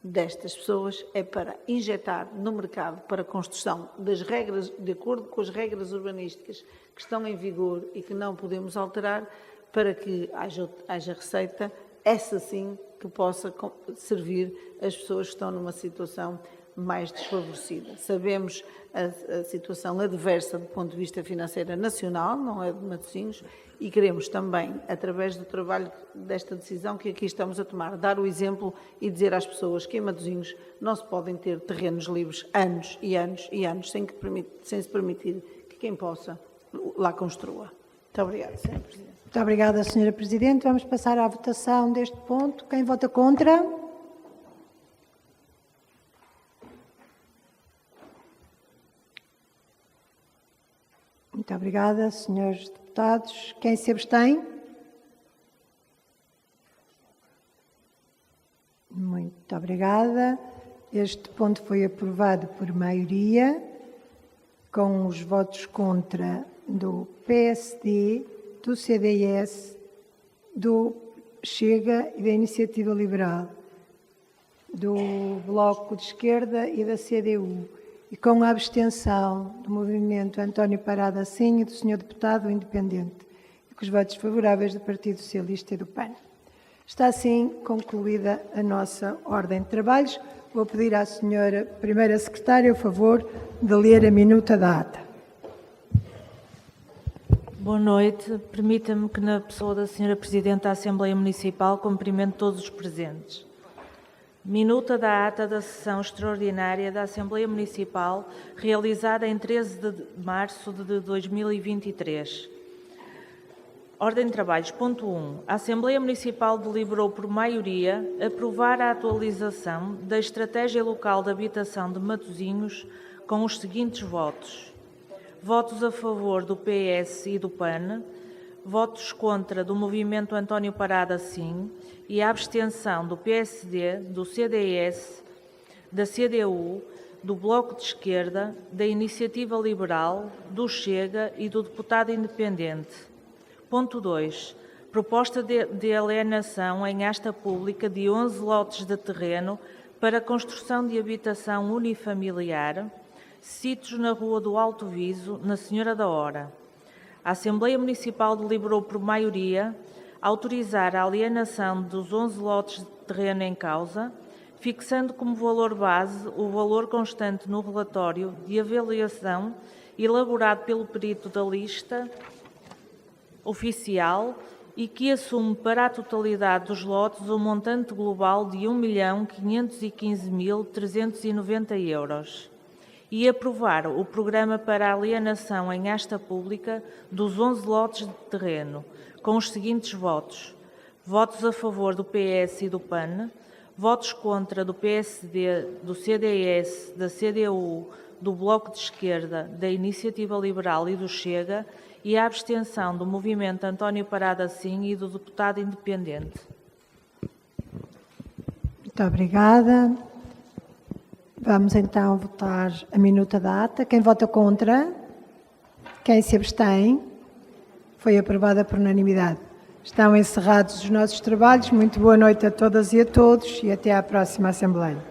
destas pessoas, é para injetar no mercado para a construção das regras, de acordo com as regras urbanísticas que estão em vigor e que não podemos alterar, para que haja receita, essa sim que possa servir as pessoas que estão numa situação mais desfavorecida. Sabemos a situação adversa do ponto de vista financeiro nacional, não é de Matosinhos, e queremos também, através do trabalho desta decisão que aqui estamos a tomar, dar o exemplo e dizer às pessoas que em Matosinhos não se podem ter terrenos livres anos e anos e anos sem se permitir que quem possa lá construa. Muito obrigada, Sra. Presidente. Muito obrigada, Sra. Presidente. Vamos passar à votação deste ponto. Quem vota contra? Muito obrigada, senhores deputados. Quem se abstém? Muito obrigada. Este ponto foi aprovado por maioria, com os votos contra do PSD, do CDS, do Chega e da Iniciativa Liberal, do Bloco de Esquerda e da CDU, e com a abstenção do Movimento António Parada Sim e do Sr. Deputado Independente, e com os votos favoráveis do Partido Socialista e do PAN. Está assim concluída a nossa ordem de trabalhos. Vou pedir à Sra. Primeira Secretária o favor de ler a minuta da ata. Boa noite. Permita-me que, na pessoa da Sra. Presidente da Assembleia Municipal, cumprimento todos os presentes. Minuta da ata da sessão extraordinária da Assembleia Municipal, realizada em 13 de março de 2023. Ordem de trabalhos. Ponto 1. A Assembleia Municipal deliberou por maioria aprovar a atualização da Estratégia Local de Habitação de Matosinhos com os seguintes votos. Votos a favor do PS e do PAN, votos contra do Movimento António Parada Sim e a abstenção do PSD, do CDS, da CDU, do Bloco de Esquerda, da Iniciativa Liberal, do Chega e do Deputado Independente. Ponto 2. Proposta de alienação em asta pública de 11 lotes de terreno para construção de habitação unifamiliar, sítios na Rua do Alto Viso, na Senhora da Hora. A Assembleia Municipal deliberou por maioria autorizar a alienação dos 11 lotes de terreno em causa, fixando como valor base o valor constante no relatório de avaliação elaborado pelo perito da lista oficial e que assume para a totalidade dos lotes o montante global de 1.515.390 euros. E aprovar o programa para alienação em asta pública dos 11 lotes de terreno, com os seguintes votos. Votos a favor do PS e do PAN, votos contra do PSD, do CDS, da CDU, do Bloco de Esquerda, da Iniciativa Liberal e do Chega, e a abstenção do Movimento António Parada Sim e do Deputado Independente. Muito obrigada. Vamos então votar a minuta da ata. Quem vota contra? Quem se abstém? Foi aprovada por unanimidade. Estão encerrados os nossos trabalhos. Muito boa noite a todas e a todos e até à próxima Assembleia.